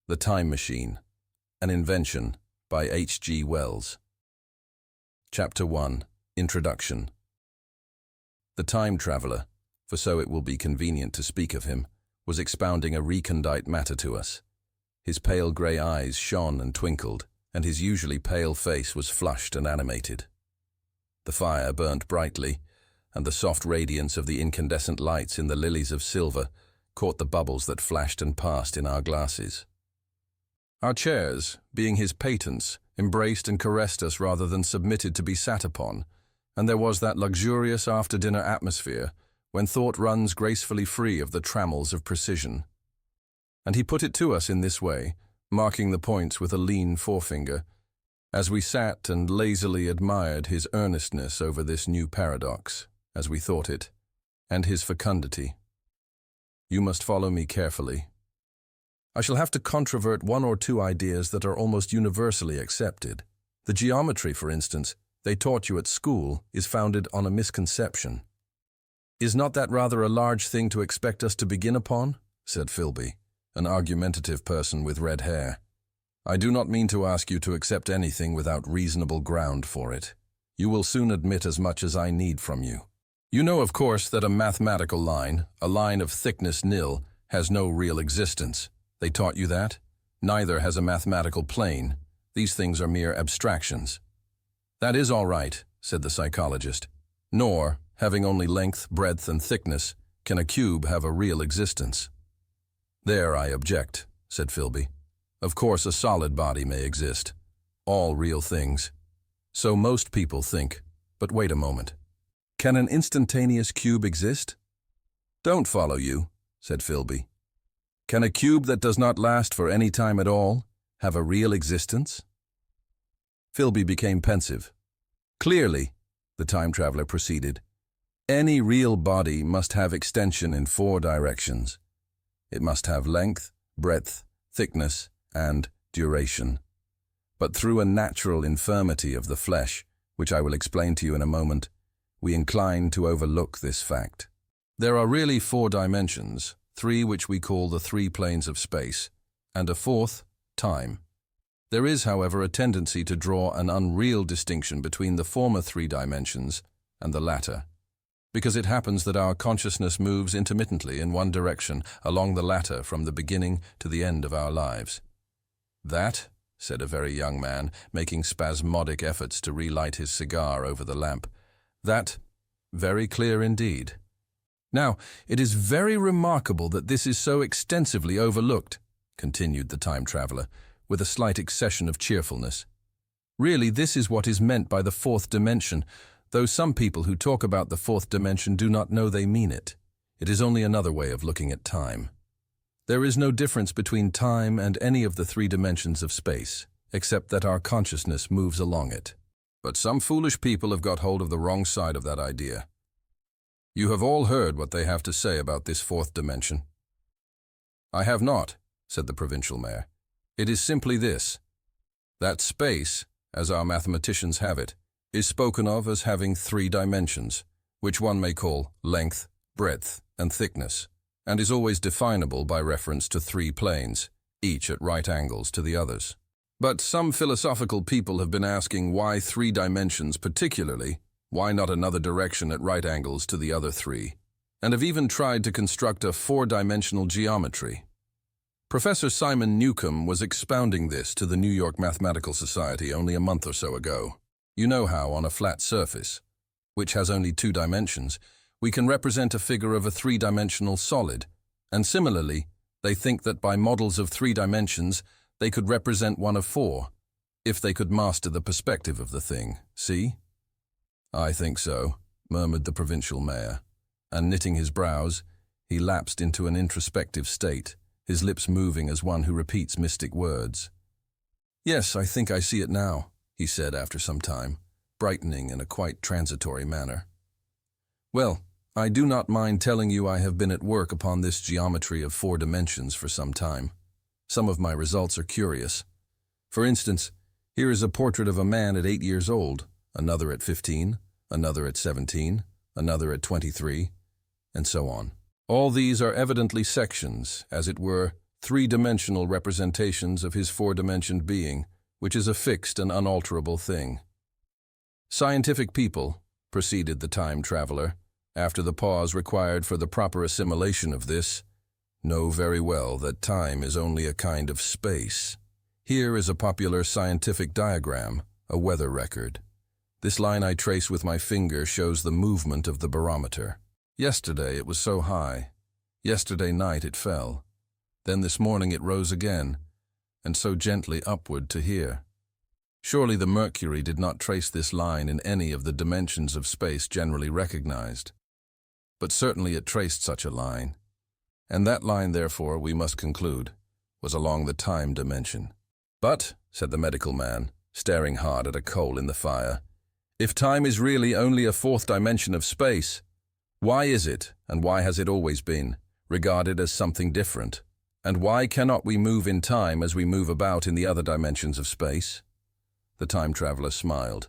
The Time Machine, an Invention by H.G. Wells. Chapter 1. Introduction. The time traveller, for so it will be convenient to speak of him, was expounding a recondite matter to us. His pale grey eyes shone and twinkled, and his usually pale face was flushed and animated. The fire burnt brightly, and the soft radiance of the incandescent lights in the lilies of silver caught the bubbles that flashed and passed in our glasses. Our chairs, being his patents, embraced and caressed us rather than submitted to be sat upon, and there was that luxurious after-dinner atmosphere when thought runs gracefully free of the trammels of precision. And he put it to us in this way, marking the points with a lean forefinger, as we sat and lazily admired his earnestness over this new paradox, as we thought it, and his fecundity. You must follow me carefully. I shall have to controvert one or two ideas that are almost universally accepted. The geometry, for instance, they taught you at school, is founded on a misconception. Is not that rather a large thing to expect us to begin upon? Said Philby, an argumentative person with red hair. I do not mean to ask you to accept anything without reasonable ground for it. You will soon admit as much as I need from you. You know, of course, that a mathematical line, a line of thickness nil, has no real existence. They taught you that? Neither has a mathematical plane. These things are mere abstractions. That is all right, said the psychologist. Nor, having only length, breadth, and thickness, can a cube have a real existence. There I object, said Philby. Of course a solid body may exist. All real things. So most people think. But wait a moment. Can an instantaneous cube exist? Don't follow you, said Philby. Can a cube that does not last for any time at all have a real existence? Philby became pensive. Clearly, the time traveler proceeded, any real body must have extension in 4 directions. It must have length, breadth, thickness, and duration. But through a natural infirmity of the flesh, which I will explain to you in a moment, we incline to overlook this fact. There are really 4 dimensions, 3 which we call the 3 planes of space, and a 4th, time. There is, however, a tendency to draw an unreal distinction between the former 3 dimensions and the latter, because it happens that our consciousness moves intermittently in one direction along the latter from the beginning to the end of our lives. That, said a very young man, making spasmodic efforts to relight his cigar over the lamp, that, very clear indeed. Now, it is very remarkable that this is so extensively overlooked, continued the time traveller, with a slight accession of cheerfulness. Really, this is what is meant by the 4th dimension, though some people who talk about the 4th dimension do not know they mean it. It is only another way of looking at time. There is no difference between time and any of the 3 dimensions of space, except that our consciousness moves along it. But some foolish people have got hold of the wrong side of that idea. You have all heard what they have to say about this 4th dimension. I have not, said the provincial mayor. It is simply this, that space, as our mathematicians have it, is spoken of as having 3 dimensions, which one may call length, breadth, and thickness, and is always definable by reference to 3 planes, each at right angles to the others. But some philosophical people have been asking why 3 dimensions particularly, why not another direction at right angles to the other 3, and have even tried to construct a 4-dimensional geometry. Professor Simon Newcomb was expounding this to the New York Mathematical Society only a month or so ago. You know how, on a flat surface, which has only 2 dimensions, we can represent a figure of a 3-dimensional solid, and similarly, they think that by models of 3 dimensions, they could represent one of 4, if they could master the perspective of the thing, see? I think so, murmured the provincial mayor, and knitting his brows, he lapsed into an introspective state, his lips moving as one who repeats mystic words. Yes, I think I see it now, he said after some time, brightening in a quite transitory manner. Well, I do not mind telling you I have been at work upon this geometry of 4 dimensions for some time. Some of my results are curious. For instance, here is a portrait of a man at 8 years old, another at 15, another at 17, another at 23, and so on. All these are evidently sections, as it were, three-dimensional representations of his four-dimensioned being, which is a fixed and unalterable thing. Scientific people, proceeded the time traveler, after the pause required for the proper assimilation of this, know very well that time is only a kind of space. Here is a popular scientific diagram, a weather record. This line I trace with my finger shows the movement of the barometer. Yesterday it was so high. Yesterday night it fell. Then this morning it rose again, and so gently upward to here. Surely the mercury did not trace this line in any of the dimensions of space generally recognized. But certainly it traced such a line. And that line, therefore, we must conclude, was along the time dimension. But, said the medical man, staring hard at a coal in the fire, if time is really only a fourth dimension of space, why is it, and why has it always been, regarded as something different? And why cannot we move in time as we move about in the other dimensions of space? The time traveler smiled.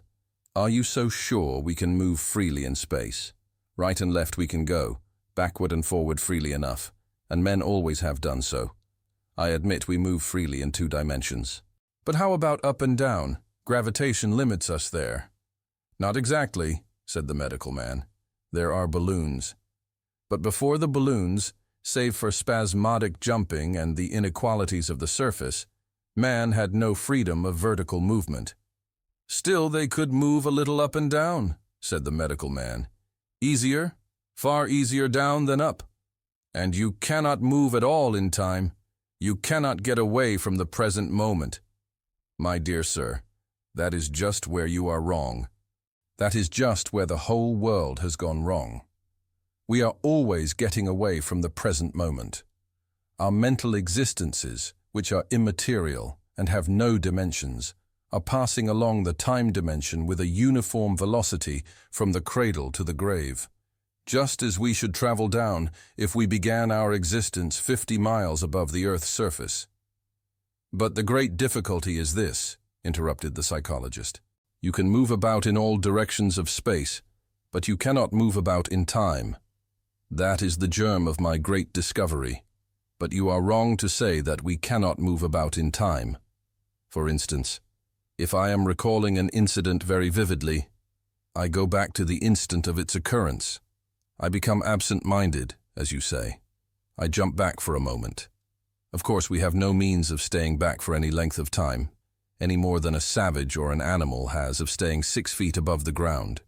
Are you so sure we can move freely in space? Right and left we can go, backward and forward freely enough, and men always have done so. I admit we move freely in two dimensions. But how about up and down? Gravitation limits us there. Not exactly, said the medical man. There are balloons. But before the balloons, save for spasmodic jumping and the inequalities of the surface, man had no freedom of vertical movement. Still they could move a little up and down, said the medical man. Easier, far easier down than up. And you cannot move at all in time. You cannot get away from the present moment. My dear sir, that is just where you are wrong. That is just where the whole world has gone wrong. We are always getting away from the present moment. Our mental existences, which are immaterial and have no dimensions, are passing along the time dimension with a uniform velocity from the cradle to the grave, just as we should travel down if we began our existence 50 miles above the Earth's surface. But the great difficulty is this, interrupted the psychologist. You can move about in all directions of space, but you cannot move about in time. That is the germ of my great discovery. But you are wrong to say that we cannot move about in time. For instance, if I am recalling an incident very vividly, I go back to the instant of its occurrence. I become absent-minded, as you say. I jump back for a moment. Of course, we have no means of staying back for any length of time, any more than a savage or an animal has of staying 6 feet above the ground.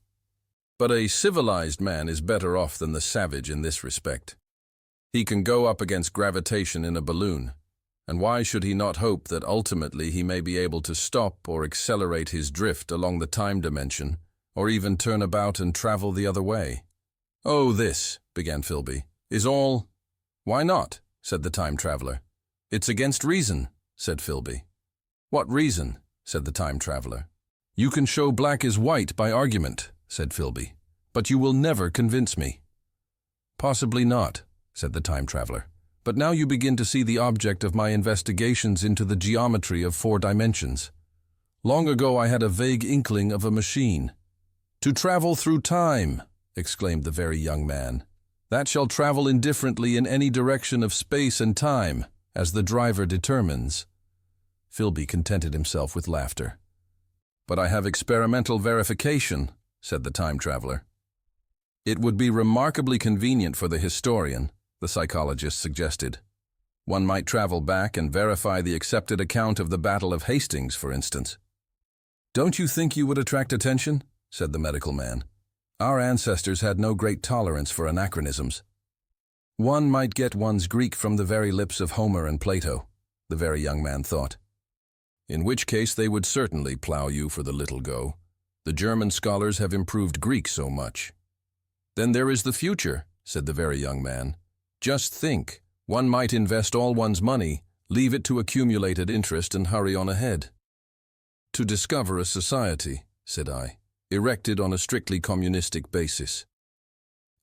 But a civilized man is better off than the savage in this respect. He can go up against gravitation in a balloon, and why should he not hope that ultimately he may be able to stop or accelerate his drift along the time dimension, or even turn about and travel the other way? Oh, this, began Philby, is all... Why not? Said the time traveler. It's against reason, said Philby. What reason? Said the time traveler. You can show black is white by argument, said Philby, but you will never convince me. Possibly not, said the time traveler, but now you begin to see the object of my investigations into the geometry of 4 dimensions. Long ago I had a vague inkling of a machine. To travel through time, exclaimed the very young man. That shall travel indifferently in any direction of space and time, as the driver determines. Philby contented himself with laughter. But I have experimental verification, said the time traveler. It would be remarkably convenient for the historian, the psychologist suggested. One might travel back and verify the accepted account of the Battle of Hastings, for instance. Don't you think you would attract attention? Said the medical man. Our ancestors had no great tolerance for anachronisms. One might get one's Greek from the very lips of Homer and Plato, the very young man thought. In which case they would certainly plow you for the little go. The German scholars have improved Greek so much. Then there is the future, said the very young man. Just think, one might invest all one's money, leave it to accumulated interest and hurry on ahead. To discover a society, said I, erected on a strictly communistic basis.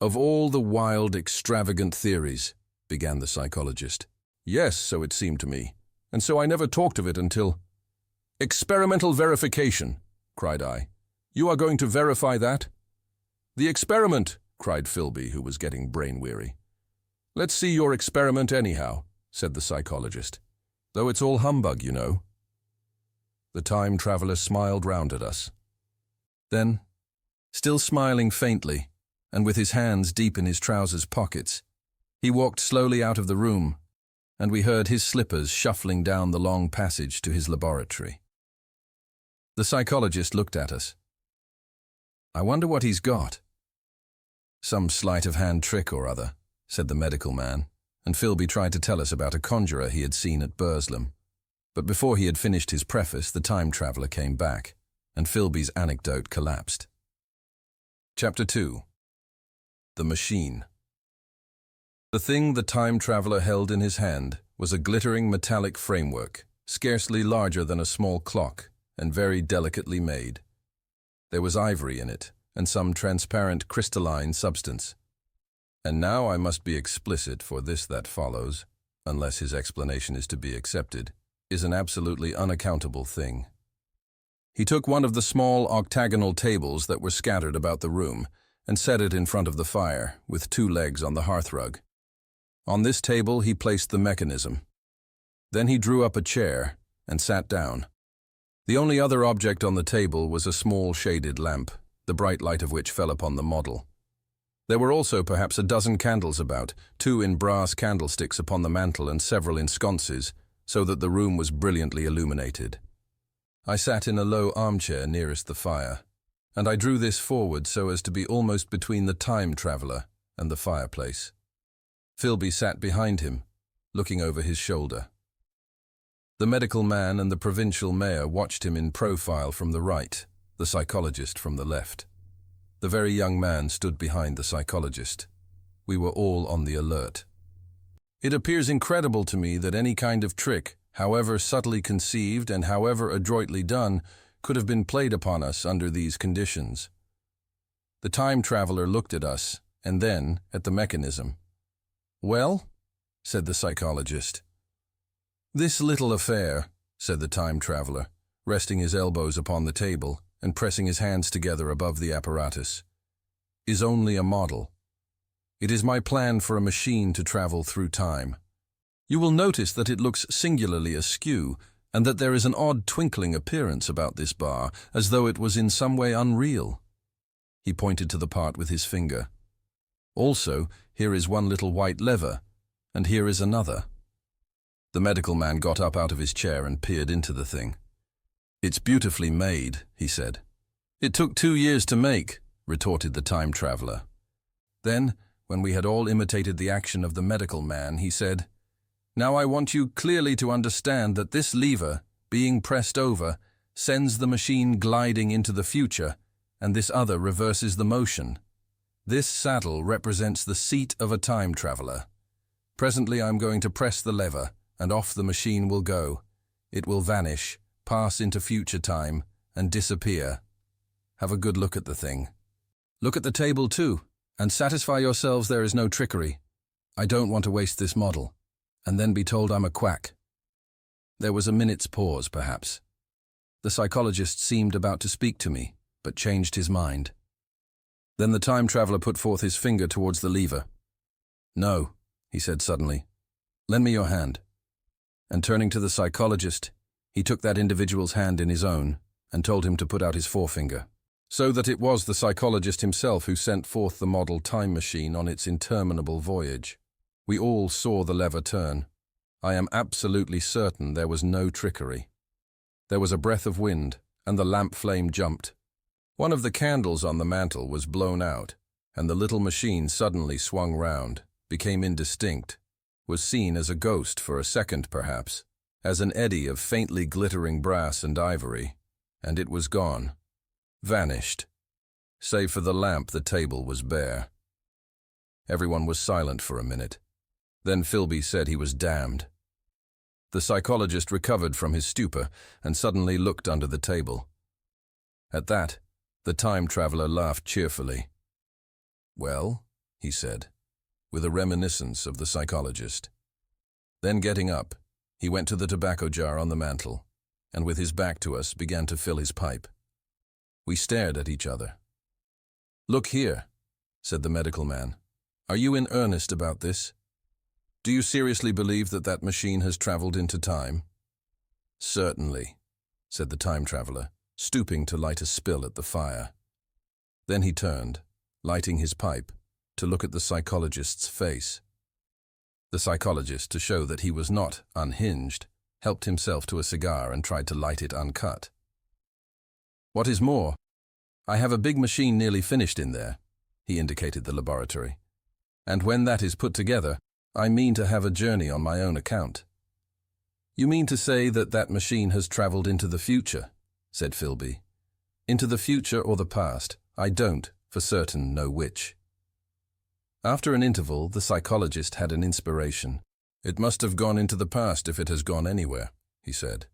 Of all the wild, extravagant theories, began the psychologist. Yes, so it seemed to me, and so I never talked of it until... Experimental verification, cried I. You are going to verify that? The experiment, cried Philby, who was getting brain-weary. Let's see your experiment anyhow, said the psychologist. "Though it's all humbug, you know." The time traveler smiled round at us. Then, still smiling faintly, and with his hands deep in his trousers pockets, he walked slowly out of the room, and we heard his slippers shuffling down the long passage to his laboratory. The psychologist looked at us. "I wonder what he's got." "Some sleight-of-hand trick or other," said the medical man, and Philby tried to tell us about a conjurer he had seen at Burslem. But before he had finished his preface, the time traveler came back, and Philby's anecdote collapsed. Chapter 2. The Machine. The thing the time traveler held in his hand was a glittering metallic framework, scarcely larger than a small clock, and very delicately made. There was ivory in it, and some transparent crystalline substance. And now I must be explicit, for this that follows, unless his explanation is to be accepted, is an absolutely unaccountable thing. He took one of the small octagonal tables that were scattered about the room and set it in front of the fire, with 2 legs on the hearthrug. On this table he placed the mechanism. Then he drew up a chair and sat down. The only other object on the table was a small shaded lamp, the bright light of which fell upon the model. There were also perhaps a dozen candles about, 2 in brass candlesticks upon the mantel and several in sconces, so that the room was brilliantly illuminated. I sat in a low armchair nearest the fire, and I drew this forward so as to be almost between the time traveler and the fireplace. Philby sat behind him, looking over his shoulder. The medical man and the provincial mayor watched him in profile from the right, the psychologist from the left. The very young man stood behind the psychologist. We were all on the alert. It appears incredible to me that any kind of trick, however subtly conceived and however adroitly done, could have been played upon us under these conditions. The time traveler looked at us, and then at the mechanism. "Well?" said the psychologist. "This little affair," said the time traveler, resting his elbows upon the table and pressing his hands together above the apparatus, "is only a model. It is my plan for a machine to travel through time. You will notice that it looks singularly askew, and that there is an odd twinkling appearance about this bar, as though it was in some way unreal." He pointed to the part with his finger. "Also, here is one little white lever, and here is another." The medical man got up out of his chair and peered into the thing. "It's beautifully made," he said. "It took 2 years to make," retorted the time traveler. Then, when we had all imitated the action of the medical man, he said, "Now I want you clearly to understand that this lever, being pressed over, sends the machine gliding into the future, and this other reverses the motion. This saddle represents the seat of a time traveler. Presently I'm going to press the lever, and off the machine will go. It will vanish, pass into future time, and disappear. Have a good look at the thing. Look at the table too, and satisfy yourselves there is no trickery. I don't want to waste this model, and then be told I'm a quack." There was a minute's pause, perhaps. The psychologist seemed about to speak to me, but changed his mind. Then the time traveler put forth his finger towards the lever. "No," he said suddenly. "Lend me your hand." And turning to the psychologist, he took that individual's hand in his own and told him to put out his forefinger. So that it was the psychologist himself who sent forth the model time machine on its interminable voyage. We all saw the lever turn. I am absolutely certain there was no trickery. There was a breath of wind, and the lamp flame jumped. One of the candles on the mantel was blown out, and the little machine suddenly swung round, became indistinct, was seen as a ghost for a second perhaps, as an eddy of faintly glittering brass and ivory, and it was gone. Vanished. Save for the lamp, the table was bare. Everyone was silent for a minute. Then Philby said he was damned. The psychologist recovered from his stupor and suddenly looked under the table. At that, the time traveler laughed cheerfully. "Well," he said, with a reminiscence of the psychologist. Then getting up, he went to the tobacco jar on the mantel, and with his back to us began to fill his pipe. We stared at each other. "Look here," said the medical man. "Are you in earnest about this?" Do you seriously believe that that machine has traveled into time? Certainly, said the time traveler, stooping to light a spill at the fire. Then he turned, lighting his pipe, to look at the psychologist's face. The psychologist, to show that he was not unhinged, helped himself to a cigar and tried to light it uncut. What is more, I have a big machine nearly finished in there, he indicated the laboratory. And when that is put together, I mean to have a journey on my own account. You mean to say that that machine has traveled into the future, said Philby. Into the future or the past, I don't, for certain, know which. After an interval, the psychologist had an inspiration. It must have gone into the past if it has gone anywhere, he said.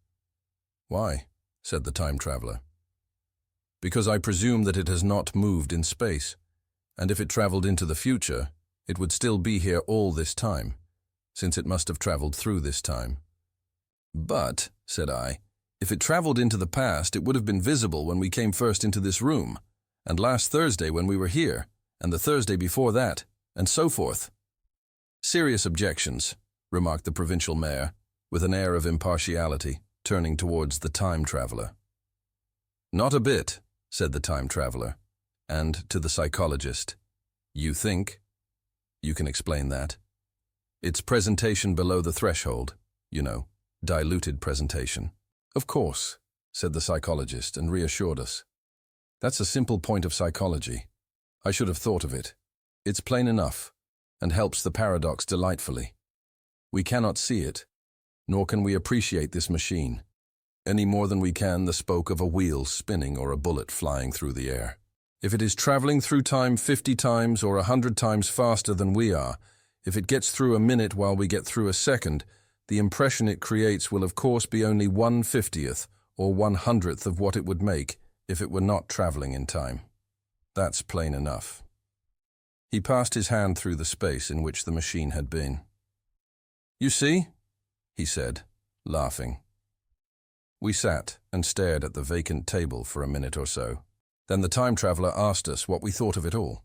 Why? Said the time traveler. Because I presume that it has not moved in space, and if it traveled into the future, it would still be here all this time, since it must have traveled through this time. But, said I, if it traveled into the past, it would have been visible when we came first into this room, and last Thursday when we were here, and the Thursday before that, and so forth. Serious objections, remarked the provincial mayor, with an air of impartiality, turning towards the time traveler. Not a bit, said the time traveler, and to the psychologist, you think? You can explain that. It's presentation below the threshold, you know, diluted presentation. Of course, said the psychologist and reassured us. That's a simple point of psychology. I should have thought of it. It's plain enough, and helps the paradox delightfully. We cannot see it, nor can we appreciate this machine, any more than we can the spoke of a wheel spinning or a bullet flying through the air. If it is traveling through time 50 times or 100 times faster than we are, if it gets through a minute while we get through a second, the impression it creates will of course be only 1/50th or 100th of what it would make if it were not traveling in time. That's plain enough. He passed his hand through the space in which the machine had been. You see, he said, laughing. We sat and stared at the vacant table for a minute or so. Then the time traveler asked us what we thought of it all.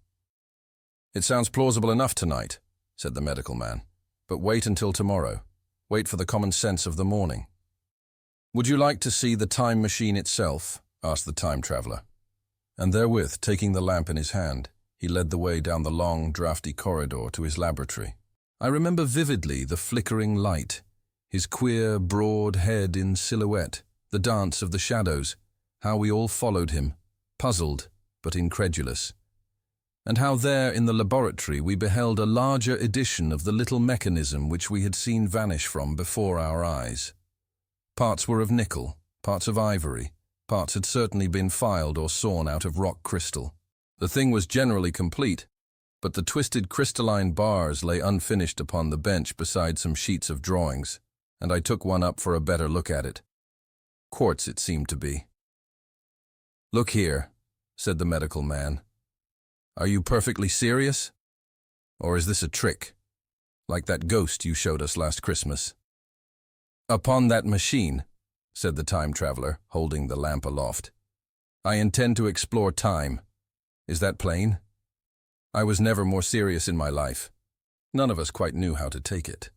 It sounds plausible enough tonight, said the medical man, but wait until tomorrow. Wait for the common sense of the morning. Would you like to see the time machine itself? Asked the time traveler. And therewith, taking the lamp in his hand, he led the way down the long, drafty corridor to his laboratory. I remember vividly the flickering light, his queer, broad head in silhouette, the dance of the shadows, how we all followed him, puzzled but incredulous, and how there in the laboratory we beheld a larger edition of the little mechanism which we had seen vanish from before our eyes. Parts were of nickel, parts of ivory, parts had certainly been filed or sawn out of rock crystal. The thing was generally complete, but the twisted crystalline bars lay unfinished upon the bench beside some sheets of drawings, and I took one up for a better look at it. Quartz it seemed to be. Look here, said the medical man. Are you perfectly serious? Or is this a trick, like that ghost you showed us last Christmas? Upon that machine, said the time traveler, holding the lamp aloft. I intend to explore time. Is that plain? I was never more serious in my life. None of us quite knew how to take it.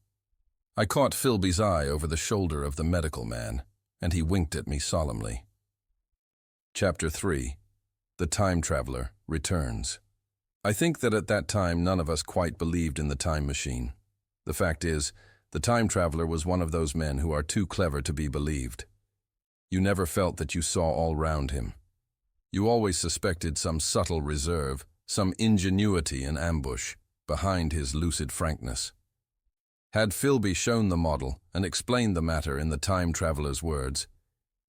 I caught Philby's eye over the shoulder of the medical man, and he winked at me solemnly. Chapter 3. The Time Traveler Returns. I think that at that time none of us quite believed in the time machine. The fact is, the time traveler was one of those men who are too clever to be believed. You never felt that you saw all round him. You always suspected some subtle reserve, some ingenuity in ambush, behind his lucid frankness. Had Philby shown the model and explained the matter in the time traveler's words,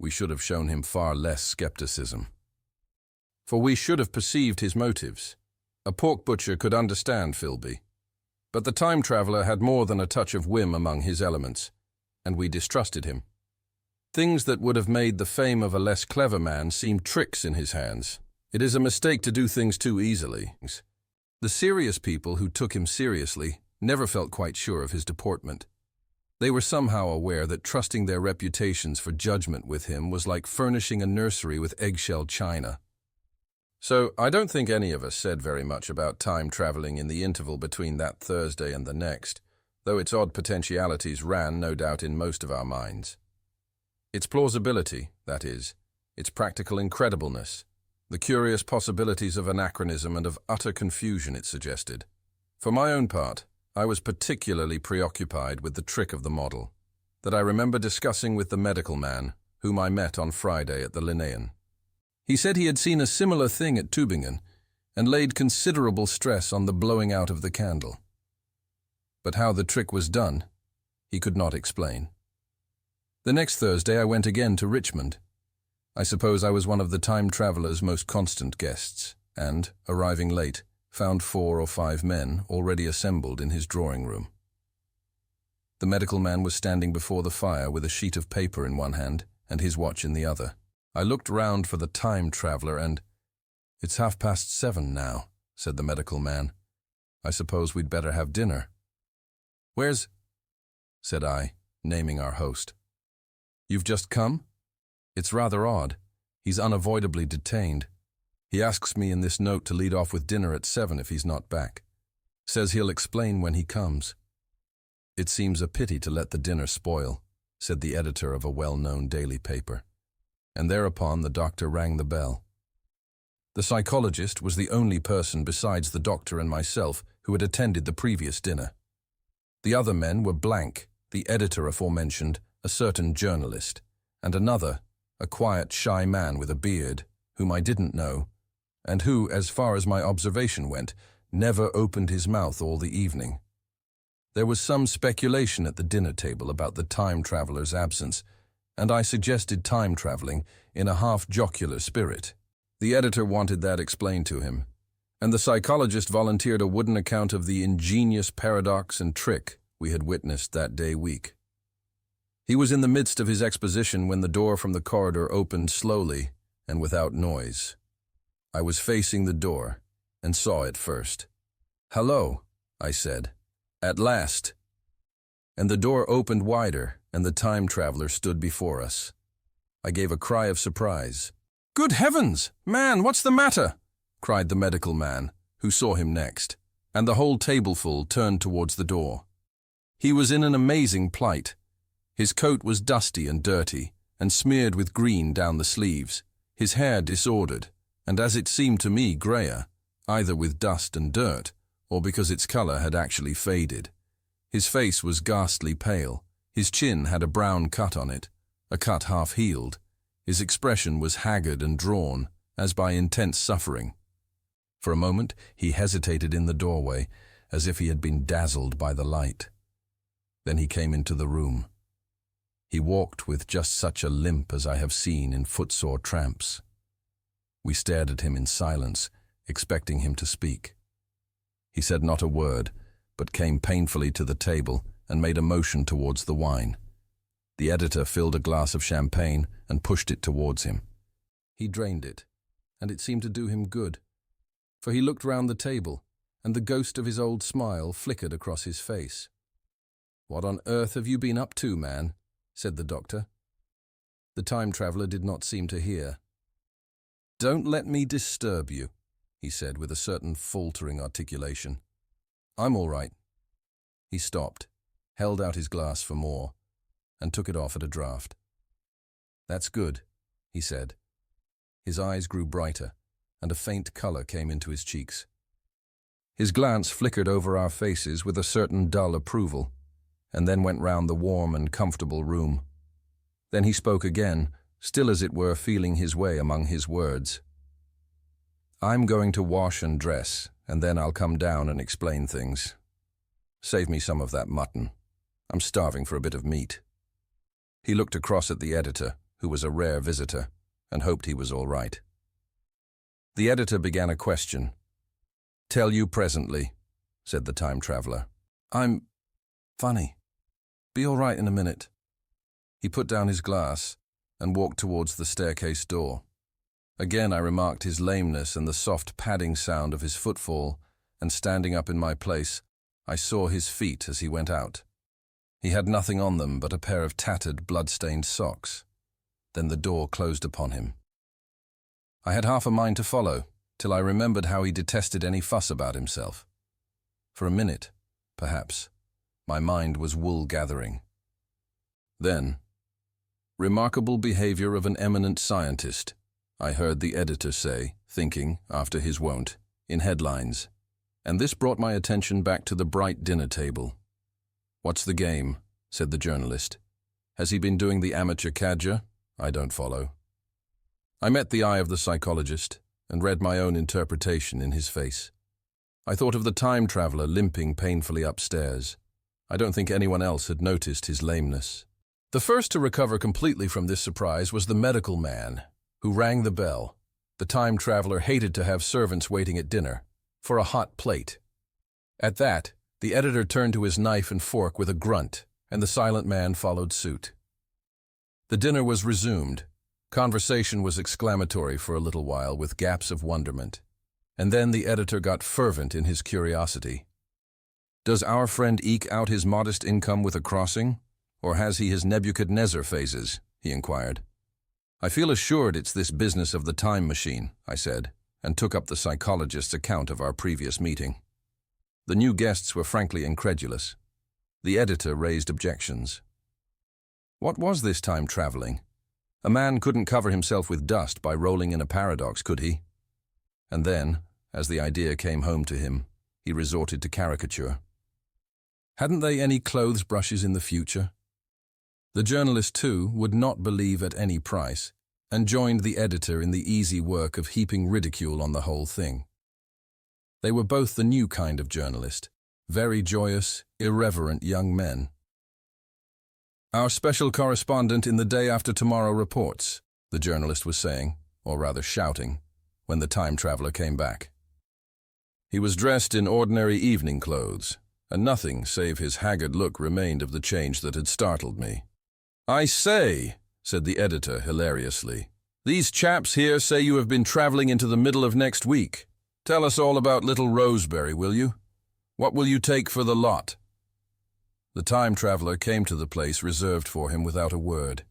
we should have shown him far less skepticism. For we should have perceived his motives. A pork butcher could understand Philby. But the time traveler had more than a touch of whim among his elements, and we distrusted him. Things that would have made the fame of a less clever man seemed tricks in his hands. It is a mistake to do things too easily. The serious people who took him seriously never felt quite sure of his deportment. They were somehow aware that trusting their reputations for judgment with him was like furnishing a nursery with eggshell china. So I don't think any of us said very much about time traveling in the interval between that Thursday and the next, though its odd potentialities ran, no doubt, in most of our minds. Its plausibility, that is, its practical incredibleness, the curious possibilities of anachronism and of utter confusion it suggested. For my own part, I was particularly preoccupied with the trick of the model, that I remember discussing with the medical man, whom I met on Friday at the Linnaean. He said he had seen a similar thing at Tübingen, and laid considerable stress on the blowing out of the candle. But how the trick was done, he could not explain. The next Thursday I went again to Richmond. I suppose I was one of the time traveller's most constant guests, and, arriving late, found 4 or 5 men already assembled in his drawing room. The medical man was standing before the fire with a sheet of paper in one hand and his watch in the other. I looked round for the time traveller and, "It's 7:30 now," said the medical man. "I suppose we'd better have dinner." "Where's—" said I, naming our host. "You've just come? It's rather odd. He's unavoidably detained. He asks me in this note to lead off with dinner at 7 if he's not back. Says he'll explain when he comes." "It seems a pity to let the dinner spoil," said the editor of a well-known daily paper. And thereupon the doctor rang the bell. The psychologist was the only person besides the doctor and myself who had attended the previous dinner. The other men were blank, the editor aforementioned, a certain journalist, and another, a quiet, shy man with a beard, whom I didn't know, and who, as far as my observation went, never opened his mouth all the evening. There was some speculation at the dinner table about the time traveller's absence, and I suggested time travelling in a half-jocular spirit. The editor wanted that explained to him, and the psychologist volunteered a wooden account of the ingenious paradox and trick we had witnessed that day week. He was in the midst of his exposition when the door from the corridor opened slowly and without noise. I was facing the door and saw it first. "Hello," I said. "At last." And the door opened wider, and the time traveller stood before us. I gave a cry of surprise. "Good heavens! Man, what's the matter?" cried the medical man, who saw him next, and the whole tableful turned towards the door. He was in an amazing plight. His coat was dusty and dirty, and smeared with green down the sleeves, his hair disordered, and as it seemed to me greyer, either with dust and dirt, or because its colour had actually faded. His face was ghastly pale, his chin had a brown cut on it, a cut half-healed. His expression was haggard and drawn, as by intense suffering. For a moment he hesitated in the doorway, as if he had been dazzled by the light. Then he came into the room. He walked with just such a limp as I have seen in footsore tramps. We stared at him in silence, expecting him to speak. He said not a word, but came painfully to the table and made a motion towards the wine. The editor filled a glass of champagne and pushed it towards him. He drained it, and it seemed to do him good, for he looked round the table, and the ghost of his old smile flickered across his face. "What on earth have you been up to, man?" said the doctor. The time traveller did not seem to hear. "Don't let me disturb you," he said with a certain faltering articulation. "I'm all right." He stopped, held out his glass for more, and took it off at a draught. "That's good," he said. His eyes grew brighter, and a faint colour came into his cheeks. His glance flickered over our faces with a certain dull approval, and then went round the warm and comfortable room. Then he spoke again, still as it were feeling his way among his words. "I'm going to wash and dress, and then I'll come down and explain things. Save me some of that mutton. I'm starving for a bit of meat." He looked across at the editor, who was a rare visitor, and hoped he was all right. The editor began a question. "Tell you presently," said the time traveller. "I'm funny. Be all right in a minute." He put down his glass and walked towards the staircase door. Again I remarked his lameness and the soft padding sound of his footfall, and standing up in my place, I saw his feet as he went out. He had nothing on them but a pair of tattered, blood-stained socks. Then the door closed upon him. I had half a mind to follow, till I remembered how he detested any fuss about himself. For a minute, perhaps, My mind was wool gathering. Then, remarkable behavior of an eminent scientist, I heard the editor say, thinking, after his wont, in headlines. And this brought my attention back to the bright dinner table. "What's the game?" said the journalist. "Has he been doing the amateur cadger? I don't follow." I met the eye of the psychologist and read my own interpretation in his face. I thought of the time traveler limping painfully upstairs. I don't think anyone else had noticed his lameness. The first to recover completely from this surprise was the medical man, who rang the bell. The time traveler hated to have servants waiting at dinner, for a hot plate. At that, the editor turned to his knife and fork with a grunt, and the silent man followed suit. The dinner was resumed. Conversation was exclamatory for a little while, with gaps of wonderment. And then the editor got fervent in his curiosity. "Does our friend eke out his modest income with a crossing? Or has he his Nebuchadnezzar phases?" he inquired. "I feel assured it's this business of the time machine," I said, and took up the psychologist's account of our previous meeting. The new guests were frankly incredulous. The editor raised objections. What was this time traveling? A man couldn't cover himself with dust by rolling in a paradox, could he? And then, as the idea came home to him, he resorted to caricature. Hadn't they any clothes brushes in the future? The journalist, too, would not believe at any price, and joined the editor in the easy work of heaping ridicule on the whole thing. They were both the new kind of journalist, very joyous, irreverent young men. "Our special correspondent in the Day After Tomorrow reports," the journalist was saying, or rather shouting, when the time traveler came back. He was dressed in ordinary evening clothes, and nothing save his haggard look remained of the change that had startled me. "I say," said the editor hilariously, "these chaps here say you have been traveling into the middle of next week. Tell us all about little Roseberry, will you? What will you take for the lot?" The time traveler came to the place reserved for him without a word.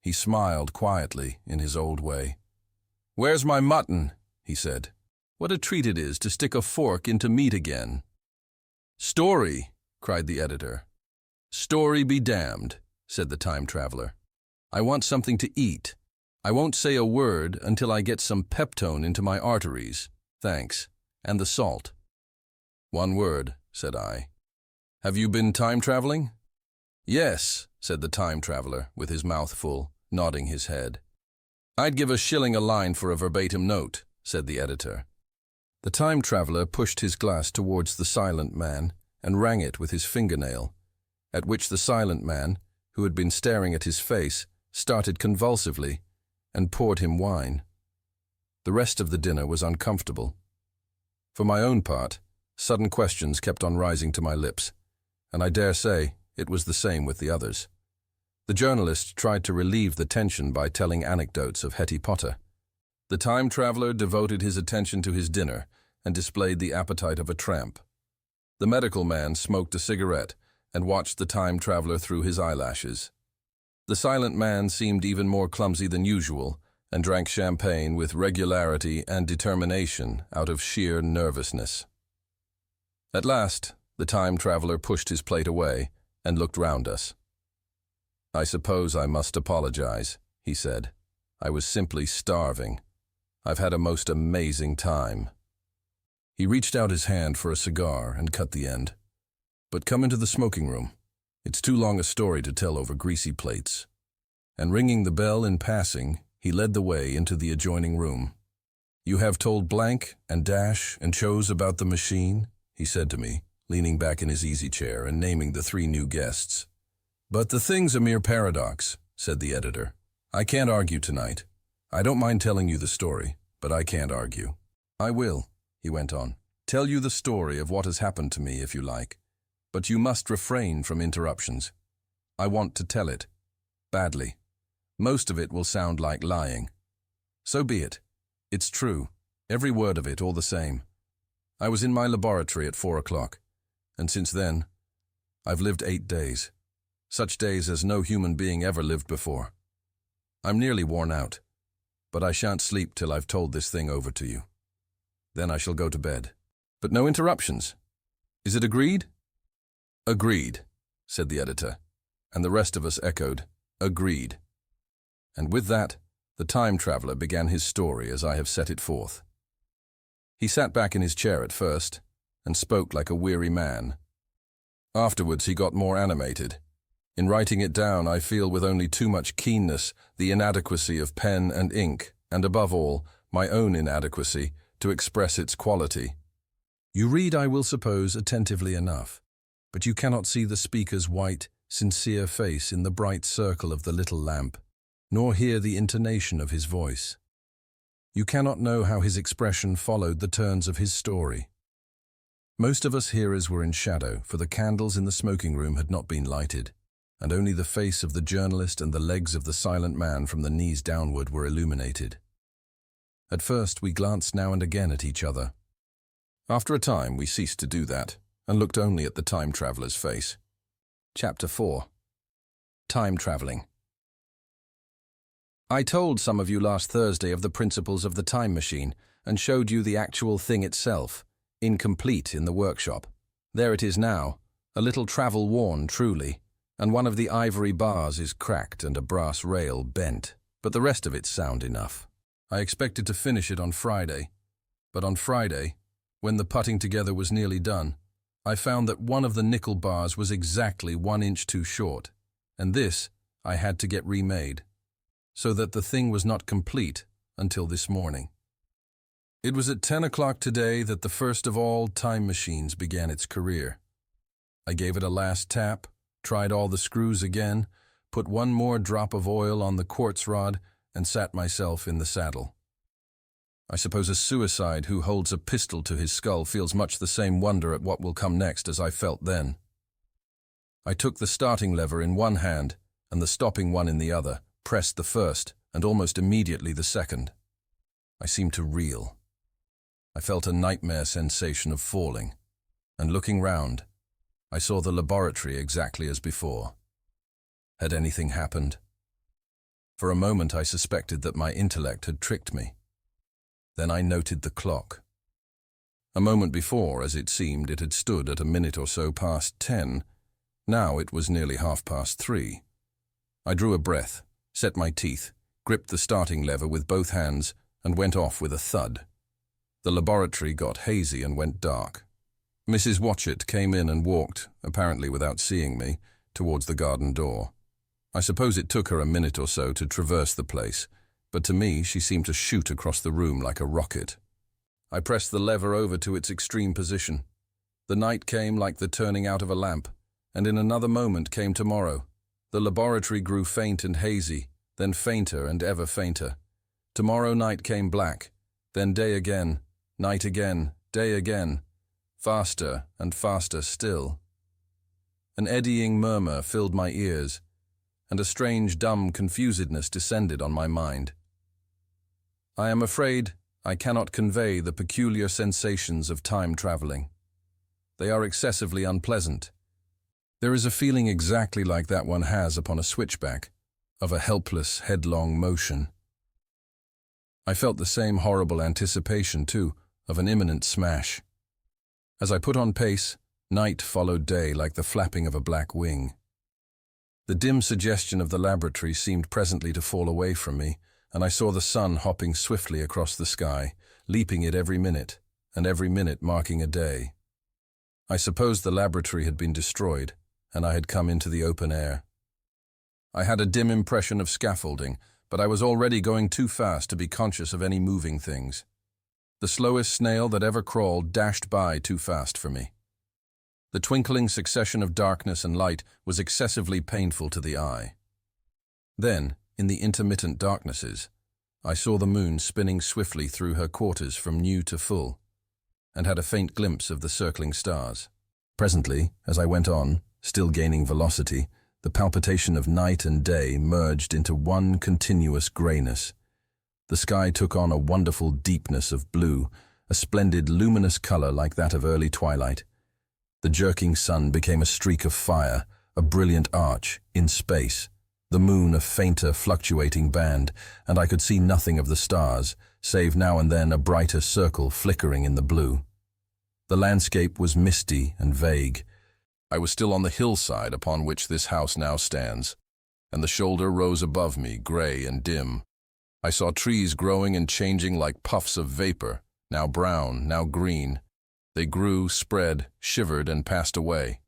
He smiled quietly in his old way. "Where's my mutton?" he said. "What a treat it is to stick a fork into meat again." "Story," cried the editor. "Story be damned," said the time traveler. "I want something to eat. I won't say a word until I get some peptone into my arteries. Thanks. And the salt." "One word," said I. "Have you been time traveling?" "Yes," said the time traveler, with his mouth full, nodding his head. "I'd give $1 a line for a verbatim note," said the editor. The time traveler pushed his glass towards the silent man and rang it with his fingernail, at which the silent man, who had been staring at his face, started convulsively and poured him wine. The rest of the dinner was uncomfortable. For my own part, sudden questions kept on rising to my lips, and I dare say it was the same with the others. The journalist tried to relieve the tension by telling anecdotes of Hetty Potter. The time traveler devoted his attention to his dinner and displayed the appetite of a tramp. The medical man smoked a cigarette and watched the time traveler through his eyelashes. The silent man seemed even more clumsy than usual and drank champagne with regularity and determination out of sheer nervousness. At last, the time traveler pushed his plate away and looked round us. "I suppose I must apologize," he said. "I was simply starving. I've had a most amazing time." He reached out his hand for a cigar and cut the end. "But come into the smoking room. It's too long a story to tell over greasy plates." And ringing the bell in passing, he led the way into the adjoining room. "You have told blank and dash and chose about the machine," he said to me, leaning back in his easy chair and naming the 3 new guests. "But the thing's a mere paradox," said the editor. "I can't argue tonight. I don't mind telling you the story, but I can't argue." "I will," he went on, "tell you the story of what has happened to me if you like, but you must refrain from interruptions. I want to tell it. Badly. Most of it will sound like lying. So be it. It's true, every word of it all the same. I was in my laboratory at 4 o'clock, and since then, I've lived 8 days. Such days as no human being ever lived before. I'm nearly worn out, but I shan't sleep till I've told this thing over to you. Then I shall go to bed. But no interruptions. Is it agreed?" "Agreed," said the editor, and the rest of us echoed, agreed. And with that, the time traveler began his story as I have set it forth. He sat back in his chair at first, and spoke like a weary man. Afterwards he got more animated. In writing it down, I feel with only too much keenness the inadequacy of pen and ink, and above all, my own inadequacy, to express its quality. You read, I will suppose, attentively enough, but you cannot see the speaker's white, sincere face in the bright circle of the little lamp, nor hear the intonation of his voice. You cannot know how his expression followed the turns of his story. Most of us hearers were in shadow, for the candles in the smoking room had not been lighted, and only the face of the journalist and the legs of the silent man from the knees downward were illuminated. At first we glanced now and again at each other. After a time we ceased to do that, and looked only at the time traveler's face. Chapter 4. Time Traveling. I told some of you last Thursday of the principles of the time machine, and showed you the actual thing itself, incomplete in the workshop. There it is now, a little travel-worn truly, and one of the ivory bars is cracked and a brass rail bent, but the rest of it's sound enough. I expected to finish it on Friday, but on Friday, when the putting together was nearly done, I found that one of the nickel bars was exactly 1 inch too short, and this I had to get remade, so that the thing was not complete until this morning. It was at 10 o'clock today that the first of all time machines began its career. I gave it a last tap, tried all the screws again, put one more drop of oil on the quartz rod, and sat myself in the saddle. I suppose a suicide who holds a pistol to his skull feels much the same wonder at what will come next as I felt then. I took the starting lever in one hand and the stopping one in the other, pressed the first and almost immediately the second. I seemed to reel. I felt a nightmare sensation of falling, and looking round, I saw the laboratory exactly as before. Had anything happened? For a moment I suspected that my intellect had tricked me. Then I noted the clock. A moment before, as it seemed, it had stood at a minute or so past 10. Now it was nearly 3:30. I drew a breath, set my teeth, gripped the starting lever with both hands, and went off with a thud. The laboratory got hazy and went dark. Mrs. Watchett came in and walked, apparently without seeing me, towards the garden door. I suppose it took her a minute or so to traverse the place, but to me she seemed to shoot across the room like a rocket. I pressed the lever over to its extreme position. The night came like the turning out of a lamp, and in another moment came tomorrow. The laboratory grew faint and hazy, then fainter and ever fainter. Tomorrow night came black, then day again, night again, day again, faster and faster still. An eddying murmur filled my ears, and a strange dumb confusedness descended on my mind. I am afraid I cannot convey the peculiar sensations of time traveling. They are excessively unpleasant. There is a feeling exactly like that one has upon a switchback, of a helpless, headlong motion. I felt the same horrible anticipation, too, of an imminent smash. As I put on pace, night followed day like the flapping of a black wing. The dim suggestion of the laboratory seemed presently to fall away from me, and I saw the sun hopping swiftly across the sky, leaping it every minute, and every minute marking a day. I supposed the laboratory had been destroyed, and I had come into the open air. I had a dim impression of scaffolding, but I was already going too fast to be conscious of any moving things. The slowest snail that ever crawled dashed by too fast for me. The twinkling succession of darkness and light was excessively painful to the eye. Then, in the intermittent darknesses, I saw the moon spinning swiftly through her quarters from new to full, and had a faint glimpse of the circling stars. Presently, as I went on, still gaining velocity, the palpitation of night and day merged into one continuous grayness. The sky took on a wonderful deepness of blue, a splendid luminous color like that of early twilight. The jerking sun became a streak of fire, a brilliant arch, in space, the moon a fainter, fluctuating band, and I could see nothing of the stars, save now and then a brighter circle flickering in the blue. The landscape was misty and vague. I was still on the hillside upon which this house now stands, and the shoulder rose above me, gray and dim. I saw trees growing and changing like puffs of vapor, now brown, now green. They grew, spread, shivered, and passed away.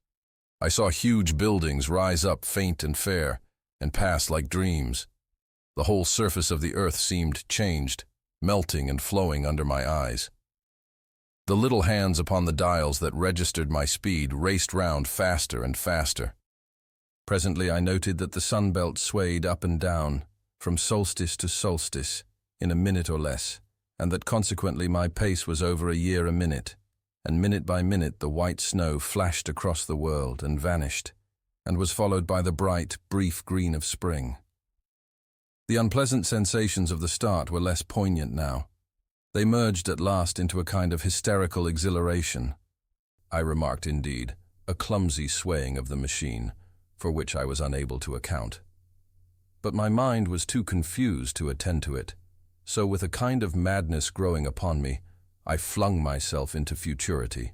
I saw huge buildings rise up faint and fair, and pass like dreams. The whole surface of the earth seemed changed, melting and flowing under my eyes. The little hands upon the dials that registered my speed raced round faster and faster. Presently I noted that the sunbelt swayed up and down, from solstice to solstice, in a minute or less, and that consequently my pace was over a year a minute, and minute by minute the white snow flashed across the world and vanished, and was followed by the bright, brief green of spring. The unpleasant sensations of the start were less poignant now. They merged at last into a kind of hysterical exhilaration. I remarked, indeed, a clumsy swaying of the machine, for which I was unable to account. But my mind was too confused to attend to it, so with a kind of madness growing upon me, I flung myself into futurity.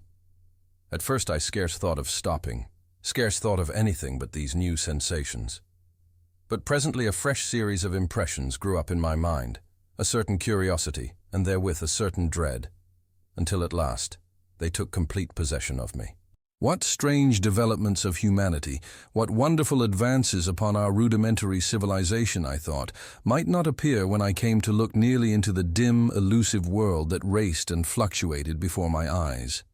At first I scarce thought of stopping, scarce thought of anything but these new sensations. But presently a fresh series of impressions grew up in my mind, a certain curiosity, and therewith a certain dread, until at last they took complete possession of me. What strange developments of humanity, what wonderful advances upon our rudimentary civilization, I thought, might not appear when I came to look nearly into the dim, elusive world that raced and fluctuated before my eyes.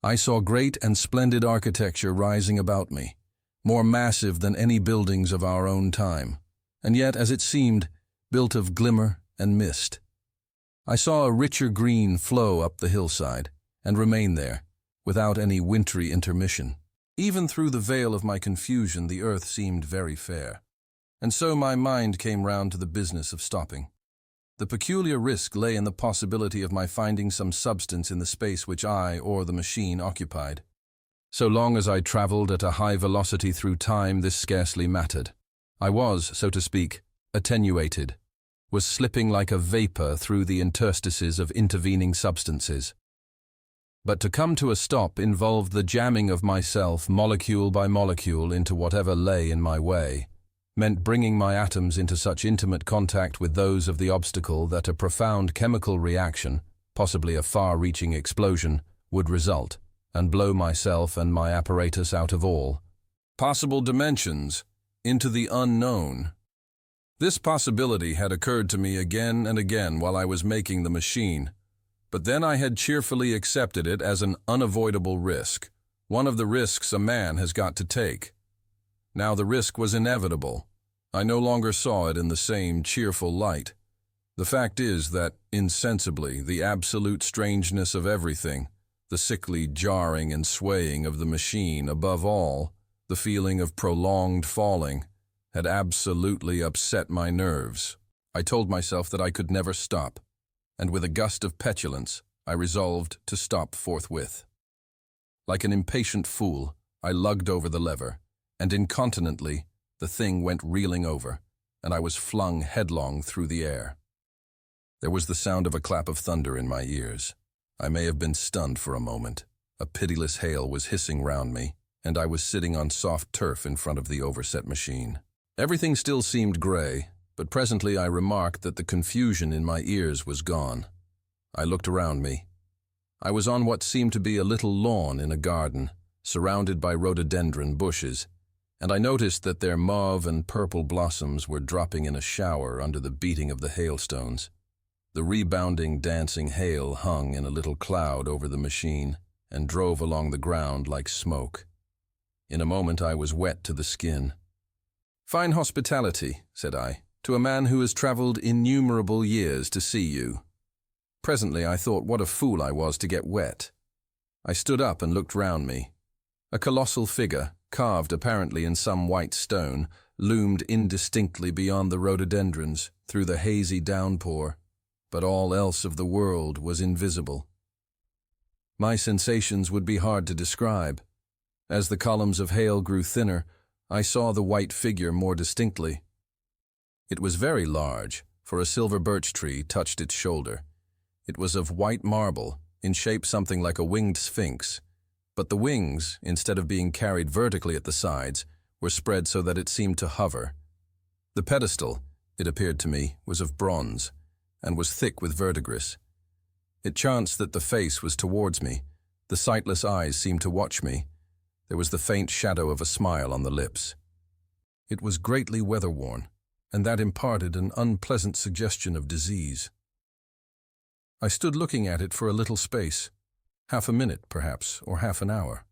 I saw great and splendid architecture rising about me, more massive than any buildings of our own time, and yet, as it seemed, built of glimmer and mist. I saw a richer green flow up the hillside, and remain there, without any wintry intermission. Even through the veil of my confusion the earth seemed very fair, and so my mind came round to the business of stopping. The peculiar risk lay in the possibility of my finding some substance in the space which I or the machine occupied. So long as I travelled at a high velocity through time, this scarcely mattered. I was, so to speak, attenuated, was slipping like a vapor through the interstices of intervening substances. But to come to a stop involved the jamming of myself molecule by molecule into whatever lay in my way, meant bringing my atoms into such intimate contact with those of the obstacle that a profound chemical reaction, possibly a far-reaching explosion, would result, and blow myself and my apparatus out of all possible dimensions into the unknown. This possibility had occurred to me again and again while I was making the machine, but then I had cheerfully accepted it as an unavoidable risk, one of the risks a man has got to take. Now the risk was inevitable. I no longer saw it in the same cheerful light. The fact is that, insensibly, the absolute strangeness of everything, the sickly jarring and swaying of the machine, above all, the feeling of prolonged falling, had absolutely upset my nerves. I told myself that I could never stop, and with a gust of petulance, I resolved to stop forthwith. Like an impatient fool, I lugged over the lever, and incontinently the thing went reeling over, and I was flung headlong through the air. There was the sound of a clap of thunder in my ears. I may have been stunned for a moment. A pitiless hail was hissing round me, and I was sitting on soft turf in front of the overset machine. Everything still seemed gray, but presently I remarked that the confusion in my ears was gone. I looked around me. I was on what seemed to be a little lawn in a garden, surrounded by rhododendron bushes, and I noticed that their mauve and purple blossoms were dropping in a shower under the beating of the hailstones. The rebounding, dancing hail hung in a little cloud over the machine and drove along the ground like smoke. In a moment I was wet to the skin. "Fine hospitality," said I, "to a man who has travelled innumerable years to see you." Presently I thought what a fool I was to get wet. I stood up and looked round me. A colossal figure, carved apparently in some white stone, loomed indistinctly beyond the rhododendrons through the hazy downpour, but all else of the world was invisible. My sensations would be hard to describe. As the columns of hail grew thinner, I saw the white figure more distinctly. It was very large, for a silver birch tree touched its shoulder. It was of white marble, in shape something like a winged sphinx, But the wings, instead of being carried vertically at the sides, were spread so that it seemed to hover. The pedestal, it appeared to me, was of bronze, and was thick with verdigris. It chanced that the face was towards me. The sightless eyes seemed to watch me. There was the faint shadow of a smile on the lips. It was greatly weather-worn, and that imparted an unpleasant suggestion of disease. I stood looking at it for a little space, half a minute, perhaps, or half an hour.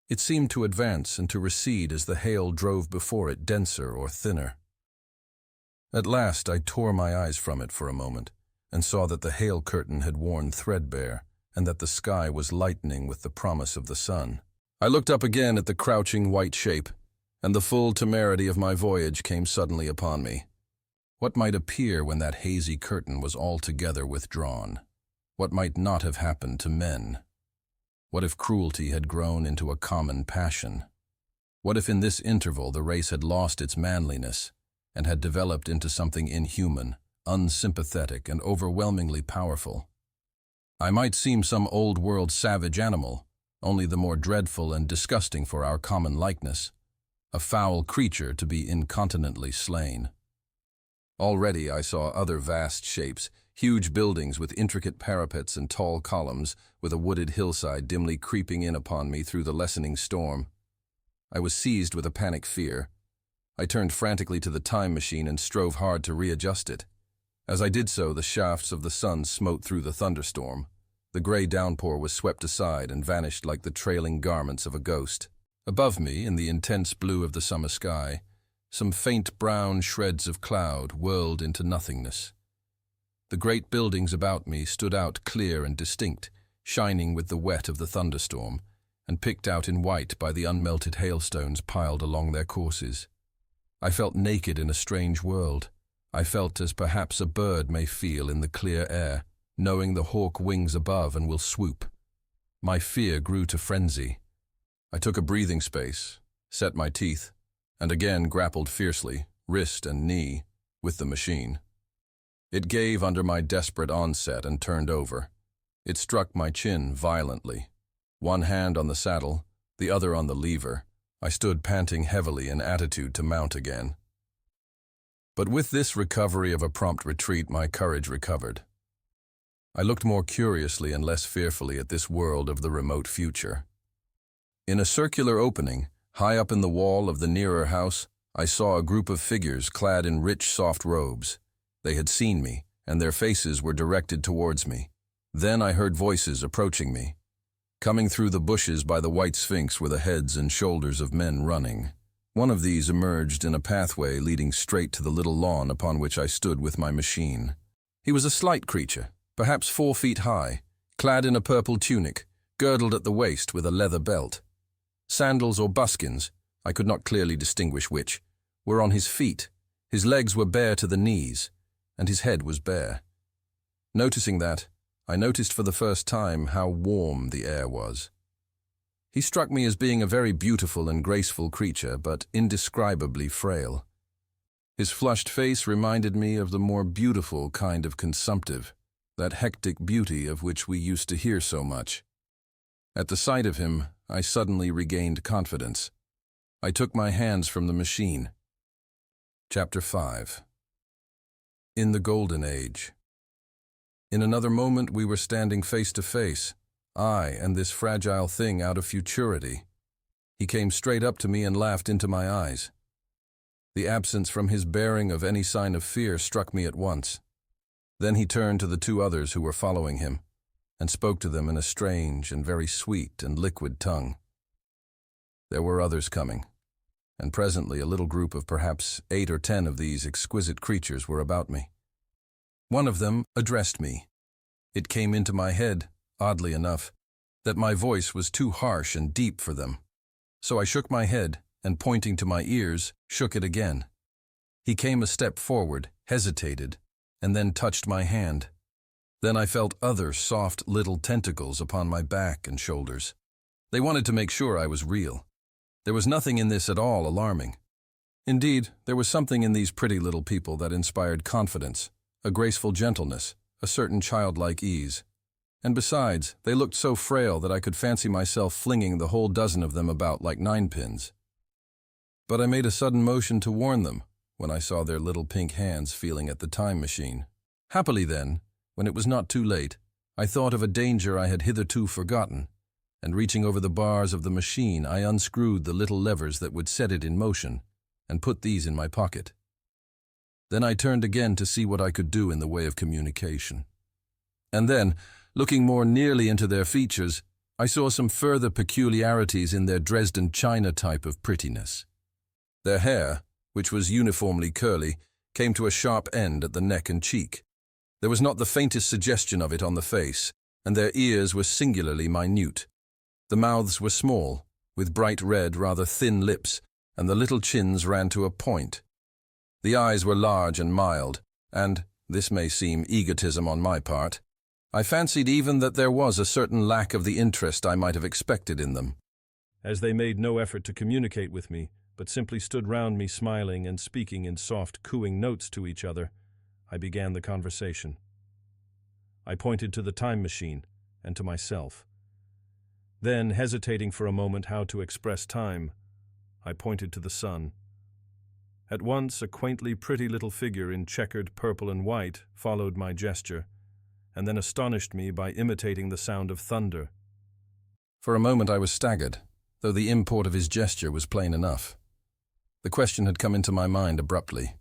It seemed to advance and to recede as the hail drove before it denser or thinner. At last I tore my eyes from it for a moment, and saw that the hail curtain had worn threadbare, and that the sky was lightening with the promise of the sun. I looked up again at the crouching white shape, and the full temerity of my voyage came suddenly upon me. What might appear when that hazy curtain was altogether withdrawn? What might not have happened to men? What if cruelty had grown into a common passion? What if in this interval the race had lost its manliness and had developed into something inhuman, unsympathetic, and overwhelmingly powerful? I might seem some old-world savage animal, only the more dreadful and disgusting for our common likeness, a foul creature to be incontinently slain. Already I saw other vast shapes, huge buildings with intricate parapets and tall columns, with a wooded hillside dimly creeping in upon me through the lessening storm. I was seized with a panic fear. I turned frantically to the time machine and strove hard to readjust it. As I did so, the shafts of the sun smote through the thunderstorm. The gray downpour was swept aside and vanished like the trailing garments of a ghost. Above me, in the intense blue of the summer sky, some faint brown shreds of cloud whirled into nothingness. The great buildings about me stood out clear and distinct, shining with the wet of the thunderstorm, and picked out in white by the unmelted hailstones piled along their courses. I felt naked in a strange world. I felt as perhaps a bird may feel in the clear air, knowing the hawk wings above and will swoop. My fear grew to frenzy. I took a breathing space, set my teeth, and again grappled fiercely, wrist and knee, with the machine. It gave under my desperate onset and turned over. It struck my chin violently. One hand on the saddle, the other on the lever, I stood panting heavily in attitude to mount again. But with this recovery of a prompt retreat, my courage recovered. I looked more curiously and less fearfully at this world of the remote future. In a circular opening, high up in the wall of the nearer house, I saw a group of figures clad in rich, soft robes. They had seen me, and their faces were directed towards me. Then I heard voices approaching me. Coming through the bushes by the white Sphinx were the heads and shoulders of men running. One of these emerged in a pathway leading straight to the little lawn upon which I stood with my machine. He was a slight creature, perhaps 4 feet high, clad in a purple tunic, girdled at the waist with a leather belt. Sandals or buskins, I could not clearly distinguish which, were on his feet. His legs were bare to the knees, and his head was bare. Noticing that, I noticed for the first time how warm the air was. He struck me as being a very beautiful and graceful creature, but indescribably frail. His flushed face reminded me of the more beautiful kind of consumptive, that hectic beauty of which we used to hear so much. At the sight of him, I suddenly regained confidence. I took my hands from the machine. Chapter 5. In the Golden Age. In another moment we were standing face to face, I and this fragile thing out of futurity. He came straight up to me and laughed into my eyes. The absence from his bearing of any sign of fear struck me at once. Then he turned to the 2 others who were following him, and spoke to them in a strange and very sweet and liquid tongue. There were others coming, and presently a little group of perhaps 8 or 10 of these exquisite creatures were about me. One of them addressed me. It came into my head, oddly enough, that my voice was too harsh and deep for them. So I shook my head, and pointing to my ears, shook it again. He came a step forward, hesitated, and then touched my hand. Then I felt other soft little tentacles upon my back and shoulders. They wanted to make sure I was real. There was nothing in this at all alarming. Indeed, there was something in these pretty little people that inspired confidence, a graceful gentleness, a certain childlike ease. And besides, they looked so frail that I could fancy myself flinging the whole dozen of them about like ninepins. But I made a sudden motion to warn them when I saw their little pink hands feeling at the time machine. Happily then, when it was not too late, I thought of a danger I had hitherto forgotten, and reaching over the bars of the machine, I unscrewed the little levers that would set it in motion, and put these in my pocket. Then I turned again to see what I could do in the way of communication. And then, looking more nearly into their features, I saw some further peculiarities in their Dresden china type of prettiness. Their hair, which was uniformly curly, came to a sharp end at the neck and cheek. There was not the faintest suggestion of it on the face, and their ears were singularly minute. The mouths were small, with bright red, rather thin lips, and the little chins ran to a point. The eyes were large and mild, and, this may seem egotism on my part, I fancied even that there was a certain lack of the interest I might have expected in them. As they made no effort to communicate with me, but simply stood round me smiling and speaking in soft, cooing notes to each other, I began the conversation. I pointed to the time machine and to myself. Then, hesitating for a moment how to express time, I pointed to the sun. At once, a quaintly pretty little figure in checkered purple and white followed my gesture, and then astonished me by imitating the sound of thunder. For a moment I was staggered, though the import of his gesture was plain enough. The question had come into my mind abruptly.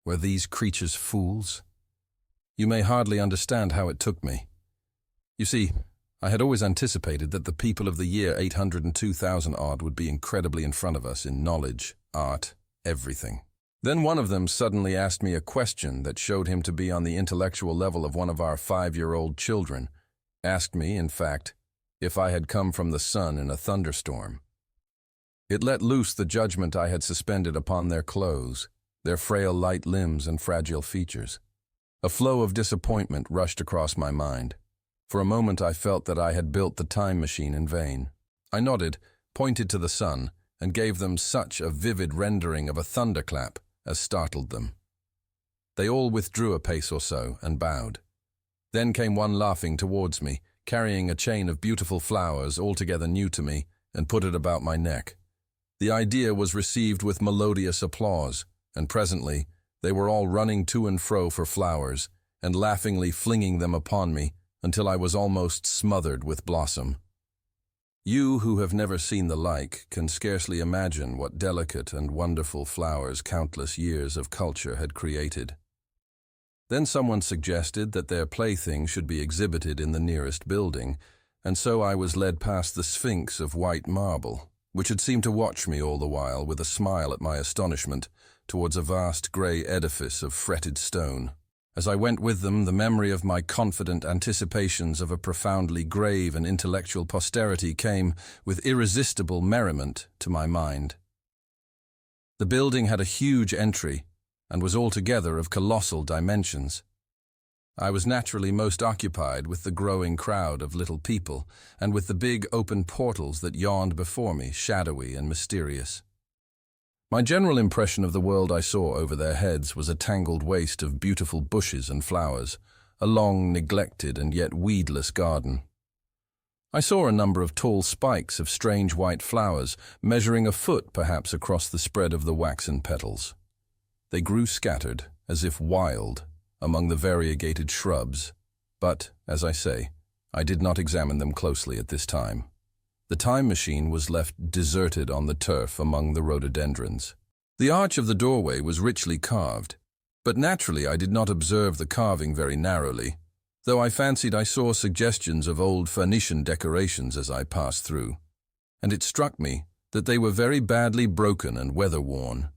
Were these creatures fools? You may hardly understand how it took me. You see, I had always anticipated that the people of the year 802,000 odd would be incredibly in front of us in knowledge, art, everything. Then one of them suddenly asked me a question that showed him to be on the intellectual level of one of our 5-year-old children. Asked me, in fact, if I had come from the sun in a thunderstorm. It let loose the judgment I had suspended upon their clothes, their frail light limbs and fragile features. A flow of disappointment rushed across my mind. For a moment I felt that I had built the time machine in vain. I nodded, pointed to the sun, and gave them such a vivid rendering of a thunderclap as startled them. They all withdrew a pace or so and bowed. Then came one laughing towards me, carrying a chain of beautiful flowers altogether new to me, and put it about my neck. The idea was received with melodious applause, and presently they were all running to and fro for flowers, and laughingly flinging them upon me until I was almost smothered with blossom. You who have never seen the like can scarcely imagine what delicate and wonderful flowers countless years of culture had created. Then someone suggested that their plaything should be exhibited in the nearest building, and so I was led past the Sphinx of white marble, which had seemed to watch me all the while with a smile at my astonishment, towards a vast grey edifice of fretted stone. As I went with them, the memory of my confident anticipations of a profoundly grave and intellectual posterity came, with irresistible merriment, to my mind. The building had a huge entry, and was altogether of colossal dimensions. I was naturally most occupied with the growing crowd of little people, and with the big open portals that yawned before me, shadowy and mysterious. My general impression of the world I saw over their heads was a tangled waste of beautiful bushes and flowers, a long, neglected and yet weedless garden. I saw a number of tall spikes of strange white flowers, measuring a foot perhaps across the spread of the waxen petals. They grew scattered, as if wild, among the variegated shrubs, but, as I say, I did not examine them closely at this time. The time machine was left deserted on the turf among the rhododendrons. The arch of the doorway was richly carved, but naturally I did not observe the carving very narrowly, though I fancied I saw suggestions of old Phoenician decorations as I passed through, and it struck me that they were very badly broken and weather-worn.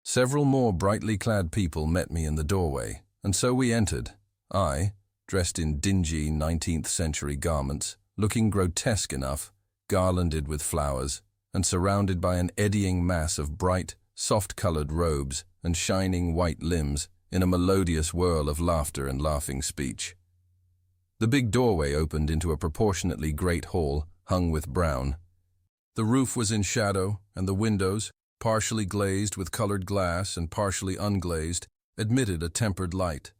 Several more brightly clad people met me in the doorway, and so we entered, I, dressed in dingy 19th-century garments, looking grotesque enough, garlanded with flowers, and surrounded by an eddying mass of bright, soft-colored robes and shining white limbs in a melodious whirl of laughter and laughing speech. The big doorway opened into a proportionately great hall hung with brown. The roof was in shadow, and the windows, partially glazed with colored glass and partially unglazed, admitted a tempered light.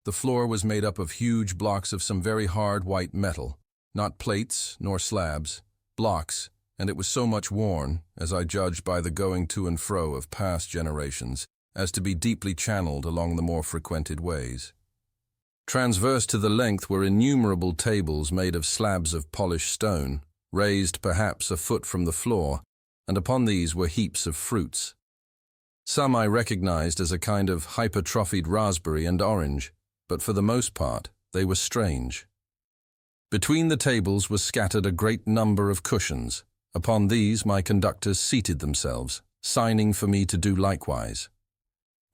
The floor was made up of huge blocks of some very hard white metal, not plates nor slabs, blocks, and it was so much worn, as I judged by the going to and fro of past generations, as to be deeply channeled along the more frequented ways. Transverse to the length were innumerable tables made of slabs of polished stone, raised perhaps a foot from the floor, and upon these were heaps of fruits. Some I recognized as a kind of hypertrophied raspberry and orange, but for the most part they were strange. Between the tables was scattered a great number of cushions. Upon these my conductors seated themselves, signing for me to do likewise.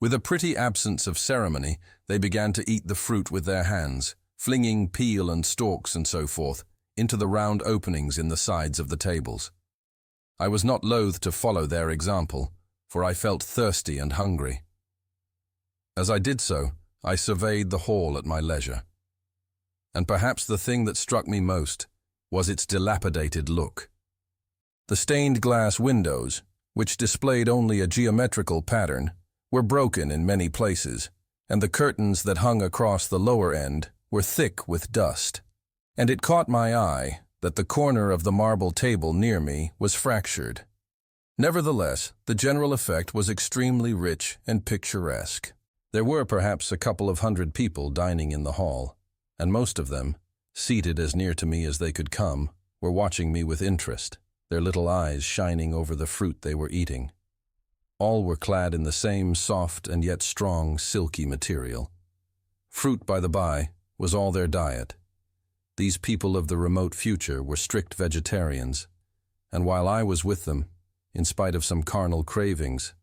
With a pretty absence of ceremony, they began to eat the fruit with their hands, flinging peel and stalks and so forth into the round openings in the sides of the tables. I was not loath to follow their example, for I felt thirsty and hungry. As I did so, I surveyed the hall at my leisure. And perhaps the thing that struck me most was its dilapidated look. The stained glass windows, which displayed only a geometrical pattern, were broken in many places, and the curtains that hung across the lower end were thick with dust. And it caught my eye that the corner of the marble table near me was fractured. Nevertheless, the general effect was extremely rich and picturesque. There were perhaps a couple of hundred people dining in the hall, and most of them, seated as near to me as they could come, were watching me with interest, their little eyes shining over the fruit they were eating. All were clad in the same soft and yet strong, silky material. Fruit, by the by, was all their diet. These people of the remote future were strict vegetarians, and while I was with them, in spite of some carnal cravings,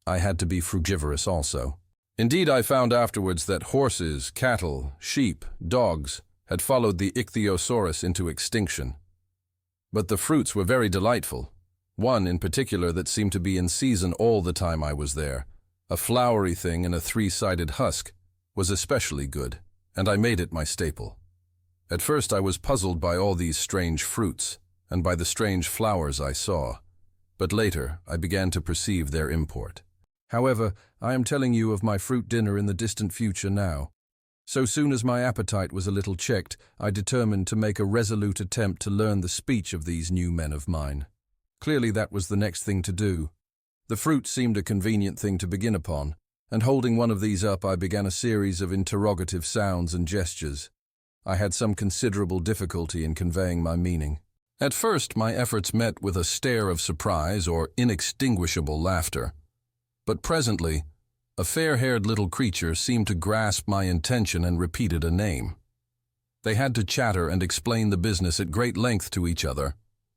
I had to be frugivorous also. Indeed, I found afterwards that horses, cattle, sheep, dogs had followed the ichthyosaurus into extinction. But the fruits were very delightful. One in particular that seemed to be in season all the time I was there, a flowery thing in a three-sided husk, was especially good, and I made it my staple. At first I was puzzled by all these strange fruits, and by the strange flowers I saw, but later I began to perceive their import. However, I am telling you of my fruit dinner in the distant future now. So soon as my appetite was a little checked, I determined to make a resolute attempt to learn the speech of these new men of mine. Clearly that was the next thing to do. The fruit seemed a convenient thing to begin upon, and holding one of these up I began a series of interrogative sounds and gestures. I had some considerable difficulty in conveying my meaning. At first my efforts met with a stare of surprise or inextinguishable laughter. But presently, a fair-haired little creature seemed to grasp my intention and repeated a name. They had to chatter and explain the business at great length to each other,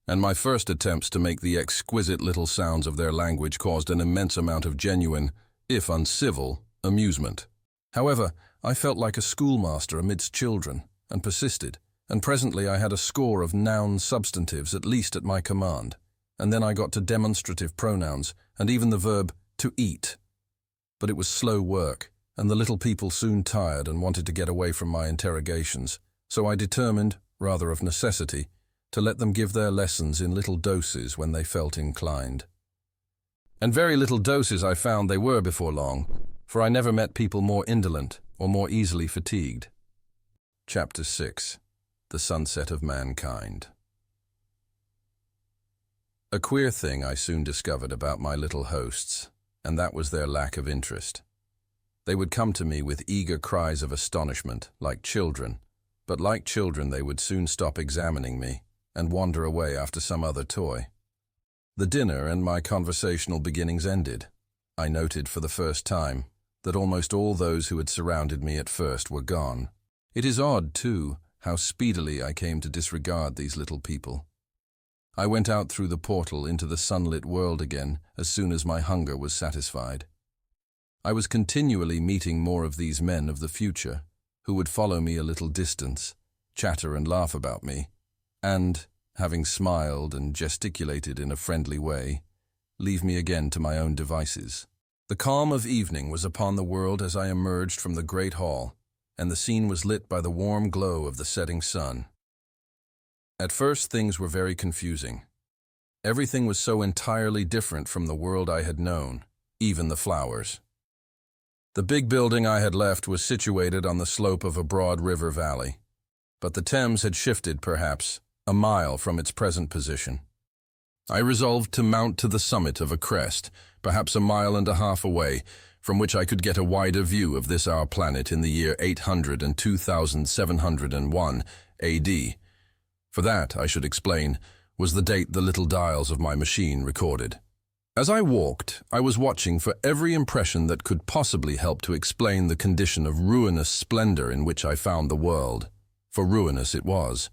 and my first attempts to make the exquisite little sounds of their language caused an immense amount of genuine, if uncivil, amusement. However, I felt like a schoolmaster amidst children, and persisted, and presently I had a score of noun substantives at least at my command, and then I got to demonstrative pronouns, and even the verb to eat. But it was slow work, and the little people soon tired and wanted to get away from my interrogations, so I determined, rather of necessity, to let them give their lessons in little doses when they felt inclined. And very little doses I found they were before long, for I never met people more indolent or more easily fatigued. Chapter 6. The Sunset of Mankind. A queer thing I soon discovered about my little hosts, and that was their lack of interest. They would come to me with eager cries of astonishment, like children, but like children they would soon stop examining me and wander away after some other toy. The dinner and my conversational beginnings ended. I noted for the first time that almost all those who had surrounded me at first were gone. It is odd, too, how speedily I came to disregard these little people. I went out through the portal into the sunlit world again as soon as my hunger was satisfied. I was continually meeting more of these men of the future, who would follow me a little distance, chatter and laugh about me, and, having smiled and gesticulated in a friendly way, leave me again to my own devices. The calm of evening was upon the world as I emerged from the great hall, and the scene was lit by the warm glow of the setting sun. At first things were very confusing. Everything was so entirely different from the world I had known, even the flowers. The big building I had left was situated on the slope of a broad river valley, but the Thames had shifted, perhaps, a mile from its present position. I resolved to mount to the summit of a crest, perhaps a mile and a half away, from which I could get a wider view of this our planet in the year 800 and 2701 AD. For that, I should explain, was the date the little dials of my machine recorded. As I walked, I was watching for every impression that could possibly help to explain the condition of ruinous splendor in which I found the world, for ruinous it was.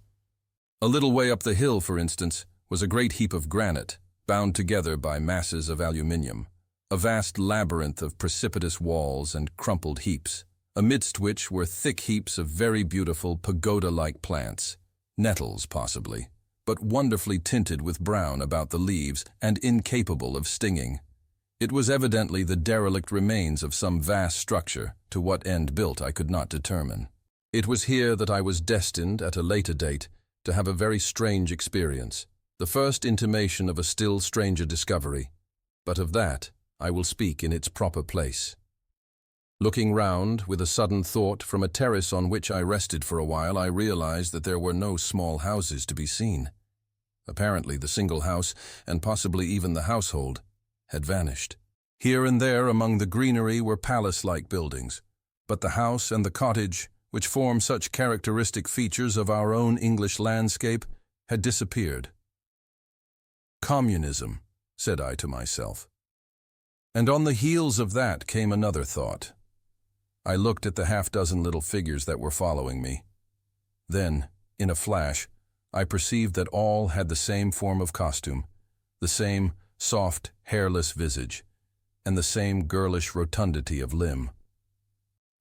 A little way up the hill, for instance, was a great heap of granite, bound together by masses of aluminium, a vast labyrinth of precipitous walls and crumpled heaps, amidst which were thick heaps of very beautiful pagoda-like plants, nettles possibly, but wonderfully tinted with brown about the leaves and incapable of stinging. It was evidently the derelict remains of some vast structure, to what end built I could not determine. It was here that I was destined, at a later date, to have a very strange experience, the first intimation of a still stranger discovery, but of that I will speak in its proper place. Looking round, with a sudden thought, from a terrace on which I rested for a while, I realized that there were no small houses to be seen. Apparently the single house, and possibly even the household, had vanished. Here and there among the greenery were palace-like buildings, but the house and the cottage, which form such characteristic features of our own English landscape, had disappeared. Communism, said I to myself. And on the heels of that came another thought. I looked at the half-dozen little figures that were following me. Then, in a flash, I perceived that all had the same form of costume, the same soft, hairless visage, and the same girlish rotundity of limb.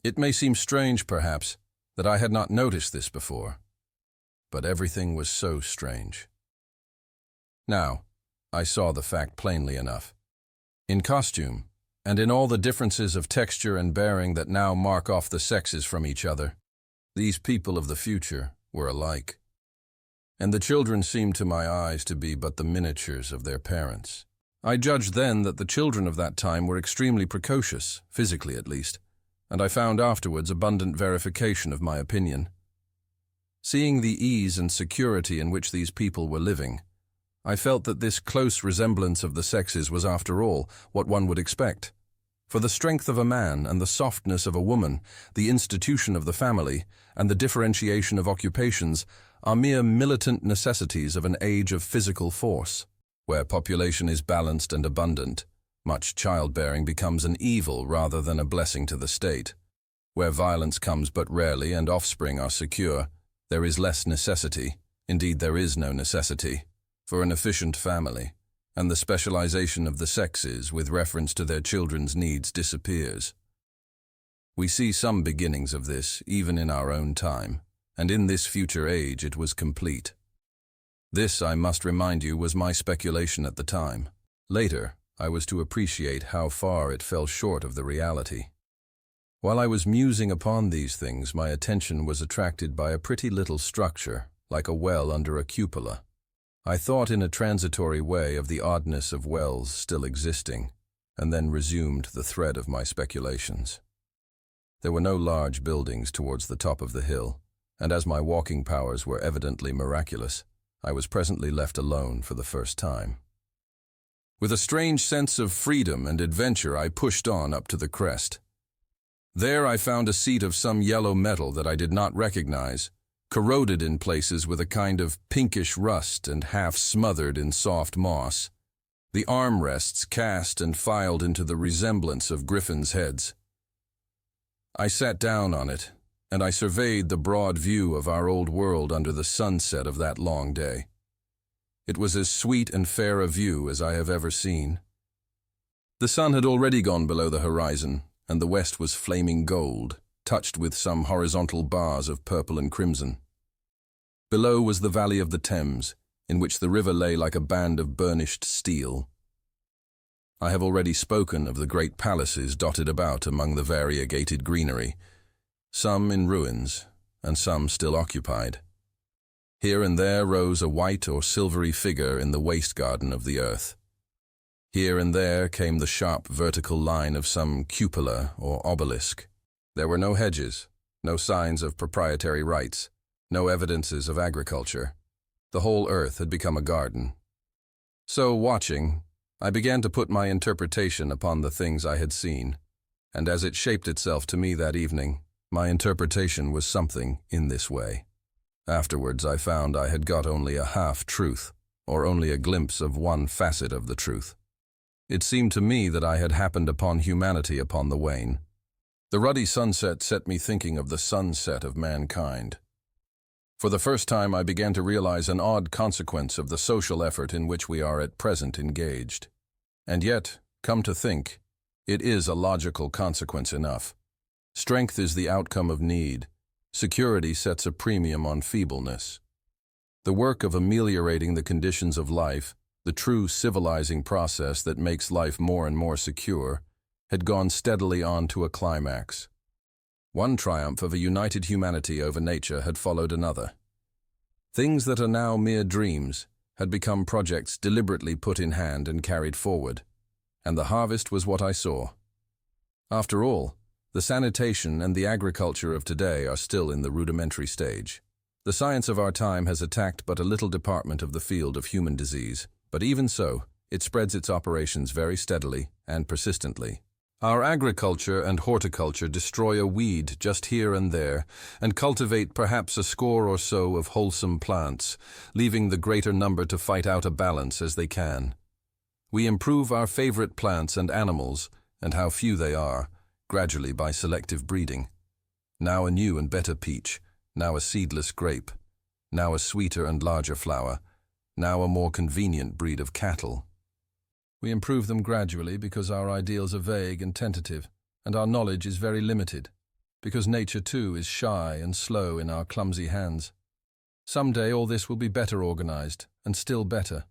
It may seem strange, perhaps, that I had not noticed this before, but everything was so strange. Now, I saw the fact plainly enough. In costume, and in all the differences of texture and bearing that now mark off the sexes from each other, these people of the future were alike. And the children seemed to my eyes to be but the miniatures of their parents. I judged then that the children of that time were extremely precocious, physically at least, and I found afterwards abundant verification of my opinion. Seeing the ease and security in which these people were living, I felt that this close resemblance of the sexes was, after all, what one would expect. For the strength of a man and the softness of a woman, the institution of the family, and the differentiation of occupations are mere militant necessities of an age of physical force. Where population is balanced and abundant, much childbearing becomes an evil rather than a blessing to the state. Where violence comes but rarely and offspring are secure, there is less necessity, indeed there is no necessity, for an efficient family, and the specialization of the sexes with reference to their children's needs disappears. We see some beginnings of this even in our own time, and in this future age it was complete. This, I must remind you, was my speculation at the time. Later, I was to appreciate how far it fell short of the reality. While I was musing upon these things, my attention was attracted by a pretty little structure, like a well under a cupola. I thought in a transitory way of the oddness of wells still existing, and then resumed the thread of my speculations. There were no large buildings towards the top of the hill, and as my walking powers were evidently miraculous, I was presently left alone for the first time. With a strange sense of freedom and adventure, I pushed on up to the crest. There I found a seat of some yellow metal that I did not recognize, corroded in places with a kind of pinkish rust and half smothered in soft moss. The armrests cast and filed into the resemblance of griffins' heads. I sat down on it, and I surveyed the broad view of our old world under the sunset of that long day. It was as sweet and fair a view as I have ever seen. The sun had already gone below the horizon, and the west was flaming gold, touched with some horizontal bars of purple and crimson. Below was the valley of the Thames, in which the river lay like a band of burnished steel. I have already spoken of the great palaces dotted about among the variegated greenery, some in ruins, and some still occupied. Here and there rose a white or silvery figure in the waste garden of the earth. Here and there came the sharp vertical line of some cupola or obelisk. There were no hedges, no signs of proprietary rights, no evidences of agriculture. The whole earth had become a garden. So, watching, I began to put my interpretation upon the things I had seen, and as it shaped itself to me that evening, my interpretation was something in this way. Afterwards, I found I had got only a half-truth, or only a glimpse of one facet of the truth. It seemed to me that I had happened upon humanity upon the wane. The ruddy sunset set me thinking of the sunset of mankind. For the first time, I began to realize an odd consequence of the social effort in which we are at present engaged. And yet, come to think, it is a logical consequence enough. Strength is the outcome of need. Security sets a premium on feebleness. The work of ameliorating the conditions of life, the true civilizing process that makes life more and more secure, had gone steadily on to a climax. One triumph of a united humanity over nature had followed another. Things that are now mere dreams had become projects deliberately put in hand and carried forward, and the harvest was what I saw. After all, the sanitation and the agriculture of today are still in the rudimentary stage. The science of our time has attacked but a little department of the field of human disease, but even so, it spreads its operations very steadily and persistently. Our agriculture and horticulture destroy a weed just here and there, and cultivate perhaps a score or so of wholesome plants, leaving the greater number to fight out a balance as they can. We improve our favorite plants and animals, and how few they are, gradually by selective breeding. Now a new and better peach, now a seedless grape, now a sweeter and larger flower, now a more convenient breed of cattle. We improve them gradually because our ideals are vague and tentative, and our knowledge is very limited, because nature too is shy and slow in our clumsy hands. Someday all this will be better organized, and still better.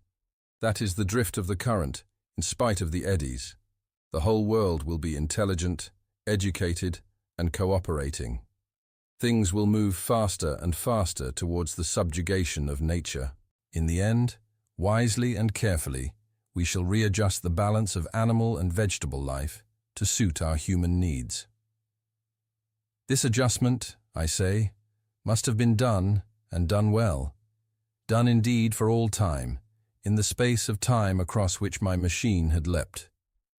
That is the drift of the current, in spite of the eddies. The whole world will be intelligent, educated, and cooperating. Things will move faster and faster towards the subjugation of nature. In the end, wisely and carefully, we shall readjust the balance of animal and vegetable life to suit our human needs. This adjustment, I say, must have been done, and done well. Done indeed for all time, in the space of time across which my machine had leapt.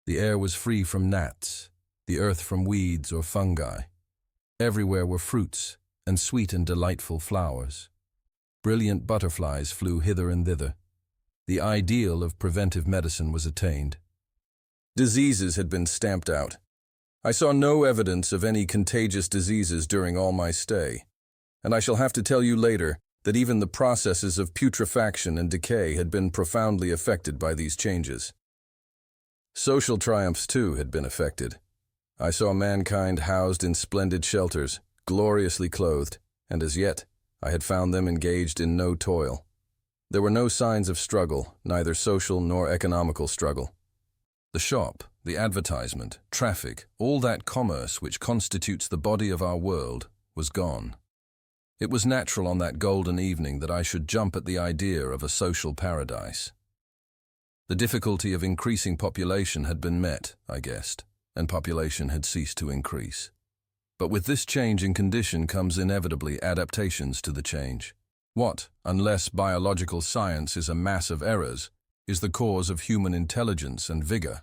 The air was free from gnats, the earth from weeds or fungi. Everywhere were fruits and sweet and delightful flowers. Brilliant butterflies flew hither and thither. The ideal of preventive medicine was attained. Diseases had been stamped out. I saw no evidence of any contagious diseases during all my stay, and I shall have to tell you later that even the processes of putrefaction and decay had been profoundly affected by these changes. Social triumphs, too, had been affected. I saw mankind housed in splendid shelters, gloriously clothed, and as yet I had found them engaged in no toil. There were no signs of struggle, neither social nor economical struggle. The shop, the advertisement, traffic, all that commerce which constitutes the body of our world, was gone. It was natural on that golden evening that I should jump at the idea of a social paradise. The difficulty of increasing population had been met, I guessed, and population had ceased to increase. But with this change in condition comes inevitably adaptations to the change. What, unless biological science is a mass of errors, is the cause of human intelligence and vigor?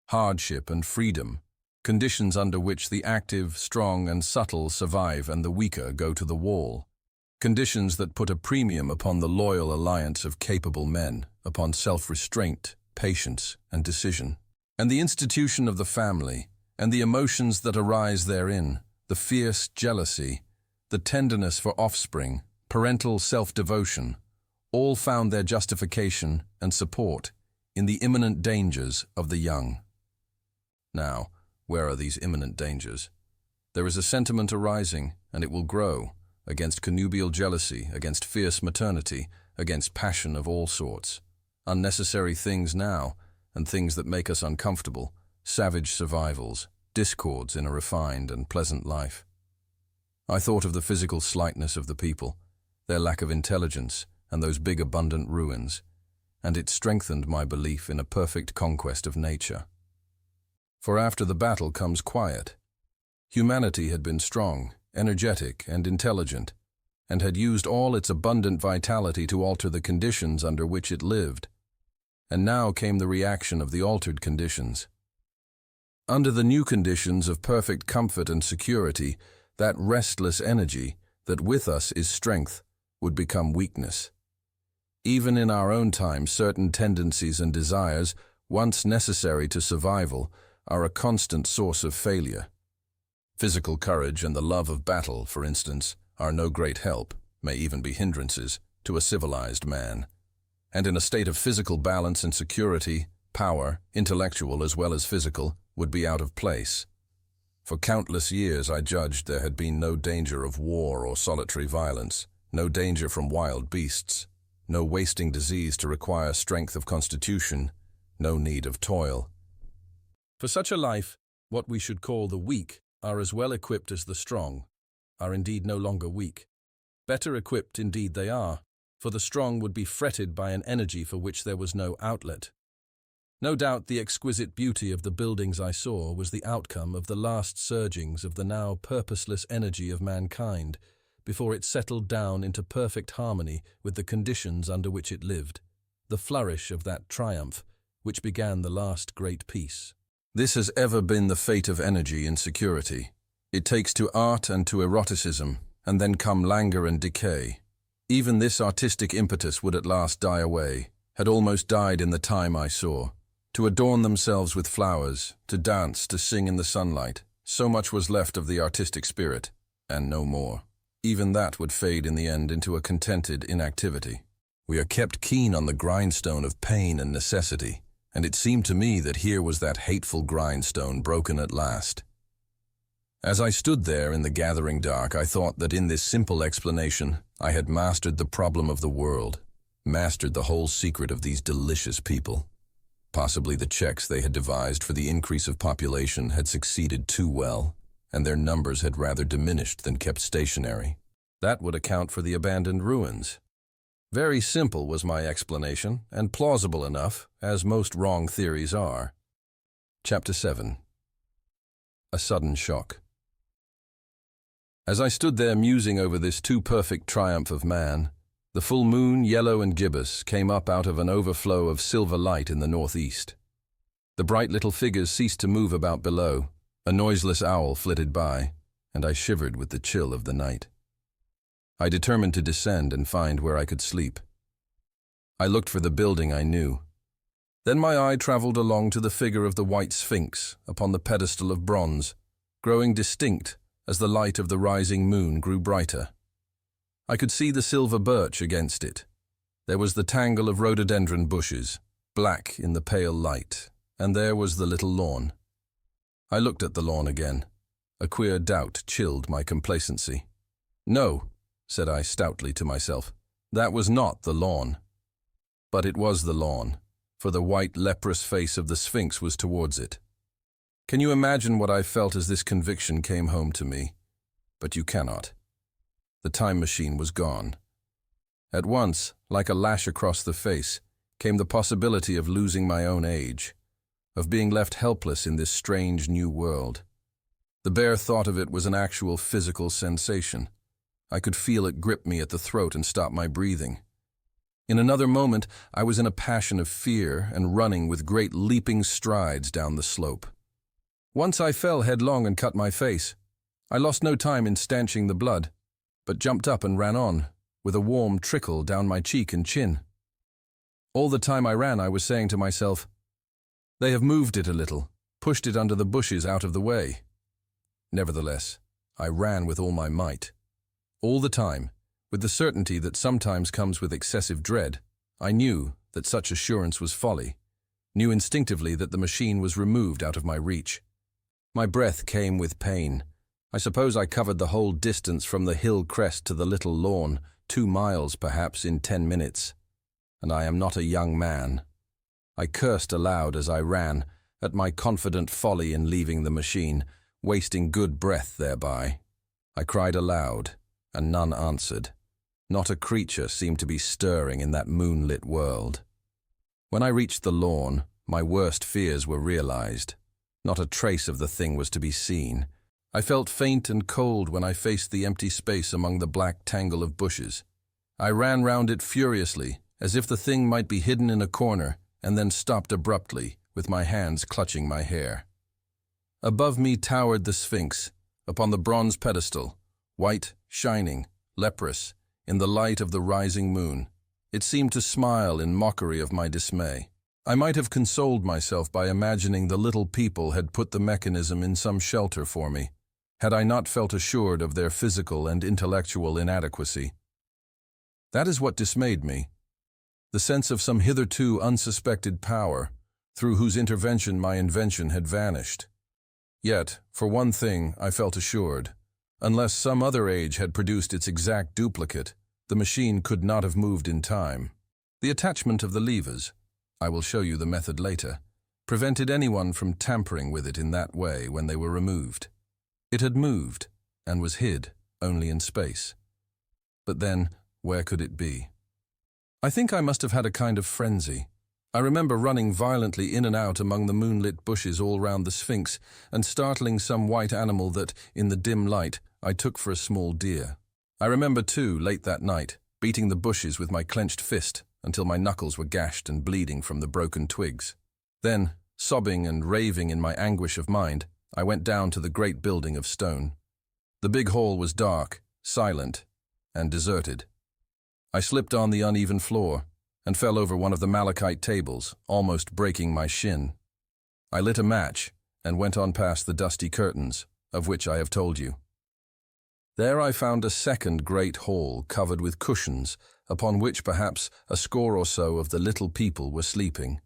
Hardship and freedom, conditions under which the active, strong, and subtle survive and the weaker go to the wall. Conditions that put a premium upon the loyal alliance of capable men, upon self-restraint, patience, and decision. And the institution of the family, and the emotions that arise therein, the fierce jealousy, the tenderness for offspring, parental self-devotion, all found their justification and support in the imminent dangers of the young. Now, where are these imminent dangers? There is a sentiment arising, and it will grow, against connubial jealousy, against fierce maternity, against passion of all sorts. Unnecessary things now, and things that make us uncomfortable, savage survivals, discords in a refined and pleasant life. I thought of the physical slightness of the people, their lack of intelligence, and those big abundant ruins, and it strengthened my belief in a perfect conquest of nature. For after the battle comes quiet. Humanity had been strong, energetic, and intelligent, and had used all its abundant vitality to alter the conditions under which it lived. And now came the reaction of the altered conditions. Under the new conditions of perfect comfort and security, that restless energy, that with us is strength, would become weakness. Even in our own time, certain tendencies and desires, once necessary to survival, are a constant source of failure. Physical courage and the love of battle, for instance, are no great help, may even be hindrances, to a civilized man. And in a state of physical balance and security, power, intellectual as well as physical, would be out of place. For countless years I judged there had been no danger of war or solitary violence, no danger from wild beasts, no wasting disease to require strength of constitution, no need of toil. For such a life, what we should call the weak are as well equipped as the strong, are indeed no longer weak. Better equipped indeed they are, for the strong would be fretted by an energy for which there was no outlet. No doubt the exquisite beauty of the buildings I saw was the outcome of the last surgings of the now purposeless energy of mankind, before it settled down into perfect harmony with the conditions under which it lived, the flourish of that triumph which began the last great peace. This has ever been the fate of energy in security. It takes to art and to eroticism, and then come languor and decay. Even this artistic impetus would at last die away, had almost died in the time I saw. To adorn themselves with flowers, to dance, to sing in the sunlight, so much was left of the artistic spirit, and no more. Even that would fade in the end into a contented inactivity. We are kept keen on the grindstone of pain and necessity, and it seemed to me that here was that hateful grindstone broken at last. As I stood there in the gathering dark, I thought that in this simple explanation I had mastered the problem of the world, mastered the whole secret of these delicious people. Possibly the checks they had devised for the increase of population had succeeded too well, and their numbers had rather diminished than kept stationary. That would account for the abandoned ruins. Very simple was my explanation, and plausible enough, as most wrong theories are. Chapter 7. A Sudden Shock. As I stood there musing over this too perfect triumph of man, the full moon, yellow and gibbous, came up out of an overflow of silver light in the northeast. The bright little figures ceased to move about below, a noiseless owl flitted by, and I shivered with the chill of the night. I determined to descend and find where I could sleep. I looked for the building I knew. Then my eye traveled along to the figure of the white Sphinx upon the pedestal of bronze, growing distinct as the light of the rising moon grew brighter. I could see the silver birch against it. There was the tangle of rhododendron bushes, black in the pale light, and there was the little lawn. I looked at the lawn again. A queer doubt chilled my complacency. No, said I stoutly to myself, that was not the lawn. But it was the lawn, for the white leprous face of the Sphinx was towards it. Can you imagine what I felt as this conviction came home to me? But you cannot. The time machine was gone. At once, like a lash across the face, came the possibility of losing my own age, of being left helpless in this strange new world. The bare thought of it was an actual physical sensation. I could feel it grip me at the throat and stop my breathing. In another moment, I was in a passion of fear and running with great leaping strides down the slope. Once I fell headlong and cut my face. I lost no time in stanching the blood, but jumped up and ran on, with a warm trickle down my cheek and chin. All the time I ran, I was saying to myself, "They have moved it a little, pushed it under the bushes out of the way." Nevertheless, I ran with all my might. All the time, with the certainty that sometimes comes with excessive dread, I knew that such assurance was folly, knew instinctively that the machine was removed out of my reach. My breath came with pain. I suppose I covered the whole distance from the hill crest to the little lawn, 2 miles perhaps, in 10 minutes. And I am not a young man. I cursed aloud as I ran, at my confident folly in leaving the machine, wasting good breath thereby. I cried aloud, and none answered. Not a creature seemed to be stirring in that moonlit world. When I reached the lawn, my worst fears were realized. Not a trace of the thing was to be seen. I felt faint and cold when I faced the empty space among the black tangle of bushes. I ran round it furiously, as if the thing might be hidden in a corner, and then stopped abruptly, with my hands clutching my hair. Above me towered the Sphinx, upon the bronze pedestal, white, shining, leprous, in the light of the rising moon. It seemed to smile in mockery of my dismay. I might have consoled myself by imagining the little people had put the mechanism in some shelter for me, had I not felt assured of their physical and intellectual inadequacy. That is what dismayed me, the sense of some hitherto unsuspected power, through whose intervention my invention had vanished. Yet, for one thing, I felt assured. Unless some other age had produced its exact duplicate, the machine could not have moved in time. The attachment of the levers, I will show you the method later, prevented anyone from tampering with it in that way when they were removed. It had moved, and was hid, only in space. But then, where could it be? I think I must have had a kind of frenzy. I remember running violently in and out among the moonlit bushes all round the Sphinx and startling some white animal that, in the dim light, I took for a small deer. I remember, too, late that night, beating the bushes with my clenched fist until my knuckles were gashed and bleeding from the broken twigs. Then, sobbing and raving in my anguish of mind, I went down to the great building of stone. The big hall was dark, silent, and deserted. I slipped on the uneven floor and fell over one of the malachite tables, almost breaking my shin. I lit a match and went on past the dusty curtains, of which I have told you. There I found a second great hall covered with cushions, upon which perhaps a score or so of the little people were sleeping.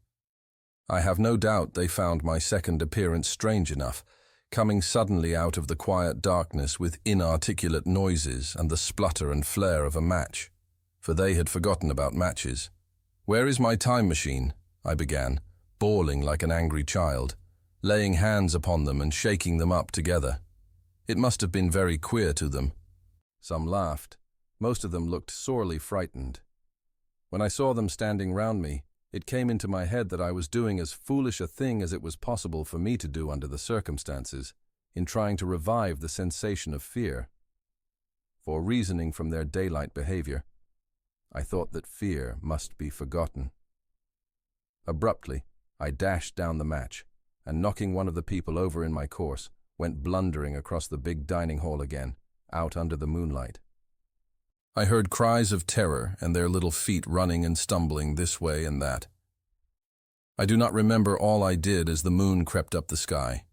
I have no doubt they found my second appearance strange enough, coming suddenly out of the quiet darkness with inarticulate noises and the splutter and flare of a match, for they had forgotten about matches. "Where is my time machine?" I began, bawling like an angry child, laying hands upon them and shaking them up together. It must have been very queer to them. Some laughed. Most of them looked sorely frightened. When I saw them standing round me, it came into my head that I was doing as foolish a thing as it was possible for me to do under the circumstances, in trying to revive the sensation of fear. For reasoning from their daylight behavior, I thought that fear must be forgotten. Abruptly, I dashed down the match, and knocking one of the people over in my course, went blundering across the big dining hall again, out under the moonlight. I heard cries of terror and their little feet running and stumbling this way and that. I do not remember all I did as the moon crept up the sky.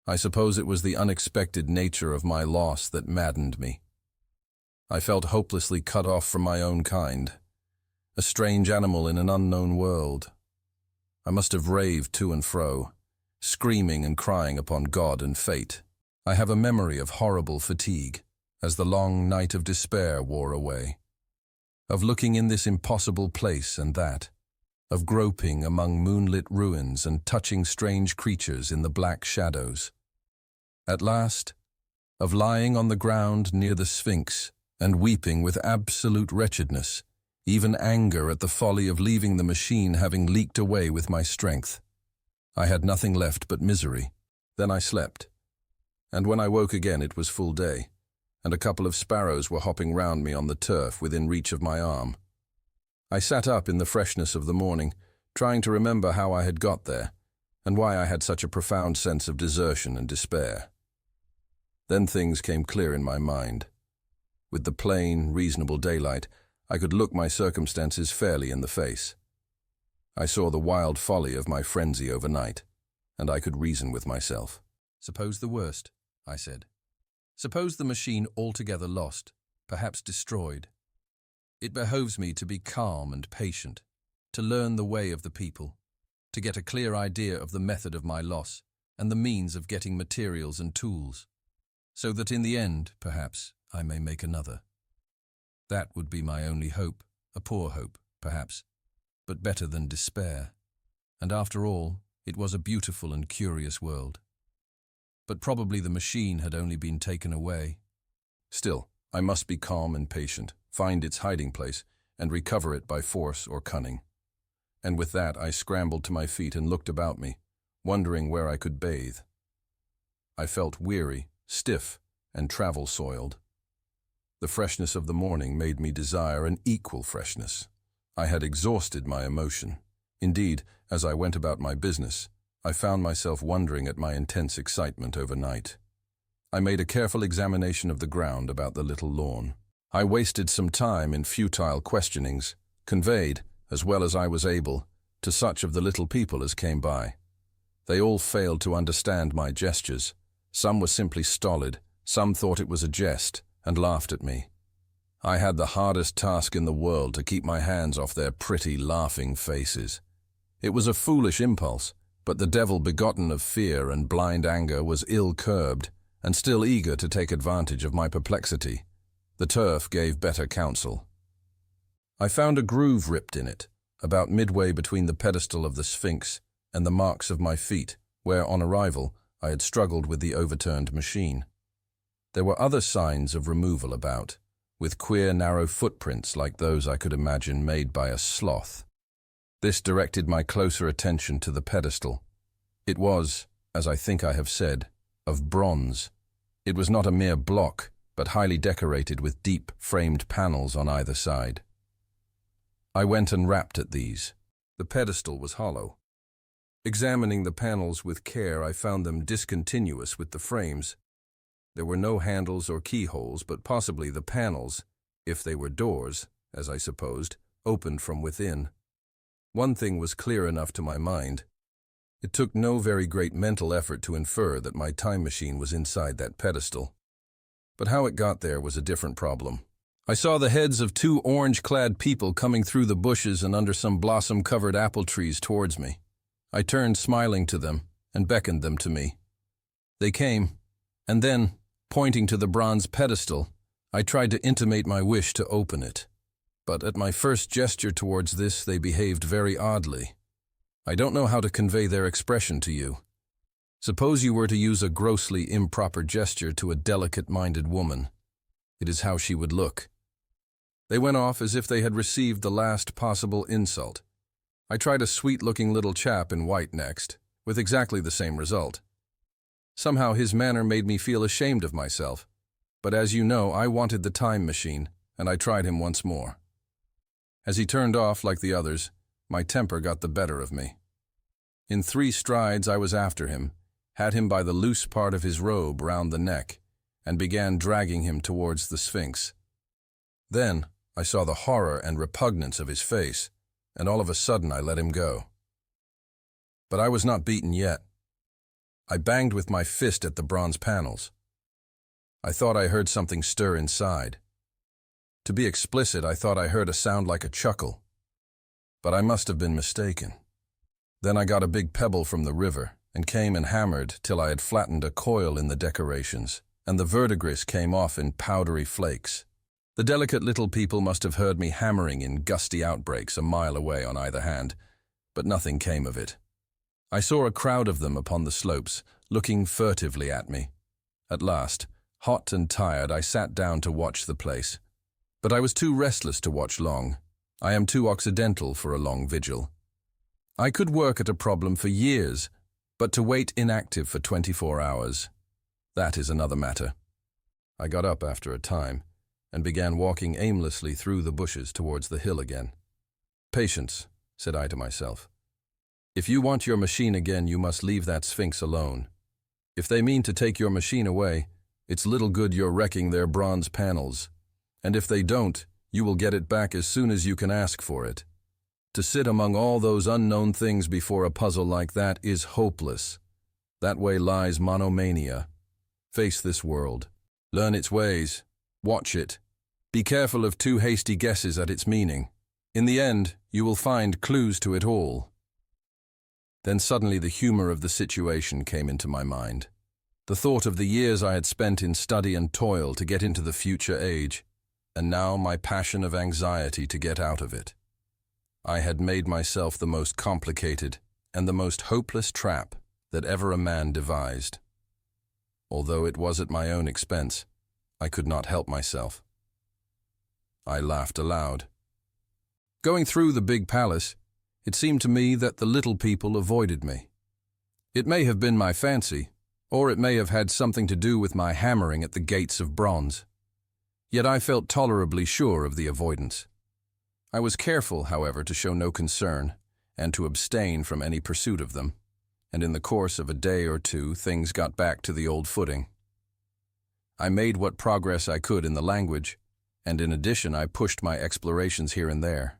I suppose it was the unexpected nature of my loss that maddened me. I felt hopelessly cut off from my own kind, a strange animal in an unknown world. I must have raved to and fro, screaming and crying upon God and fate. I have a memory of horrible fatigue, as the long night of despair wore away, of looking in this impossible place and that, of groping among moonlit ruins and touching strange creatures in the black shadows. At last, of lying on the ground near the Sphinx and weeping with absolute wretchedness, even anger at the folly of leaving the machine having leaked away with my strength. I had nothing left but misery. Then I slept, and when I woke again it was full day, and a couple of sparrows were hopping round me on the turf within reach of my arm. I sat up in the freshness of the morning, trying to remember how I had got there, and why I had such a profound sense of desertion and despair. Then things came clear in my mind. With the plain, reasonable daylight, I could look my circumstances fairly in the face. I saw the wild folly of my frenzy overnight, and I could reason with myself. "Suppose the worst," I said. "Suppose the machine altogether lost, perhaps destroyed. It behoves me to be calm and patient, to learn the way of the people, to get a clear idea of the method of my loss and the means of getting materials and tools, so that in the end, perhaps, I may make another. That would be my only hope, a poor hope, perhaps, but better than despair. And after all, it was a beautiful and curious world. But probably the machine had only been taken away. Still, I must be calm and patient, find its hiding place, and recover it by force or cunning. and with that I scrambled to my feet and looked about me, wondering where I could bathe. I felt weary, stiff, and travel-soiled. The freshness of the morning made me desire an equal freshness. I had exhausted my emotion. Indeed, as I went about my business, I found myself wondering at my intense excitement overnight. I made a careful examination of the ground about the little lawn. I wasted some time in futile questionings, conveyed, as well as I was able, to such of the little people as came by. They all failed to understand my gestures. Some were simply stolid, some thought it was a jest, and laughed at me. I had the hardest task in the world to keep my hands off their pretty, laughing faces. It was a foolish impulse, but the devil begotten of fear and blind anger was ill-curbed, and still eager to take advantage of my perplexity. The turf gave better counsel. I found a groove ripped in it, about midway between the pedestal of the Sphinx and the marks of my feet, where, on arrival, I had struggled with the overturned machine. There were other signs of removal about, with queer, narrow footprints like those I could imagine made by a sloth. This directed my closer attention to the pedestal. It was, as I think I have said, of bronze. It was not a mere block, but highly decorated with deep, framed panels on either side. I went and rapped at these. The pedestal was hollow. Examining the panels with care, I found them discontinuous with the frames. There were no handles or keyholes, but possibly the panels, if they were doors, as I supposed, opened from within. One thing was clear enough to my mind. It took no very great mental effort to infer that my time machine was inside that pedestal. But how it got there was a different problem. I saw the heads of two orange-clad people coming through the bushes and under some blossom-covered apple trees towards me. I turned smiling to them and beckoned them to me. They came, and then, pointing to the bronze pedestal, I tried to intimate my wish to open it. But at my first gesture towards this, they behaved very oddly. I don't know how to convey their expression to you. Suppose you were to use a grossly improper gesture to a delicate-minded woman. It is how she would look. They went off as if they had received the last possible insult. I tried a sweet-looking little chap in white next, with exactly the same result. Somehow his manner made me feel ashamed of myself, but as you know, I wanted the time machine, and I tried him once more. As he turned off like the others, my temper got the better of me. In 3 strides I was after him, had him by the loose part of his robe round the neck, and began dragging him towards the Sphinx. Then I saw the horror and repugnance of his face, and all of a sudden I let him go. But I was not beaten yet. I banged with my fist at the bronze panels. I thought I heard something stir inside. To be explicit, I thought I heard a sound like a chuckle. But I must have been mistaken. Then I got a big pebble from the river and came and hammered till I had flattened a coil in the decorations, and the verdigris came off in powdery flakes. The delicate little people must have heard me hammering in gusty outbreaks a mile away on either hand, but nothing came of it. I saw a crowd of them upon the slopes, looking furtively at me. At last, hot and tired, I sat down to watch the place. But I was too restless to watch long. I am too occidental for a long vigil. I could work at a problem for years, but to wait inactive for 24 hours, that is another matter. I got up after a time and began walking aimlessly through the bushes towards the hill again. Patience, said I to myself. If you want your machine again, you must leave that Sphinx alone. If they mean to take your machine away, it's little good you're wrecking their bronze panels. And if they don't, you will get it back as soon as you can ask for it. To sit among all those unknown things before a puzzle like that is hopeless. That way lies monomania. Face this world. Learn its ways. Watch it. Be careful of too hasty guesses at its meaning. In the end, you will find clues to it all. Then suddenly the humor of the situation came into my mind. The thought of the years I had spent in study and toil to get into the future age, and now my passion of anxiety to get out of it. I had made myself the most complicated and the most hopeless trap that ever a man devised. Although it was at my own expense, I could not help myself. I laughed aloud. Going through the big palace, it seemed to me that the little people avoided me. It may have been my fancy, or it may have had something to do with my hammering at the gates of bronze. Yet I felt tolerably sure of the avoidance. I was careful, however, to show no concern, and to abstain from any pursuit of them, and in the course of a day or two things got back to the old footing. I made what progress I could in the language, and in addition I pushed my explorations here and there.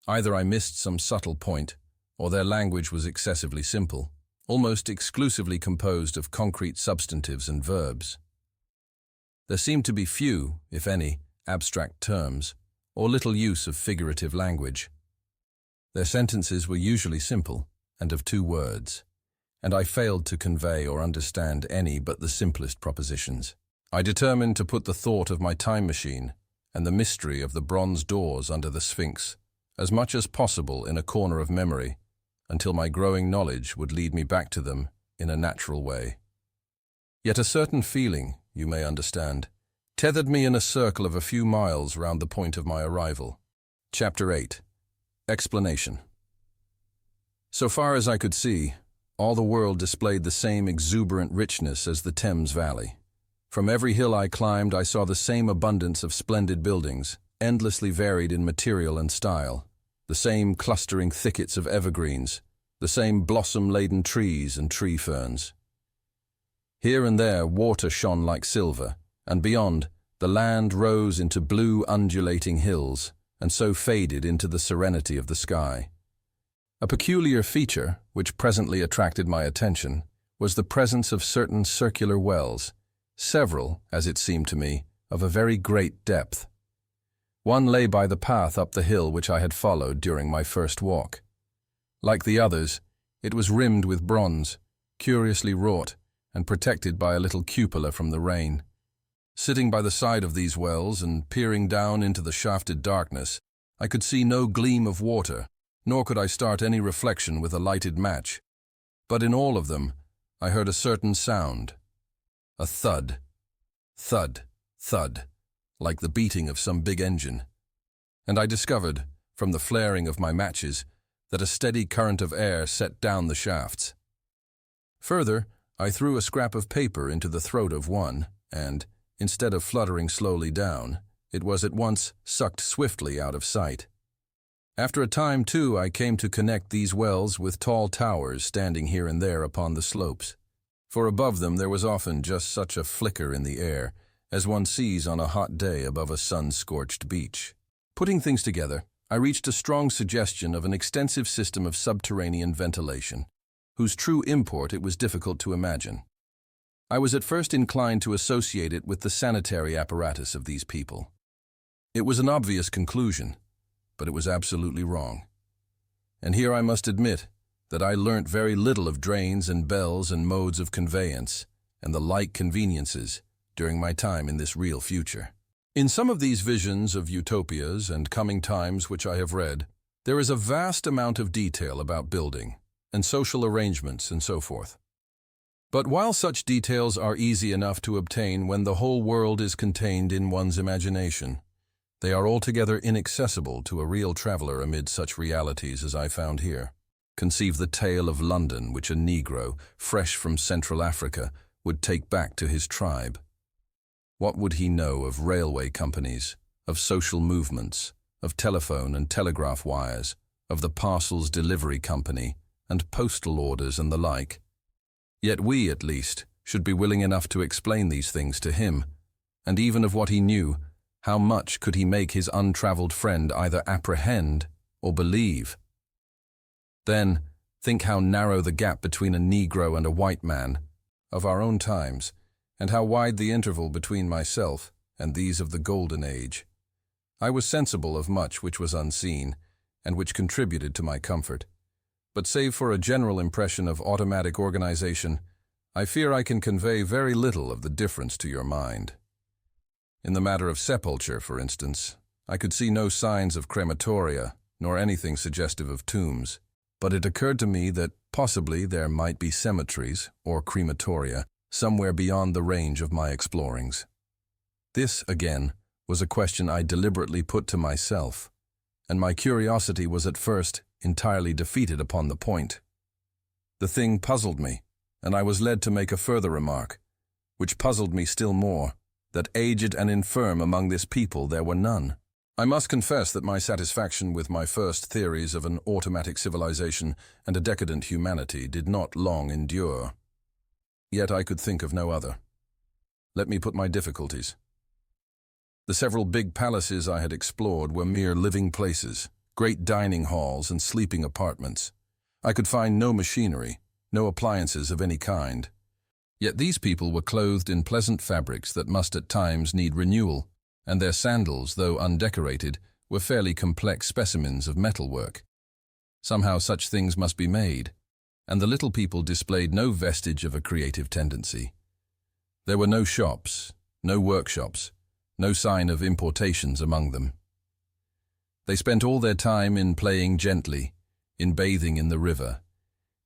Either I missed some subtle point, or their language was excessively simple, almost exclusively composed of concrete substantives and verbs. There seemed to be few, if any, abstract terms, or little use of figurative language. Their sentences were usually simple and of 2 words, and I failed to convey or understand any but the simplest propositions. I determined to put the thought of my time machine and the mystery of the bronze doors under the Sphinx as much as possible in a corner of memory until my growing knowledge would lead me back to them in a natural way. Yet a certain feeling, you may understand, tethered me in a circle of a few miles round the point of my arrival. Chapter 8. Explanation. So far as I could see, all the world displayed the same exuberant richness as the Thames Valley. From every hill I climbed, I saw the same abundance of splendid buildings, endlessly varied in material and style, the same clustering thickets of evergreens, the same blossom-laden trees and tree ferns. Here and there water shone like silver, and beyond, the land rose into blue undulating hills, and so faded into the serenity of the sky. A peculiar feature, which presently attracted my attention, was the presence of certain circular wells, several, as it seemed to me, of a very great depth. One lay by the path up the hill which I had followed during my first walk. Like the others, it was rimmed with bronze, curiously wrought, and protected by a little cupola from the rain. Sitting by the side of these wells and peering down into the shafted darkness, I could see no gleam of water, nor could I start any reflection with a lighted match. But in all of them, I heard a certain sound. A thud, thud, thud, like the beating of some big engine. And I discovered, from the flaring of my matches, that a steady current of air set down the shafts. Further, I threw a scrap of paper into the throat of one, and, instead of fluttering slowly down, it was at once sucked swiftly out of sight. After a time, too, I came to connect these wells with tall towers standing here and there upon the slopes. For above them there was often just such a flicker in the air as one sees on a hot day above a sun-scorched beach. Putting things together, I reached a strong suggestion of an extensive system of subterranean ventilation, whose true import it was difficult to imagine. I was at first inclined to associate it with the sanitary apparatus of these people. It was an obvious conclusion, but it was absolutely wrong. And here I must admit that I learnt very little of drains and bells and modes of conveyance and the like conveniences during my time in this real future. In some of these visions of utopias and coming times which I have read, there is a vast amount of detail about building and social arrangements and so forth. But while such details are easy enough to obtain when the whole world is contained in one's imagination, they are altogether inaccessible to a real traveler amid such realities as I found here. Conceive the tale of London which a Negro, fresh from Central Africa, would take back to his tribe. What would he know of railway companies, of social movements, of telephone and telegraph wires, of the parcels delivery company, and postal orders and the like? Yet we, at least, should be willing enough to explain these things to him, and even of what he knew, how much could he make his untravelled friend either apprehend or believe? Then, think how narrow the gap between a Negro and a white man, of our own times, and how wide the interval between myself and these of the Golden Age. I was sensible of much which was unseen, and which contributed to my comfort. But save for a general impression of automatic organization, I fear I can convey very little of the difference to your mind. In the matter of sepulture, for instance, I could see no signs of crematoria, nor anything suggestive of tombs, but it occurred to me that possibly there might be cemeteries, or crematoria, somewhere beyond the range of my explorings. This, again, was a question I deliberately put to myself, and my curiosity was at first entirely defeated upon the point. The thing puzzled me, and I was led to make a further remark, which puzzled me still more, that aged and infirm among this people there were none. I must confess that my satisfaction with my first theories of an automatic civilization and a decadent humanity did not long endure. Yet I could think of no other. Let me put my difficulties. The several big palaces I had explored were mere living places, great dining halls and sleeping apartments. I could find no machinery, no appliances of any kind. Yet these people were clothed in pleasant fabrics that must at times need renewal, and their sandals, though undecorated, were fairly complex specimens of metalwork. Somehow such things must be made, and the little people displayed no vestige of a creative tendency. There were no shops, no workshops, no sign of importations among them. They spent all their time in playing gently, in bathing in the river,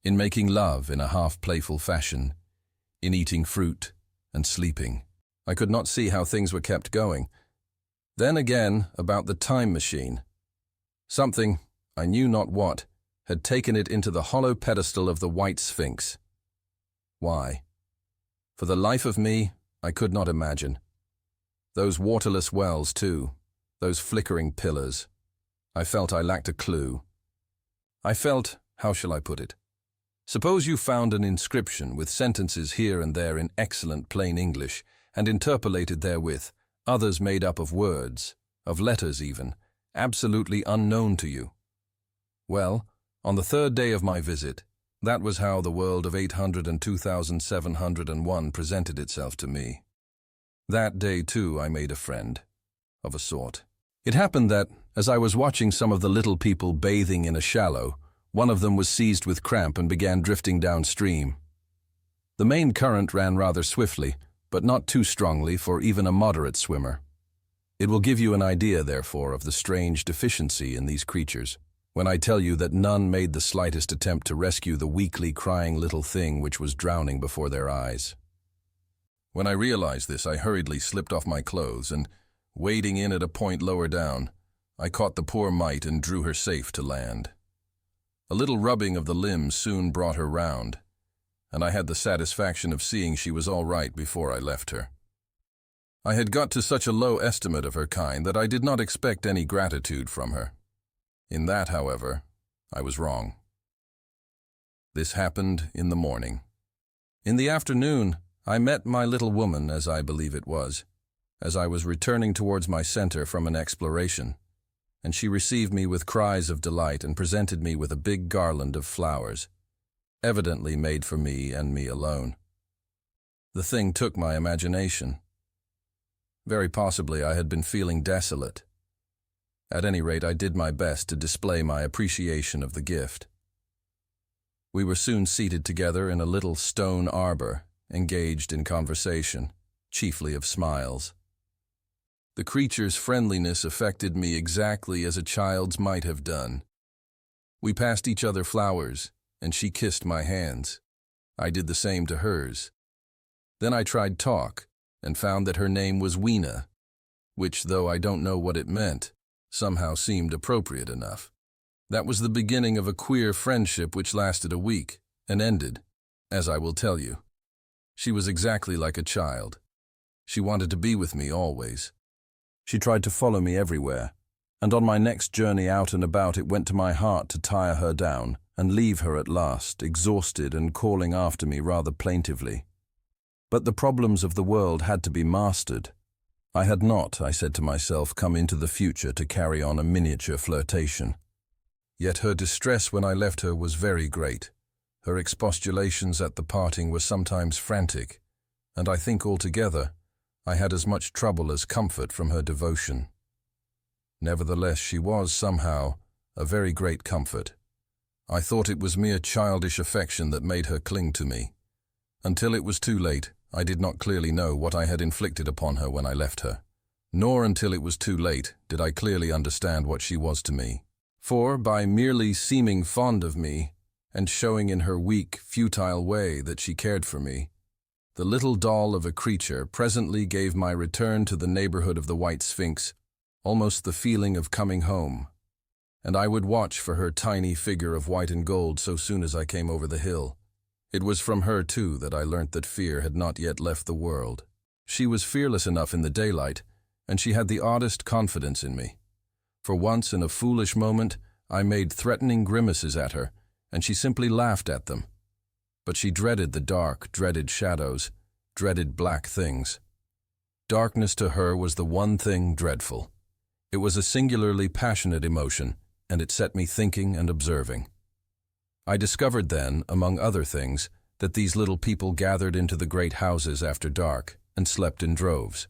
in making love in a half-playful fashion, in eating fruit and sleeping. I could not see how things were kept going. Then again, about the time machine. Something, I knew not what, had taken it into the hollow pedestal of the white Sphinx. Why? For the life of me, I could not imagine. Those waterless wells, too, those flickering pillars. I felt I lacked a clue. I felt, how shall I put it? Suppose you found an inscription with sentences here and there in excellent plain English, and interpolated therewith, others made up of words, of letters even, absolutely unknown to you. Well, on the third day of my visit, that was how the world of 802,701 presented itself to me. That day, too, I made a friend, of a sort. It happened that, as I was watching some of the little people bathing in a shallow, one of them was seized with cramp and began drifting downstream. The main current ran rather swiftly, but not too strongly for even a moderate swimmer. It will give you an idea, therefore, of the strange deficiency in these creatures, when I tell you that none made the slightest attempt to rescue the weakly crying little thing which was drowning before their eyes. When I realized this, I hurriedly slipped off my clothes and, wading in at a point lower down, I caught the poor mite and drew her safe to land. A little rubbing of the limbs soon brought her round, and I had the satisfaction of seeing she was all right before I left her. I had got to such a low estimate of her kind that I did not expect any gratitude from her. In that, however, I was wrong. This happened in the morning. In the afternoon, I met my little woman, as I believe it was, as I was returning towards my center from an exploration, and she received me with cries of delight and presented me with a big garland of flowers, evidently made for me and me alone. The thing took my imagination. Very possibly I had been feeling desolate. At any rate, I did my best to display my appreciation of the gift. We were soon seated together in a little stone arbor, engaged in conversation, chiefly of smiles. The creature's friendliness affected me exactly as a child's might have done. We passed each other flowers, and she kissed my hands. I did the same to hers. Then I tried talk, and found that her name was Weena, which, though I don't know what it meant, somehow seemed appropriate enough. That was the beginning of a queer friendship which lasted a week, and ended, as I will tell you. She was exactly like a child. She wanted to be with me always. She tried to follow me everywhere, and on my next journey out and about it went to my heart to tire her down and leave her at last, exhausted and calling after me rather plaintively. But the problems of the world had to be mastered. I had not, I said to myself, come into the future to carry on a miniature flirtation. Yet her distress when I left her was very great. Her expostulations at the parting were sometimes frantic, and I think altogether I had as much trouble as comfort from her devotion. Nevertheless, she was, somehow, a very great comfort. I thought it was mere childish affection that made her cling to me. Until it was too late, I did not clearly know what I had inflicted upon her when I left her. Nor until it was too late did I clearly understand what she was to me. For, by merely seeming fond of me, and showing in her weak, futile way that she cared for me, the little doll of a creature presently gave my return to the neighborhood of the White Sphinx almost the feeling of coming home. and I would watch for her tiny figure of white and gold so soon as I came over the hill. It was from her, too, that I learnt that fear had not yet left the world. She was fearless enough in the daylight, and she had the oddest confidence in me. For once, in a foolish moment, I made threatening grimaces at her, and she simply laughed at them. But she dreaded the dark, dreaded shadows, dreaded black things. Darkness to her was the one thing dreadful. It was a singularly passionate emotion, and it set me thinking and observing. I discovered then, among other things, that these little people gathered into the great houses after dark and slept in droves.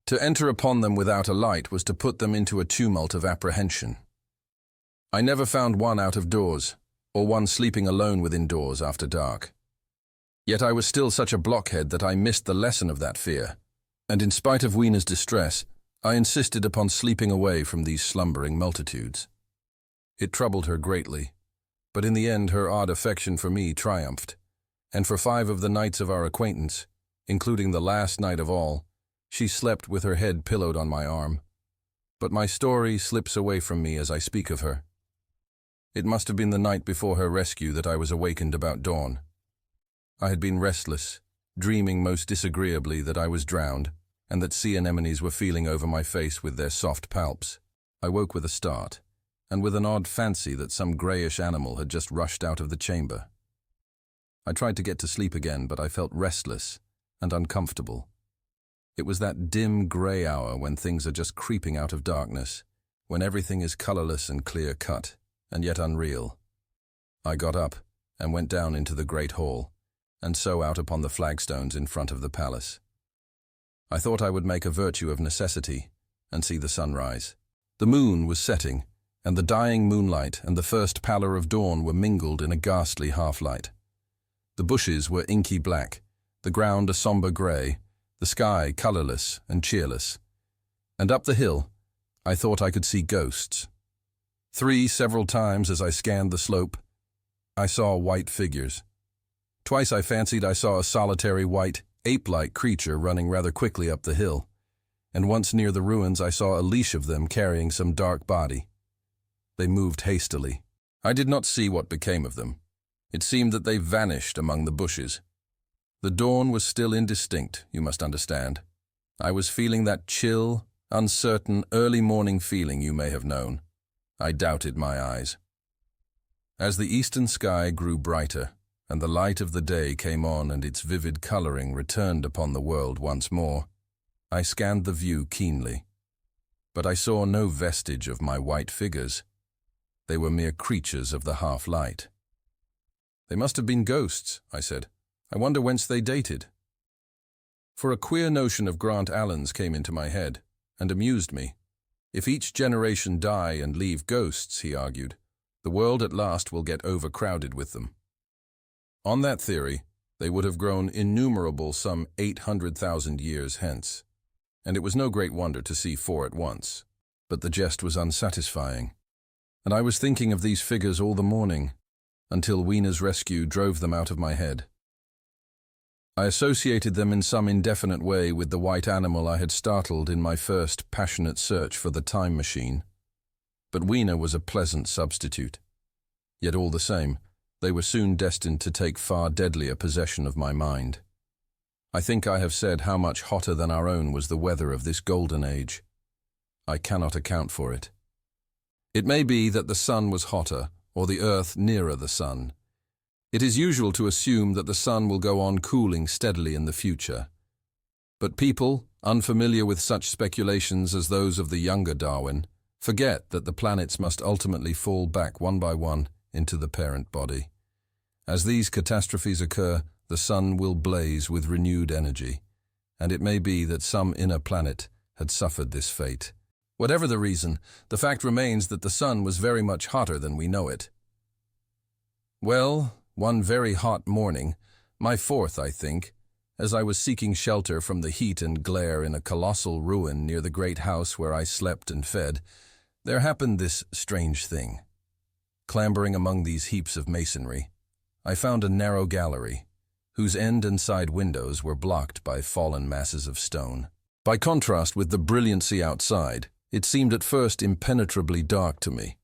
To enter upon them without a light was to put them into a tumult of apprehension. I never found one out of doors, or one sleeping alone within doors after dark. Yet I was still such a blockhead that I missed the lesson of that fear, and in spite of Weena's distress, I insisted upon sleeping away from these slumbering multitudes. It troubled her greatly, but in the end her odd affection for me triumphed, and for 5 of the nights of our acquaintance, including the last night of all, she slept with her head pillowed on my arm. But my story slips away from me as I speak of her. It must have been the night before her rescue that I was awakened about dawn. I had been restless, dreaming most disagreeably that I was drowned, and that sea anemones were feeling over my face with their soft palps. I woke with a start, and with an odd fancy that some greyish animal had just rushed out of the chamber. I tried to get to sleep again, but I felt restless and uncomfortable. It was that dim grey hour when things are just creeping out of darkness, when everything is colourless and clear-cut, and yet unreal. I got up and went down into the great hall, and so out upon the flagstones in front of the palace. I thought I would make a virtue of necessity and see the sunrise. The moon was setting, and the dying moonlight and the first pallor of dawn were mingled in a ghastly half-light. The bushes were inky black, the ground a sombre grey, the sky colourless and cheerless. And up the hill, I thought I could see ghosts. Several times as I scanned the slope, I saw white figures. Twice I fancied I saw a solitary white, ape-like creature running rather quickly up the hill, and once near the ruins I saw a leash of them carrying some dark body. They moved hastily. I did not see what became of them. It seemed that they vanished among the bushes. The dawn was still indistinct, you must understand. I was feeling that chill, uncertain, early morning feeling you may have known. I doubted my eyes. As the eastern sky grew brighter, and the light of the day came on and its vivid colouring returned upon the world once more, I scanned the view keenly. But I saw no vestige of my white figures. They were mere creatures of the half-light. "They must have been ghosts," I said. "I wonder whence they dated." For a queer notion of Grant Allen's came into my head, and amused me. If each generation die and leave ghosts, he argued, the world at last will get overcrowded with them. On that theory, they would have grown innumerable some 800,000 years hence, and it was no great wonder to see 4 at once. But the jest was unsatisfying, and I was thinking of these figures all the morning, until Weena's rescue drove them out of my head. I associated them in some indefinite way with the white animal I had startled in my first passionate search for the time machine. But Weena was a pleasant substitute. Yet all the same, they were soon destined to take far deadlier possession of my mind. I think I have said how much hotter than our own was the weather of this golden age. I cannot account for it. It may be that the sun was hotter, or the earth nearer the sun. It is usual to assume that the sun will go on cooling steadily in the future. But people, unfamiliar with such speculations as those of the younger Darwin, forget that the planets must ultimately fall back one by one into the parent body. As these catastrophes occur, the sun will blaze with renewed energy, and it may be that some inner planet had suffered this fate. Whatever the reason, the fact remains that the sun was very much hotter than we know it. Well, one very hot morning, my 4th, I think, as I was seeking shelter from the heat and glare in a colossal ruin near the great house where I slept and fed, there happened this strange thing. Clambering among these heaps of masonry, I found a narrow gallery, whose end and side windows were blocked by fallen masses of stone. By contrast with the brilliancy outside, it seemed at first impenetrably dark to me.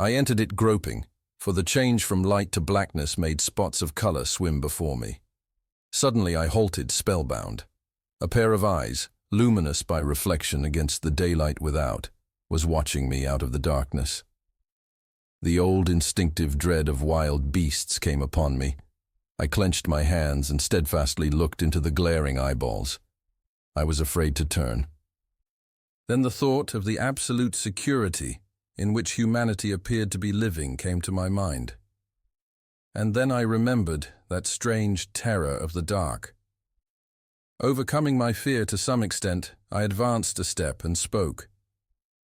I entered it groping, for the change from light to blackness made spots of color swim before me. Suddenly I halted spellbound. A pair of eyes, luminous by reflection against the daylight without, was watching me out of the darkness. The old instinctive dread of wild beasts came upon me. I clenched my hands and steadfastly looked into the glaring eyeballs. I was afraid to turn. Then the thought of the absolute security in which humanity appeared to be living came to my mind. And then I remembered that strange terror of the dark. Overcoming my fear to some extent, I advanced a step and spoke.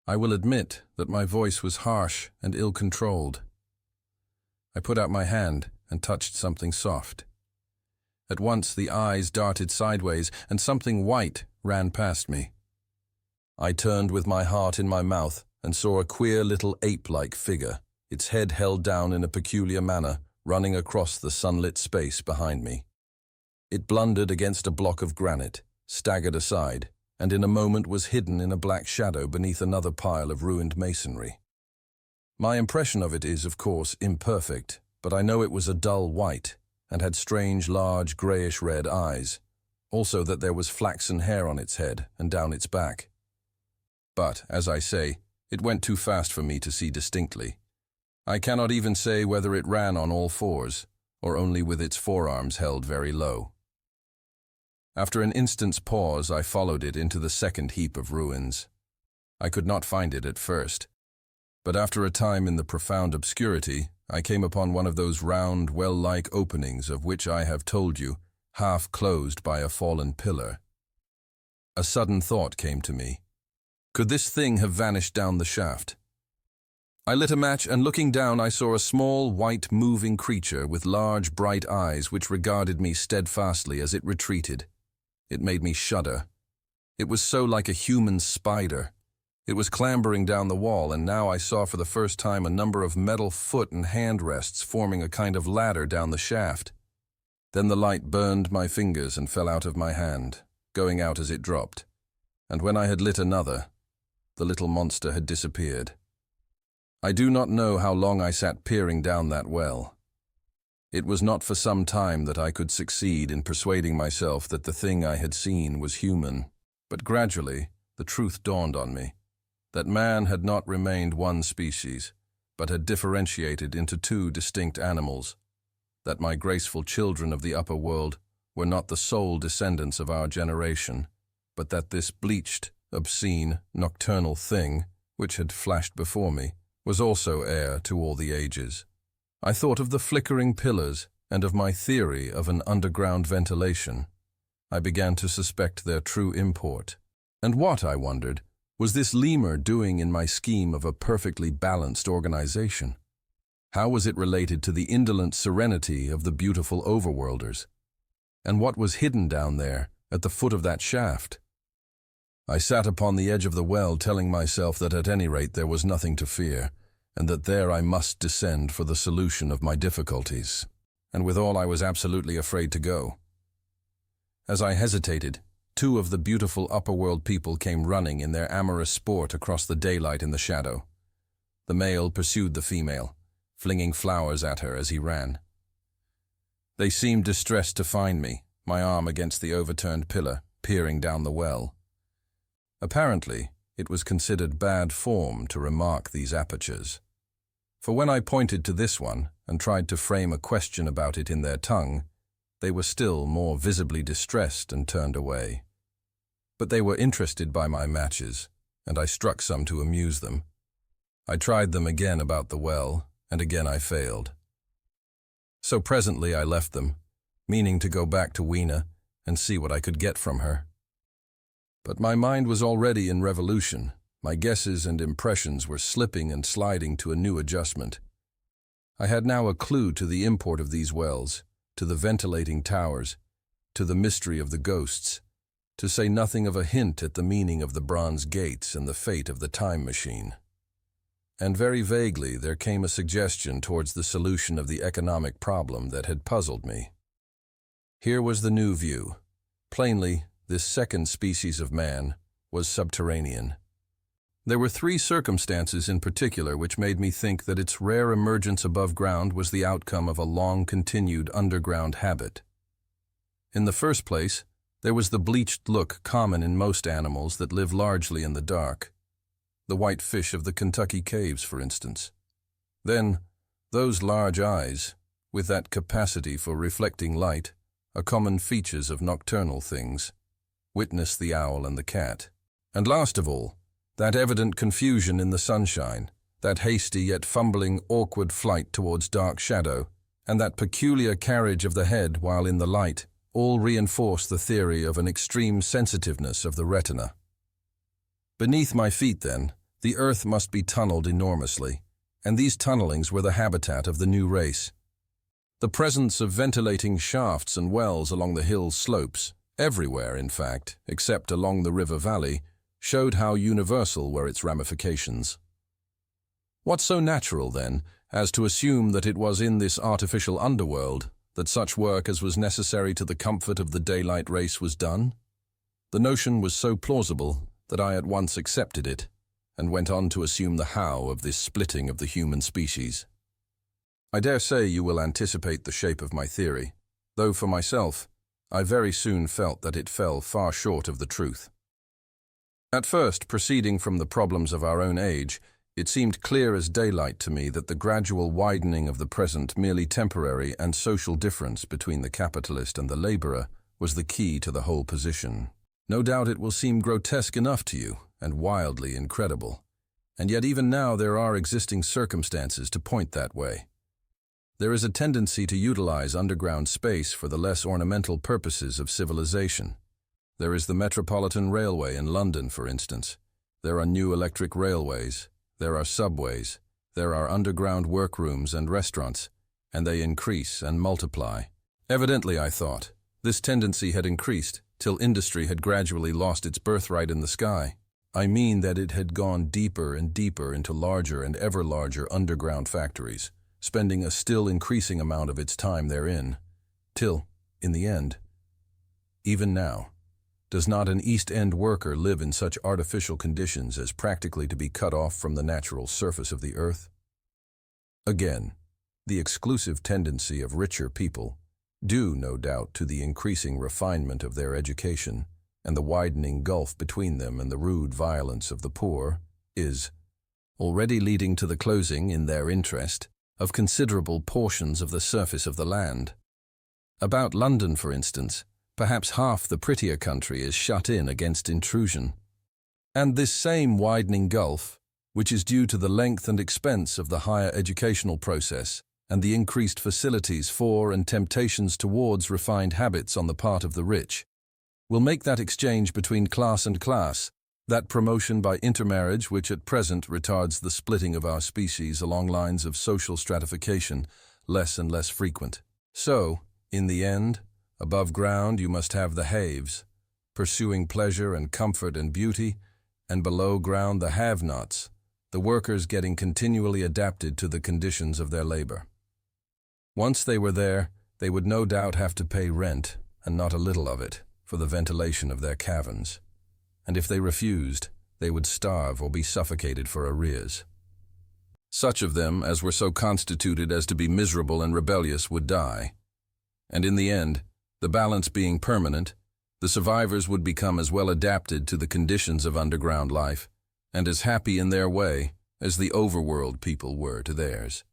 I will admit that my voice was harsh and ill-controlled. I put out my hand and touched something soft. At once the eyes darted sideways and something white ran past me. I turned with my heart in my mouth and saw a queer little ape-like figure, its head held down in a peculiar manner, running across the sunlit space behind me. It blundered against a block of granite, staggered aside, and in a moment was hidden in a black shadow beneath another pile of ruined masonry. My impression of it is, of course, imperfect, but I know it was a dull white and had strange, large, grayish-red eyes, also that there was flaxen hair on its head and down its back. But, as I say, it went too fast for me to see distinctly. I cannot even say whether it ran on all fours, or only with its forearms held very low. After an instant's pause, I followed it into the second heap of ruins. I could not find it at first, but after a time in the profound obscurity, I came upon one of those round, well-like openings of which I have told you, half closed by a fallen pillar. A sudden thought came to me. Could this thing have vanished down the shaft? I lit a match, and looking down I saw a small, white, moving creature with large, bright eyes which regarded me steadfastly as it retreated. It made me shudder. It was so like a human spider. It was clambering down the wall, and now I saw for the first time a number of metal foot and hand rests forming a kind of ladder down the shaft. Then the light burned my fingers and fell out of my hand, going out as it dropped. And when I had lit another, the little monster had disappeared. I do not know how long I sat peering down that well. It was not for some time that I could succeed in persuading myself that the thing I had seen was human, but gradually the truth dawned on me, that man had not remained one species, but had differentiated into two distinct animals, that my graceful children of the upper world were not the sole descendants of our generation, but that this bleached, obscene, nocturnal thing, which had flashed before me, was also heir to all the ages. I thought of the flickering pillars and of my theory of an underground ventilation. I began to suspect their true import. And what, I wondered, was this lemur doing in my scheme of a perfectly balanced organization? How was it related to the indolent serenity of the beautiful overworlders? And what was hidden down there, at the foot of that shaft? I sat upon the edge of the well, telling myself that at any rate there was nothing to fear, and that there I must descend for the solution of my difficulties. And withal I was absolutely afraid to go. As I hesitated, two of the beautiful upper-world people came running in their amorous sport across the daylight in the shadow. The male pursued the female, flinging flowers at her as he ran. They seemed distressed to find me, my arm against the overturned pillar, peering down the well. Apparently, it was considered bad form to remark these apertures. For when I pointed to this one and tried to frame a question about it in their tongue, they were still more visibly distressed and turned away. But they were interested by my matches, and I struck some to amuse them. I tried them again about the well, and again I failed. So presently I left them, meaning to go back to Weena and see what I could get from her. But my mind was already in revolution. My guesses and impressions were slipping and sliding to a new adjustment. I had now a clue to the import of these wells, to the ventilating towers, to the mystery of the ghosts, to say nothing of a hint at the meaning of the bronze gates and the fate of the time machine. And very vaguely there came a suggestion towards the solution of the economic problem that had puzzled me. Here was the new view. Plainly, this second species of man was subterranean. There were three circumstances in particular which made me think that its rare emergence above ground was the outcome of a long-continued underground habit. In the first place, there was the bleached look common in most animals that live largely in the dark. The white fish of the Kentucky caves, for instance. Then, those large eyes, with that capacity for reflecting light, are common features of nocturnal things. Witness the owl and the cat. And last of all, that evident confusion in the sunshine, that hasty yet fumbling, awkward flight towards dark shadow, and that peculiar carriage of the head while in the light, all reinforce the theory of an extreme sensitiveness of the retina. Beneath my feet, then, the earth must be tunneled enormously, and these tunnelings were the habitat of the new race. The presence of ventilating shafts and wells along the hill slopes, everywhere in fact, except along the river valley, showed how universal were its ramifications. What so natural, then, as to assume that it was in this artificial underworld that such work as was necessary to the comfort of the daylight race was done? The notion was so plausible that I at once accepted it, and went on to assume the how of this splitting of the human species. I dare say you will anticipate the shape of my theory, though for myself, I very soon felt that it fell far short of the truth. At first, proceeding from the problems of our own age, it seemed clear as daylight to me that the gradual widening of the present merely temporary and social difference between the capitalist and the laborer was the key to the whole position. No doubt it will seem grotesque enough to you, and wildly incredible, and yet even now there are existing circumstances to point that way. There is a tendency to utilize underground space for the less ornamental purposes of civilization. There is the Metropolitan Railway in London, for instance. There are new electric railways. There are subways. There are underground workrooms and restaurants, and they increase and multiply. Evidently, I thought, this tendency had increased till industry had gradually lost its birthright in the sky. I mean that it had gone deeper and deeper into larger and ever larger underground factories, spending a still increasing amount of its time therein, till, in the end, even now, does not an East End worker live in such artificial conditions as practically to be cut off from the natural surface of the earth? Again, the exclusive tendency of richer people, due no doubt to the increasing refinement of their education and the widening gulf between them and the rude violence of the poor, is already leading to the closing, in their interest, of considerable portions of the surface of the land. About London, for instance, perhaps half the prettier country is shut in against intrusion. And this same widening gulf, which is due to the length and expense of the higher educational process and the increased facilities for and temptations towards refined habits on the part of the rich, will make that exchange between class and class, that promotion by intermarriage which at present retards the splitting of our species along lines of social stratification, less and less frequent. So, in the end, above ground you must have the haves, pursuing pleasure and comfort and beauty, and below ground the have-nots, the workers getting continually adapted to the conditions of their labor. Once they were there, they would no doubt have to pay rent, and not a little of it, for the ventilation of their caverns. And if they refused, they would starve or be suffocated for arrears. Such of them as were so constituted as to be miserable and rebellious would die. And in the end, the balance being permanent, the survivors would become as well adapted to the conditions of underground life, and as happy in their way as the overworld people were to theirs.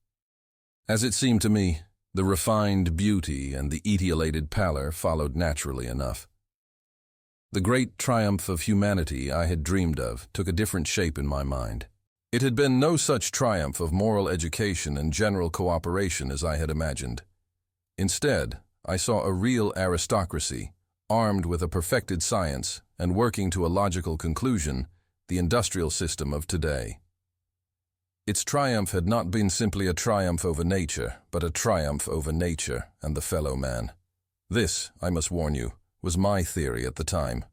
As it seemed to me, the refined beauty and the etiolated pallor followed naturally enough. The great triumph of humanity I had dreamed of took a different shape in my mind. It had been no such triumph of moral education and general cooperation as I had imagined. Instead, I saw a real aristocracy, armed with a perfected science and working to a logical conclusion, the industrial system of today. Its triumph had not been simply a triumph over nature, but a triumph over nature and the fellow man. This, I must warn you, was my theory at the time.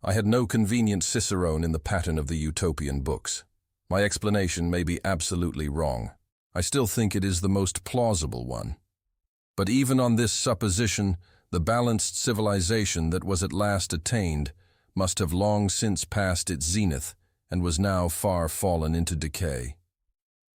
I had no convenient cicerone in the pattern of the utopian books. My explanation may be absolutely wrong. I still think it is the most plausible one. But even on this supposition, the balanced civilization that was at last attained must have long since passed its zenith and was now far fallen into decay.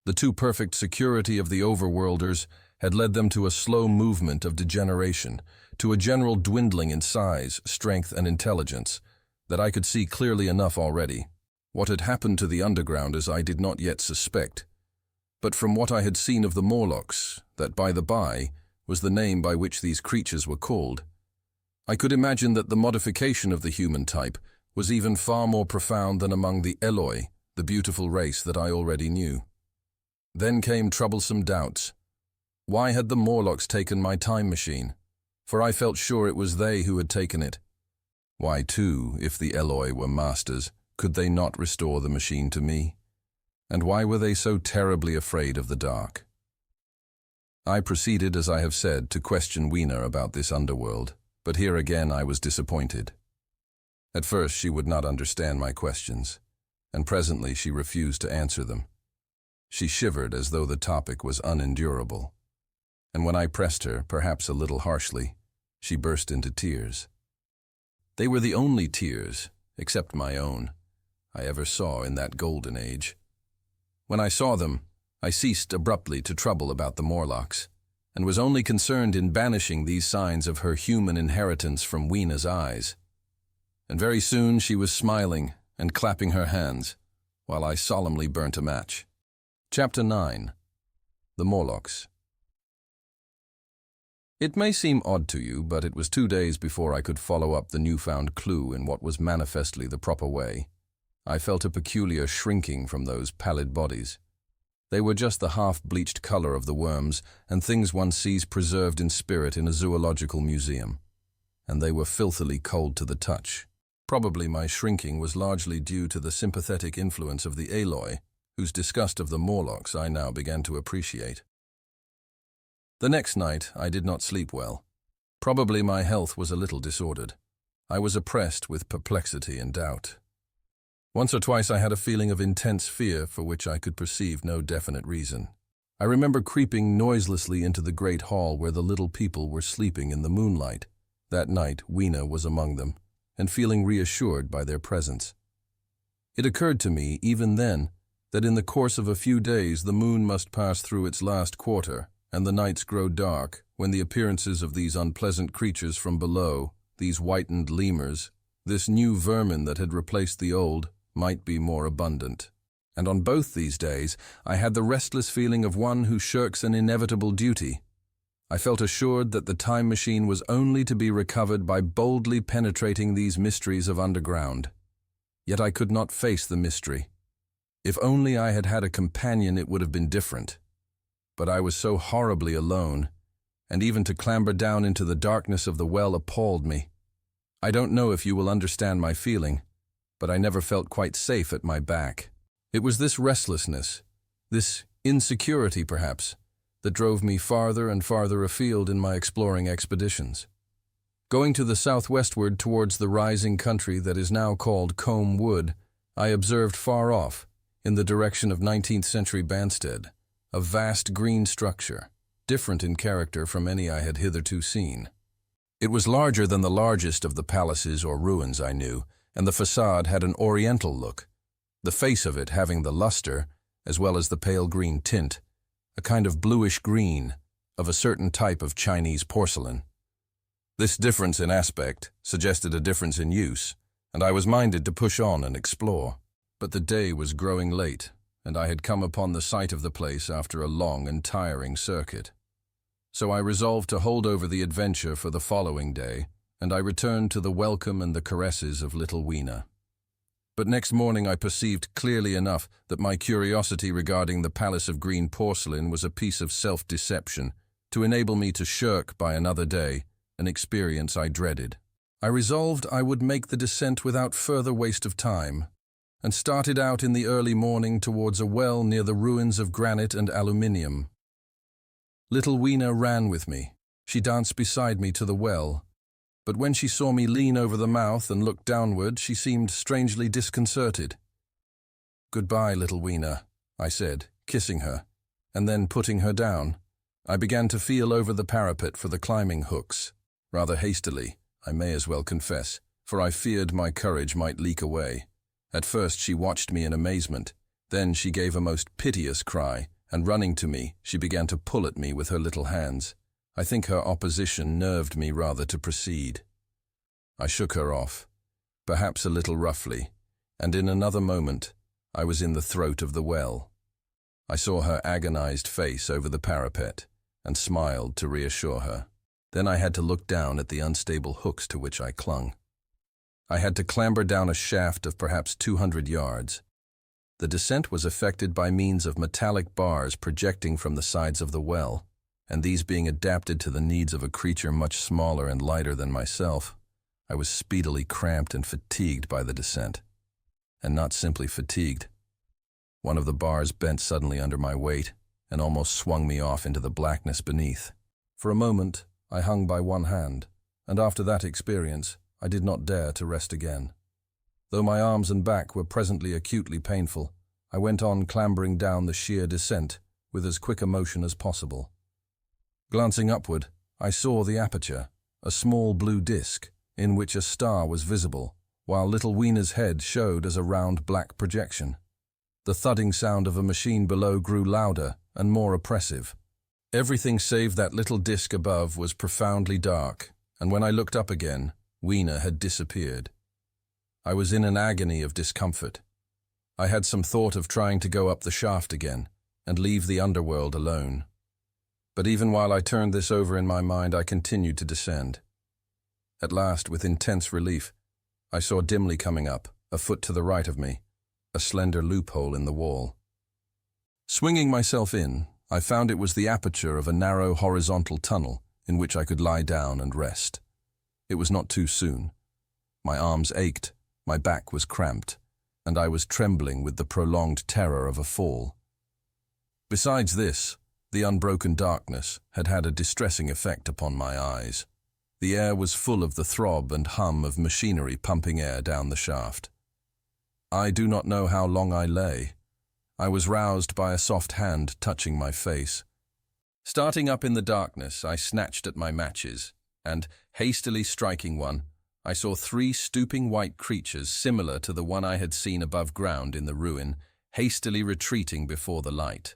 The too perfect security of the overworlders had led them to a slow movement of degeneration, to a general dwindling in size, strength, and intelligence, that I could see clearly enough already. What had happened to the undergrounders I did not yet suspect, but from what I had seen of the Morlocks, that by the by was the name by which these creatures were called, I could imagine that the modification of the human type was even far more profound than among the Eloi, the beautiful race that I already knew. Then came troublesome doubts. Why had the Morlocks taken my time machine? For I felt sure it was they who had taken it. Why, too, if the Eloi were masters, could they not restore the machine to me? And why were they so terribly afraid of the dark? I proceeded, as I have said, to question Weena about this underworld, but here again I was disappointed. At first she would not understand my questions, and presently she refused to answer them. She shivered as though the topic was unendurable, and when I pressed her, perhaps a little harshly, she burst into tears. They were the only tears, except my own, I ever saw in that golden age. When I saw them, I ceased abruptly to trouble about the Morlocks, and was only concerned in banishing these signs of her human inheritance from Weena's eyes. And very soon she was smiling and clapping her hands, while I solemnly burnt a match. Chapter 9. The Morlocks. It may seem odd to you, but it was 2 days before I could follow up the newfound clue in what was manifestly the proper way. I felt a peculiar shrinking from those pallid bodies. They were just the half-bleached color of the worms and things one sees preserved in spirit in a zoological museum. And they were filthily cold to the touch. Probably my shrinking was largely due to the sympathetic influence of the Eloi, whose disgust of the Morlocks I now began to appreciate. The next night I did not sleep well. Probably my health was a little disordered. I was oppressed with perplexity and doubt. Once or twice I had a feeling of intense fear for which I could perceive no definite reason. I remember creeping noiselessly into the great hall where the little people were sleeping in the moonlight. That night Weena was among them, and feeling reassured by their presence. It occurred to me, even then, that in the course of a few days the moon must pass through its last quarter, and the nights grow dark, when the appearances of these unpleasant creatures from below, these whitened lemurs, this new vermin that had replaced the old, might be more abundant. And on both these days I had the restless feeling of one who shirks an inevitable duty. I felt assured that the time machine was only to be recovered by boldly penetrating these mysteries of underground. Yet I could not face the mystery. If only I had had a companion it would have been different. But I was so horribly alone, and even to clamber down into the darkness of the well appalled me. I don't know if you will understand my feeling, but I never felt quite safe at my back. It was this restlessness, this insecurity perhaps, that drove me farther and farther afield in my exploring expeditions. Going to the southwestward towards the rising country that is now called Combe Wood, I observed far off, in the direction of 19th century Banstead, a vast green structure, different in character from any I had hitherto seen. It was larger than the largest of the palaces or ruins I knew, and the facade had an oriental look, the face of it having the luster, as well as the pale green tint, a kind of bluish green, of a certain type of Chinese porcelain. This difference in aspect suggested a difference in use, and I was minded to push on and explore. But the day was growing late, and I had come upon the site of the place after a long and tiring circuit. So I resolved to hold over the adventure for the following day, and I returned to the welcome and the caresses of little Weena. But next morning I perceived clearly enough that my curiosity regarding the Palace of Green Porcelain was a piece of self-deception to enable me to shirk by another day an experience I dreaded. I resolved I would make the descent without further waste of time, and started out in the early morning towards a well near the ruins of granite and aluminium. Little Weena ran with me. She danced beside me to the well, but when she saw me lean over the mouth and look downward, she seemed strangely disconcerted. "Goodbye, little Weena," I said, kissing her, and then putting her down. I began to feel over the parapet for the climbing hooks, rather hastily, I may as well confess, for I feared my courage might leak away. At first she watched me in amazement. Then she gave a most piteous cry, and running to me, she began to pull at me with her little hands. I think her opposition nerved me rather to proceed. I shook her off, perhaps a little roughly, and in another moment I was in the throat of the well. I saw her agonized face over the parapet and smiled to reassure her. Then I had to look down at the unstable hooks to which I clung. I had to clamber down a shaft of perhaps 200 yards. The descent was effected by means of metallic bars projecting from the sides of the well, and these being adapted to the needs of a creature much smaller and lighter than myself, I was speedily cramped and fatigued by the descent. And not simply fatigued. One of the bars bent suddenly under my weight and almost swung me off into the blackness beneath. For a moment, I hung by one hand, and after that experience, I did not dare to rest again. Though my arms and back were presently acutely painful, I went on clambering down the sheer descent with as quick a motion as possible. Glancing upward, I saw the aperture, a small blue disc, in which a star was visible, while little Wiener's head showed as a round black projection. The thudding sound of a machine below grew louder and more oppressive. Everything save that little disc above was profoundly dark, and when I looked up again, Wiener had disappeared. I was in an agony of discomfort. I had some thought of trying to go up the shaft again and leave the underworld alone. But even while I turned this over in my mind, I continued to descend. At last, with intense relief, I saw dimly coming up, a foot to the right of me, a slender loophole in the wall. Swinging myself in, I found it was the aperture of a narrow horizontal tunnel in which I could lie down and rest. It was not too soon. My arms ached, my back was cramped, and I was trembling with the prolonged terror of a fall. Besides this, the unbroken darkness had had a distressing effect upon my eyes. The air was full of the throb and hum of machinery pumping air down the shaft. I do not know how long I lay. I was roused by a soft hand touching my face. Starting up in the darkness, I snatched at my matches, and, hastily striking one, I saw 3 stooping white creatures similar to the one I had seen above ground in the ruin, hastily retreating before the light.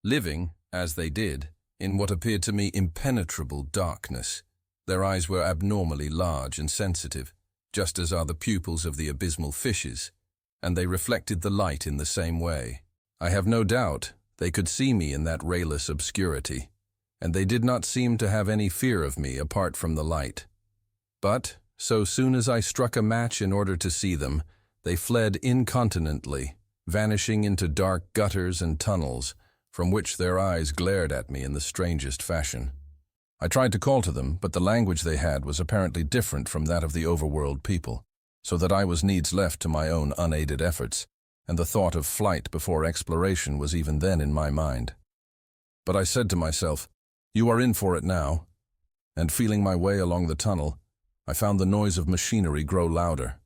Living, as they did, in what appeared to me impenetrable darkness, their eyes were abnormally large and sensitive, just as are the pupils of the abysmal fishes, and they reflected the light in the same way. I have no doubt they could see me in that rayless obscurity, and they did not seem to have any fear of me apart from the light. But, so soon as I struck a match in order to see them, they fled incontinently, vanishing into dark gutters and tunnels, from which their eyes glared at me in the strangest fashion. I tried to call to them, but the language they had was apparently different from that of the overworld people, so that I was needs left to my own unaided efforts, and the thought of flight before exploration was even then in my mind. But I said to myself, "You are in for it now," and feeling my way along the tunnel, I found the noise of machinery grow louder.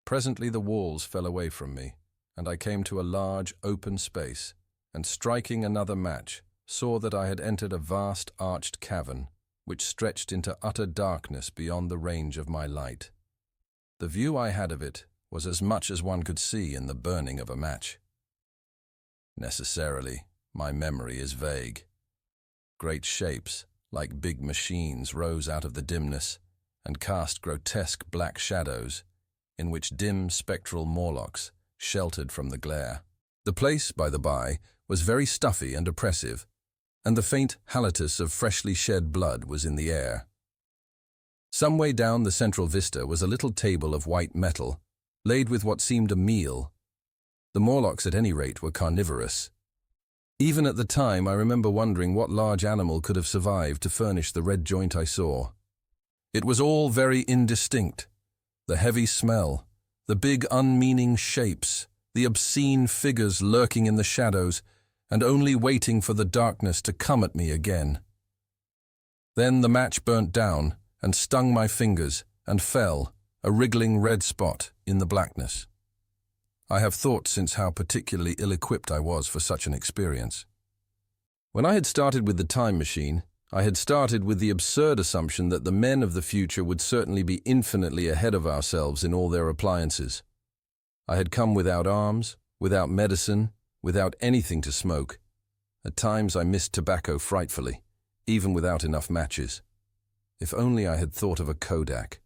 Presently the walls fell away from me, and I came to a large, open space, and striking another match, saw that I had entered a vast arched cavern, which stretched into utter darkness beyond the range of my light. The view I had of it was as much as one could see in the burning of a match. Necessarily, my memory is vague. Great shapes, like big machines, rose out of the dimness and cast grotesque black shadows, in which dim spectral Morlocks sheltered from the glare. The place, by the by, was very stuffy and oppressive, and the faint halitus of freshly shed blood was in the air. Some way down the central vista was a little table of white metal, laid with what seemed a meal. The Morlocks, at any rate, were carnivorous. Even at the time, I remember wondering what large animal could have survived to furnish the red joint I saw. It was all very indistinct. The heavy smell, the big unmeaning shapes, the obscene figures lurking in the shadows, and only waiting for the darkness to come at me again. Then the match burnt down and stung my fingers and fell, a wriggling red spot, in the blackness. I have thought since how particularly ill-equipped I was for such an experience. When I had started with the time machine, I had started with the absurd assumption that the men of the future would certainly be infinitely ahead of ourselves in all their appliances. I had come without arms, without medicine, without anything to smoke. At times I missed tobacco frightfully, even without enough matches. If only I had thought of a Kodak.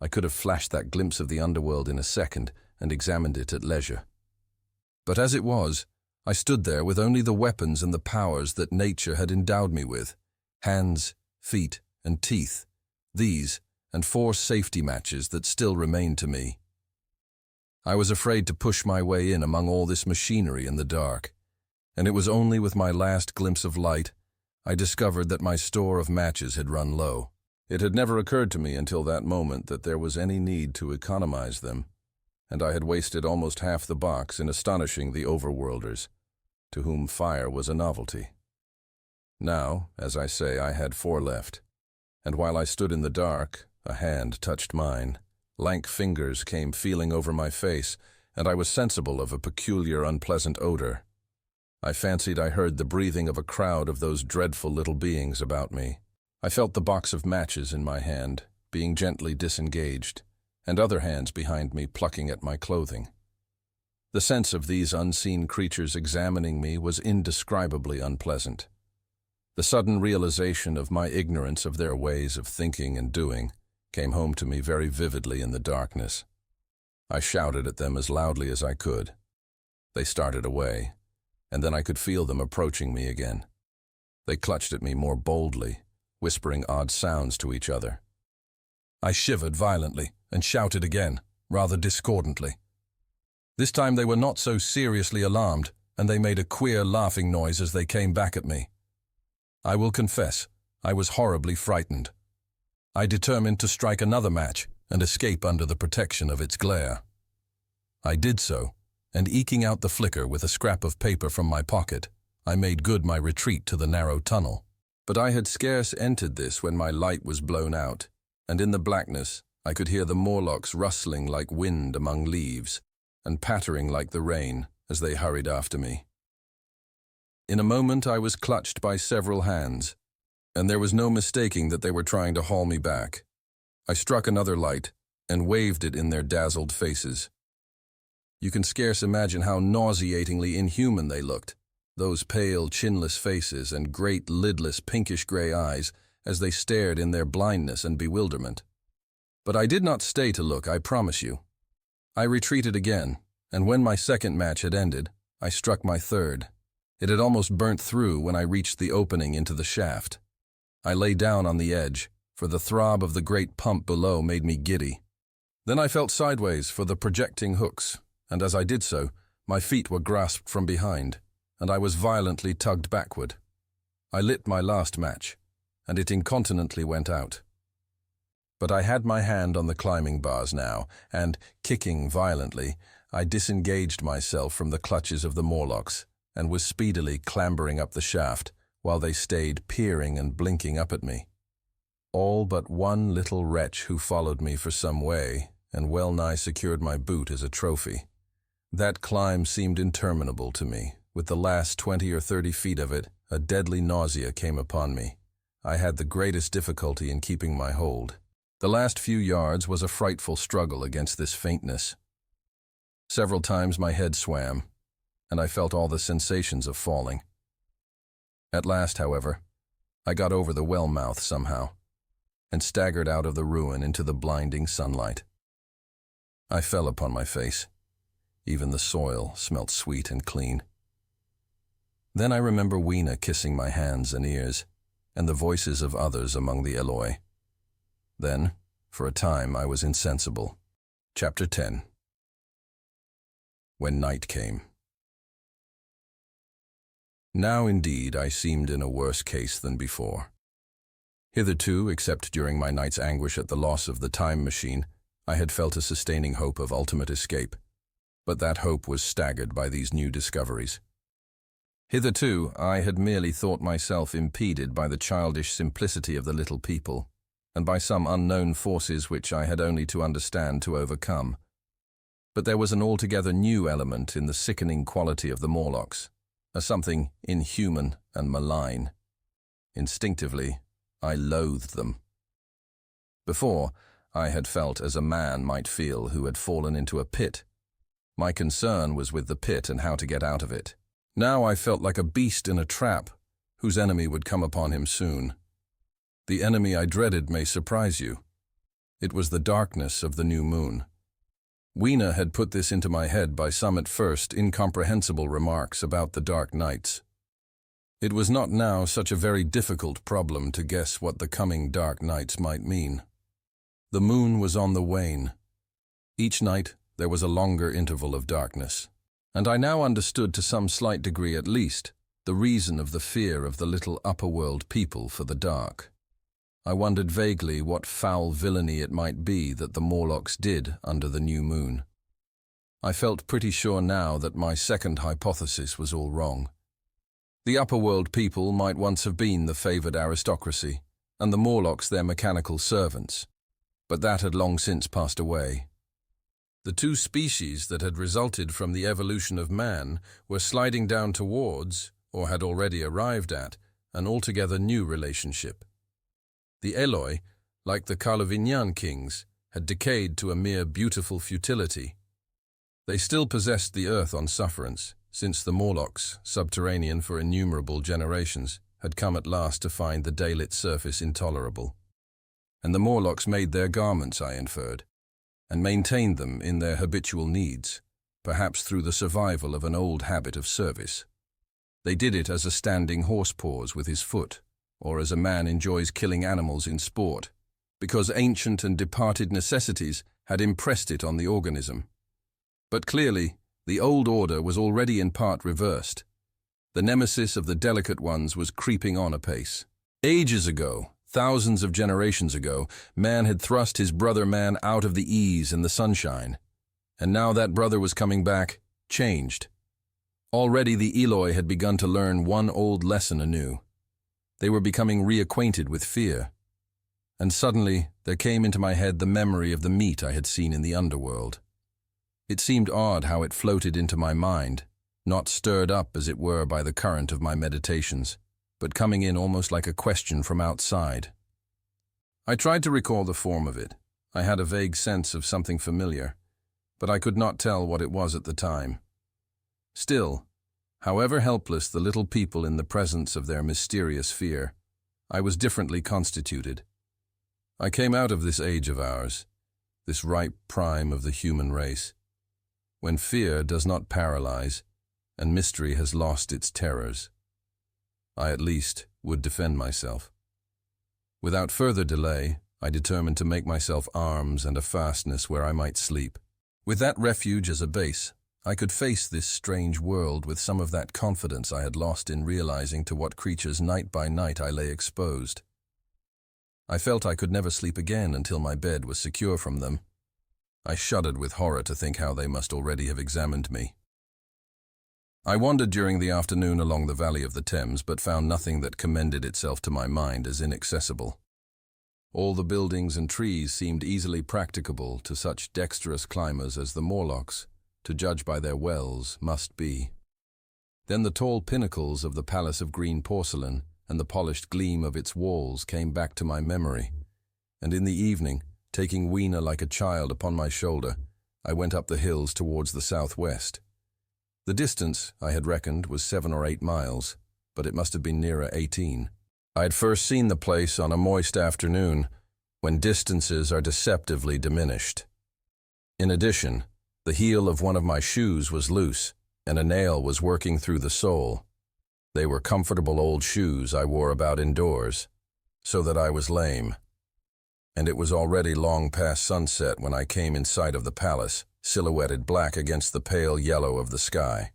I could have flashed that glimpse of the underworld in a second and examined it at leisure. But as it was, I stood there with only the weapons and the powers that nature had endowed me with: hands, feet, and teeth, these, and 4 safety matches that still remained to me. I was afraid to push my way in among all this machinery in the dark, and it was only with my last glimpse of light I discovered that my store of matches had run low. It had never occurred to me until that moment that there was any need to economize them, and I had wasted almost half the box in astonishing the overworlders, to whom fire was a novelty. Now, as I say, I had 4 left, and while I stood in the dark, a hand touched mine. Lank fingers came feeling over my face, and I was sensible of a peculiar, unpleasant odor. I fancied I heard the breathing of a crowd of those dreadful little beings about me. I felt the box of matches in my hand, being gently disengaged, and other hands behind me plucking at my clothing. The sense of these unseen creatures examining me was indescribably unpleasant. The sudden realization of my ignorance of their ways of thinking and doing came home to me very vividly in the darkness. I shouted at them as loudly as I could. They started away, and then I could feel them approaching me again. They clutched at me more boldly, whispering odd sounds to each other. I shivered violently and shouted again, rather discordantly. This time they were not so seriously alarmed, and they made a queer laughing noise as they came back at me. I will confess, I was horribly frightened. I determined to strike another match and escape under the protection of its glare. I did so, and eking out the flicker with a scrap of paper from my pocket, I made good my retreat to the narrow tunnel. But I had scarce entered this when my light was blown out, and in the blackness I could hear the Morlocks rustling like wind among leaves and pattering like the rain as they hurried after me. In a moment I was clutched by several hands, and there was no mistaking that they were trying to haul me back. I struck another light and waved it in their dazzled faces. You can scarce imagine how nauseatingly inhuman they looked, those pale, chinless faces and great, lidless, pinkish-gray eyes as they stared in their blindness and bewilderment. But I did not stay to look, I promise you. I retreated again, and when my second match had ended, I struck my third. It had almost burnt through when I reached the opening into the shaft. I lay down on the edge, for the throb of the great pump below made me giddy. Then I felt sideways for the projecting hooks, and as I did so, my feet were grasped from behind, and I was violently tugged backward. I lit my last match, and it incontinently went out. But I had my hand on the climbing bars now, and, kicking violently, I disengaged myself from the clutches of the Morlocks, and was speedily clambering up the shaft, while they stayed peering and blinking up at me. All but one little wretch who followed me for some way, and well-nigh secured my boot as a trophy. That climb seemed interminable to me. With the last 20 or 30 feet of it, a deadly nausea came upon me. I had the greatest difficulty in keeping my hold. The last few yards was a frightful struggle against this faintness. Several times my head swam, and I felt all the sensations of falling. At last, however, I got over the well mouth somehow, and staggered out of the ruin into the blinding sunlight. I fell upon my face. Even the soil smelt sweet and clean. Then I remember Weena kissing my hands and ears, and the voices of others among the Eloi. Then, for a time, I was insensible. Chapter 10. When night came. Now, indeed, I seemed in a worse case than before. Hitherto, except during my night's anguish at the loss of the time machine, I had felt a sustaining hope of ultimate escape. But that hope was staggered by these new discoveries. Hitherto, I had merely thought myself impeded by the childish simplicity of the little people, and by some unknown forces which I had only to understand to overcome. But there was an altogether new element in the sickening quality of the Morlocks, a something inhuman and malign. Instinctively, I loathed them. Before, I had felt as a man might feel who had fallen into a pit, My concern was with the pit and how to get out of it. Now I felt like a beast in a trap, whose enemy would come upon him soon. The enemy I dreaded may surprise you. It was the darkness of the new moon. Weena had put this into my head by some at first incomprehensible remarks about the dark nights. It was not now such a very difficult problem to guess what the coming dark nights might mean. The moon was on the wane. Each night there was a longer interval of darkness, and I now understood to some slight degree at least the reason of the fear of the little upper-world people for the dark. I wondered vaguely what foul villainy it might be that the Morlocks did under the new moon. I felt pretty sure now that my second hypothesis was all wrong. The upper-world people might once have been the favoured aristocracy, and the Morlocks their mechanical servants, but that had long since passed away. The two species that had resulted from the evolution of man were sliding down towards, or had already arrived at, an altogether new relationship. The Eloi, like the Carlovingian kings, had decayed to a mere beautiful futility. They still possessed the earth on sufferance, since the Morlocks, subterranean for innumerable generations, had come at last to find the daylit surface intolerable. And the Morlocks made their garments, I inferred, and maintained them in their habitual needs, perhaps through the survival of an old habit of service. They did it as a standing horse paws with his foot, or as a man enjoys killing animals in sport, because ancient and departed necessities had impressed it on the organism. But clearly, the old order was already in part reversed. The nemesis of the delicate ones was creeping on apace. Ages ago, thousands of generations ago, man had thrust his brother man out of the ease and the sunshine. And now that brother was coming back, changed. Already the Eloi had begun to learn one old lesson anew. They were becoming reacquainted with fear. And suddenly there came into my head the memory of the meat I had seen in the underworld. It seemed odd how it floated into my mind, not stirred up as it were by the current of my meditations, but coming in almost like a question from outside. I tried to recall the form of it. I had a vague sense of something familiar, but I could not tell what it was at the time. Still, however helpless the little people in the presence of their mysterious fear, I was differently constituted. I came out of this age of ours, this ripe prime of the human race, when fear does not paralyze and mystery has lost its terrors. I at least would defend myself. Without further delay, I determined to make myself arms and a fastness where I might sleep. With that refuge as a base, I could face this strange world with some of that confidence I had lost in realizing to what creatures night by night I lay exposed. I felt I could never sleep again until my bed was secure from them. I shuddered with horror to think how they must already have examined me. I wandered during the afternoon along the valley of the Thames, but found nothing that commended itself to my mind as inaccessible. All the buildings and trees seemed easily practicable to such dexterous climbers as the Morlocks, to judge by their wells, must be. Then the tall pinnacles of the Palace of Green Porcelain and the polished gleam of its walls came back to my memory, and in the evening, taking Weena like a child upon my shoulder, I went up the hills towards the southwest. The distance, I had reckoned, was 7 or 8 miles, but it must have been nearer 18. I had first seen the place on a moist afternoon, when distances are deceptively diminished. In addition, the heel of one of my shoes was loose, and a nail was working through the sole. They were comfortable old shoes I wore about indoors, so that I was lame. And it was already long past sunset when I came in sight of the palace, silhouetted black against the pale yellow of the sky.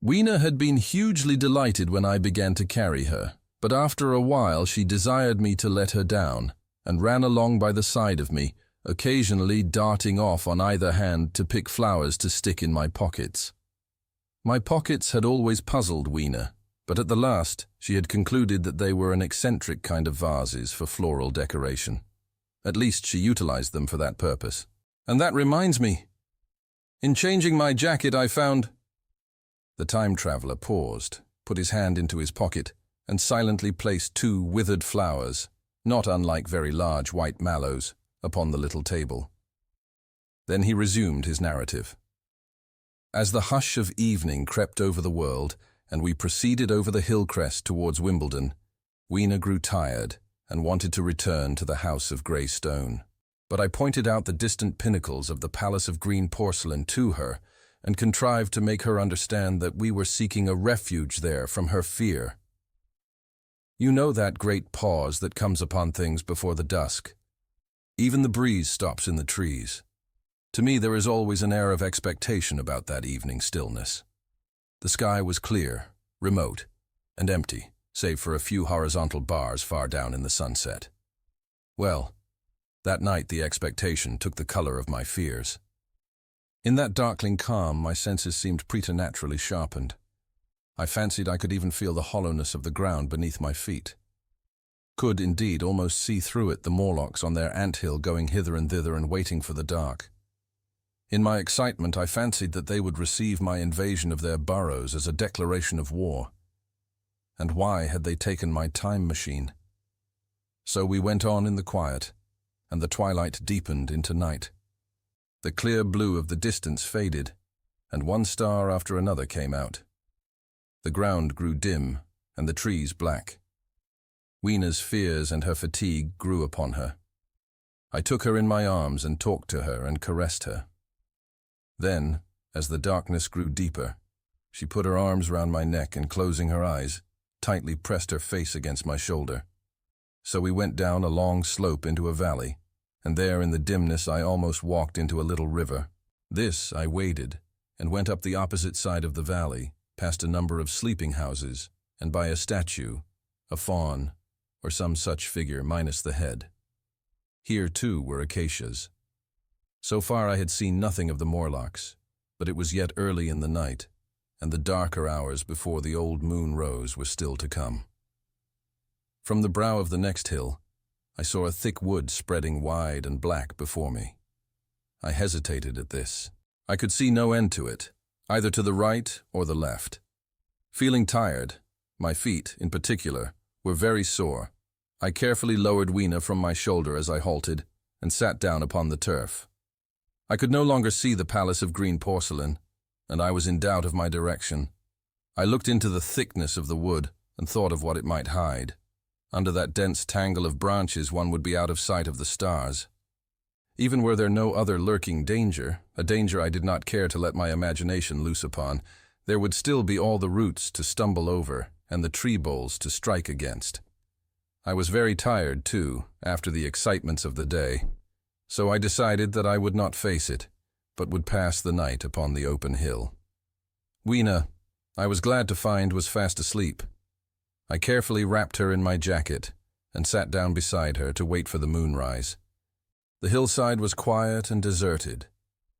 Weena had been hugely delighted when I began to carry her, but after a while she desired me to let her down, and ran along by the side of me, occasionally darting off on either hand to pick flowers to stick in my pockets. My pockets had always puzzled Weena, but at the last she had concluded that they were an eccentric kind of vases for floral decoration. At least she utilized them for that purpose. And that reminds me. In changing my jacket I found... The time traveler paused, put his hand into his pocket, and silently placed 2 withered flowers, not unlike very large white mallows, upon the little table. Then he resumed his narrative. As the hush of evening crept over the world, and we proceeded over the hill crest towards Wimbledon, Weena grew tired and wanted to return to the house of grey stone. But I pointed out the distant pinnacles of the palace of green porcelain to her, and contrived to make her understand that we were seeking a refuge there from her fear. You know that great pause that comes upon things before the dusk. Even the breeze stops in the trees. To me, there is always an air of expectation about that evening stillness. The sky was clear, remote, and empty, save for a few horizontal bars far down in the sunset. Well, that night the expectation took the color of my fears. In that darkling calm, my senses seemed preternaturally sharpened. I fancied I could even feel the hollowness of the ground beneath my feet. Could, indeed, almost see through it the Morlocks on their anthill going hither and thither and waiting for the dark. In my excitement, I fancied that they would receive my invasion of their burrows as a declaration of war. And why had they taken my time machine? So we went on in the quiet, and the twilight deepened into night. The clear blue of the distance faded, and one star after another came out. The ground grew dim, and the trees black. Weena's fears and her fatigue grew upon her. I took her in my arms and talked to her and caressed her. Then, as the darkness grew deeper, she put her arms round my neck and, closing her eyes, tightly pressed her face against my shoulder. So we went down a long slope into a valley, and there in the dimness I almost walked into a little river. This I waded, and went up the opposite side of the valley, past a number of sleeping houses, and by a statue, a faun, or some such figure minus the head. Here, too, were acacias. So far I had seen nothing of the Morlocks, but it was yet early in the night, and the darker hours before the old moon rose were still to come. From the brow of the next hill, I saw a thick wood spreading wide and black before me. I hesitated at this. I could see no end to it, either to the right or the left. Feeling tired, my feet, in particular, were very sore. I carefully lowered Weena from my shoulder as I halted, and sat down upon the turf. I could no longer see the palace of green porcelain, and I was in doubt of my direction. I looked into the thickness of the wood and thought of what it might hide. Under that dense tangle of branches one would be out of sight of the stars. Even were there no other lurking danger, a danger I did not care to let my imagination loose upon, there would still be all the roots to stumble over and the tree boles to strike against. I was very tired, too, after the excitements of the day, so I decided that I would not face it, but would pass the night upon the open hill. Weena, I was glad to find, was fast asleep. I carefully wrapped her in my jacket and sat down beside her to wait for the moonrise. The hillside was quiet and deserted,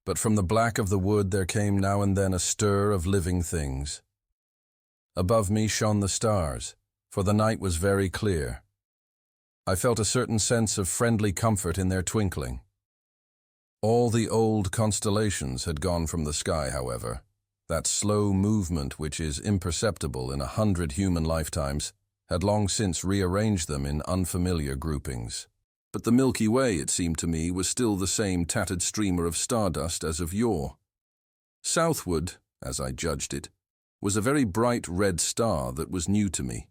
but from the black of the wood there came now and then a stir of living things. Above me shone the stars, for the night was very clear. I felt a certain sense of friendly comfort in their twinkling. All the old constellations had gone from the sky, however. That slow movement which is imperceptible in 100 human lifetimes had long since rearranged them in unfamiliar groupings. But the Milky Way, it seemed to me, was still the same tattered streamer of stardust as of yore. Southward, as I judged it, was a very bright red star that was new to me.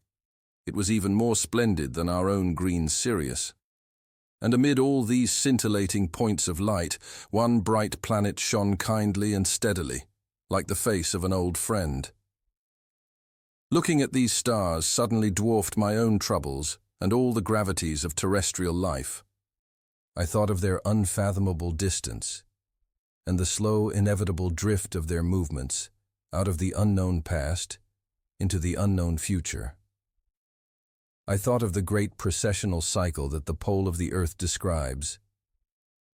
It was even more splendid than our own green Sirius. And amid all these scintillating points of light, one bright planet shone kindly and steadily, like the face of an old friend. Looking at these stars suddenly dwarfed my own troubles and all the gravities of terrestrial life. I thought of their unfathomable distance, and the slow, inevitable drift of their movements out of the unknown past into the unknown future. I thought of the great precessional cycle that the pole of the Earth describes.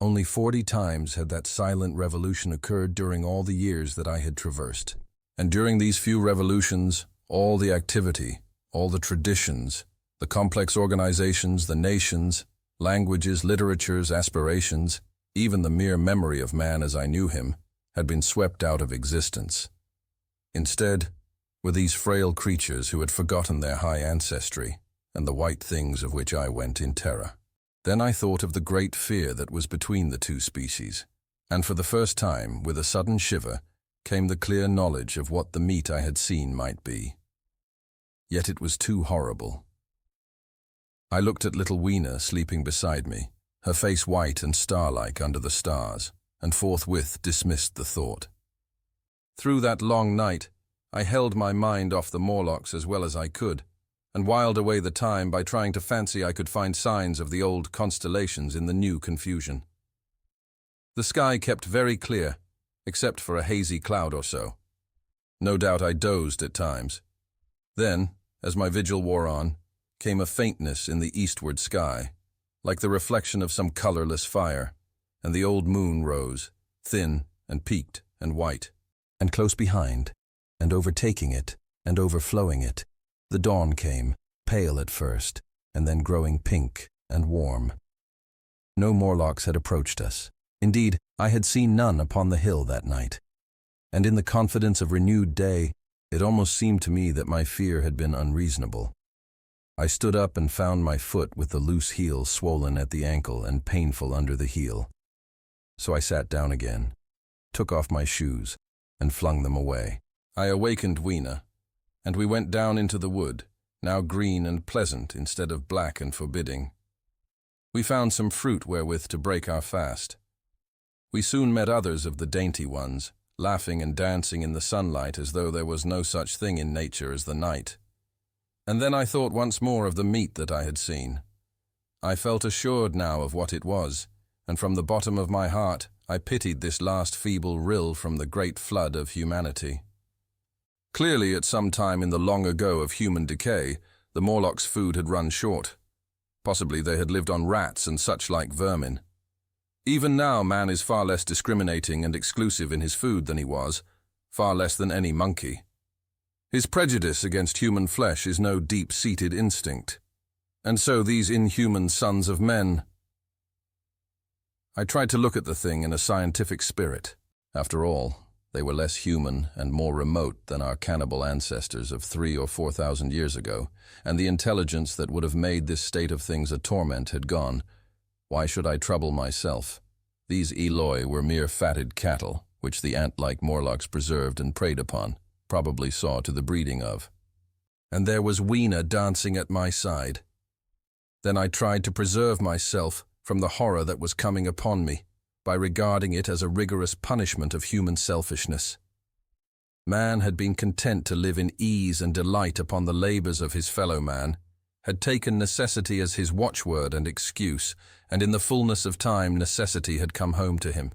Only 40 times had that silent revolution occurred during all the years that I had traversed. And during these few revolutions, all the activity, all the traditions, the complex organizations, the nations, languages, literatures, aspirations, even the mere memory of man as I knew him, had been swept out of existence. Instead, were these frail creatures who had forgotten their high ancestry and the white things of which I went in terror. Then I thought of the great fear that was between the two species, and for the first time, with a sudden shiver, came the clear knowledge of what the meat I had seen might be. Yet it was too horrible. I looked at little Weena sleeping beside me, her face white and star-like under the stars, and forthwith dismissed the thought. Through that long night, I held my mind off the Morlocks as well as I could, and whiled away the time by trying to fancy I could find signs of the old constellations in the new confusion. The sky kept very clear, except for a hazy cloud or so. No doubt I dozed at times. Then, as my vigil wore on, came a faintness in the eastward sky, like the reflection of some colorless fire, and the old moon rose, thin and peaked and white. And close behind, and overtaking it, and overflowing it, the dawn came, pale at first, and then growing pink and warm. No Morlocks had approached us. Indeed, I had seen none upon the hill that night. And in the confidence of renewed day, it almost seemed to me that my fear had been unreasonable. I stood up and found my foot with the loose heel swollen at the ankle and painful under the heel. So I sat down again, took off my shoes, and flung them away. I awakened Weena, and we went down into the wood, now green and pleasant instead of black and forbidding. We found some fruit wherewith to break our fast. We soon met others of the dainty ones, laughing and dancing in the sunlight as though there was no such thing in nature as the night. And then I thought once more of the meat that I had seen. I felt assured now of what it was, and from the bottom of my heart I pitied this last feeble rill from the great flood of humanity. Clearly, at some time in the long ago of human decay, the Morlocks' food had run short. Possibly they had lived on rats and such like vermin. Even now man is far less discriminating and exclusive in his food than he was, far less than any monkey. His prejudice against human flesh is no deep-seated instinct. And so these inhuman sons of men. I tried to look at the thing in a scientific spirit. After all, they were less human and more remote than our cannibal ancestors of 3,000 or 4,000 years ago, and the intelligence that would have made this state of things a torment had gone. Why should I trouble myself? These Eloi were mere fatted cattle, which the ant-like Morlocks preserved and preyed upon, probably saw to the breeding of. And there was Weena dancing at my side. Then I tried to preserve myself from the horror that was coming upon me, by regarding it as a rigorous punishment of human selfishness. Man had been content to live in ease and delight upon the labors of his fellow man, had taken necessity as his watchword and excuse, and in the fullness of time necessity had come home to him.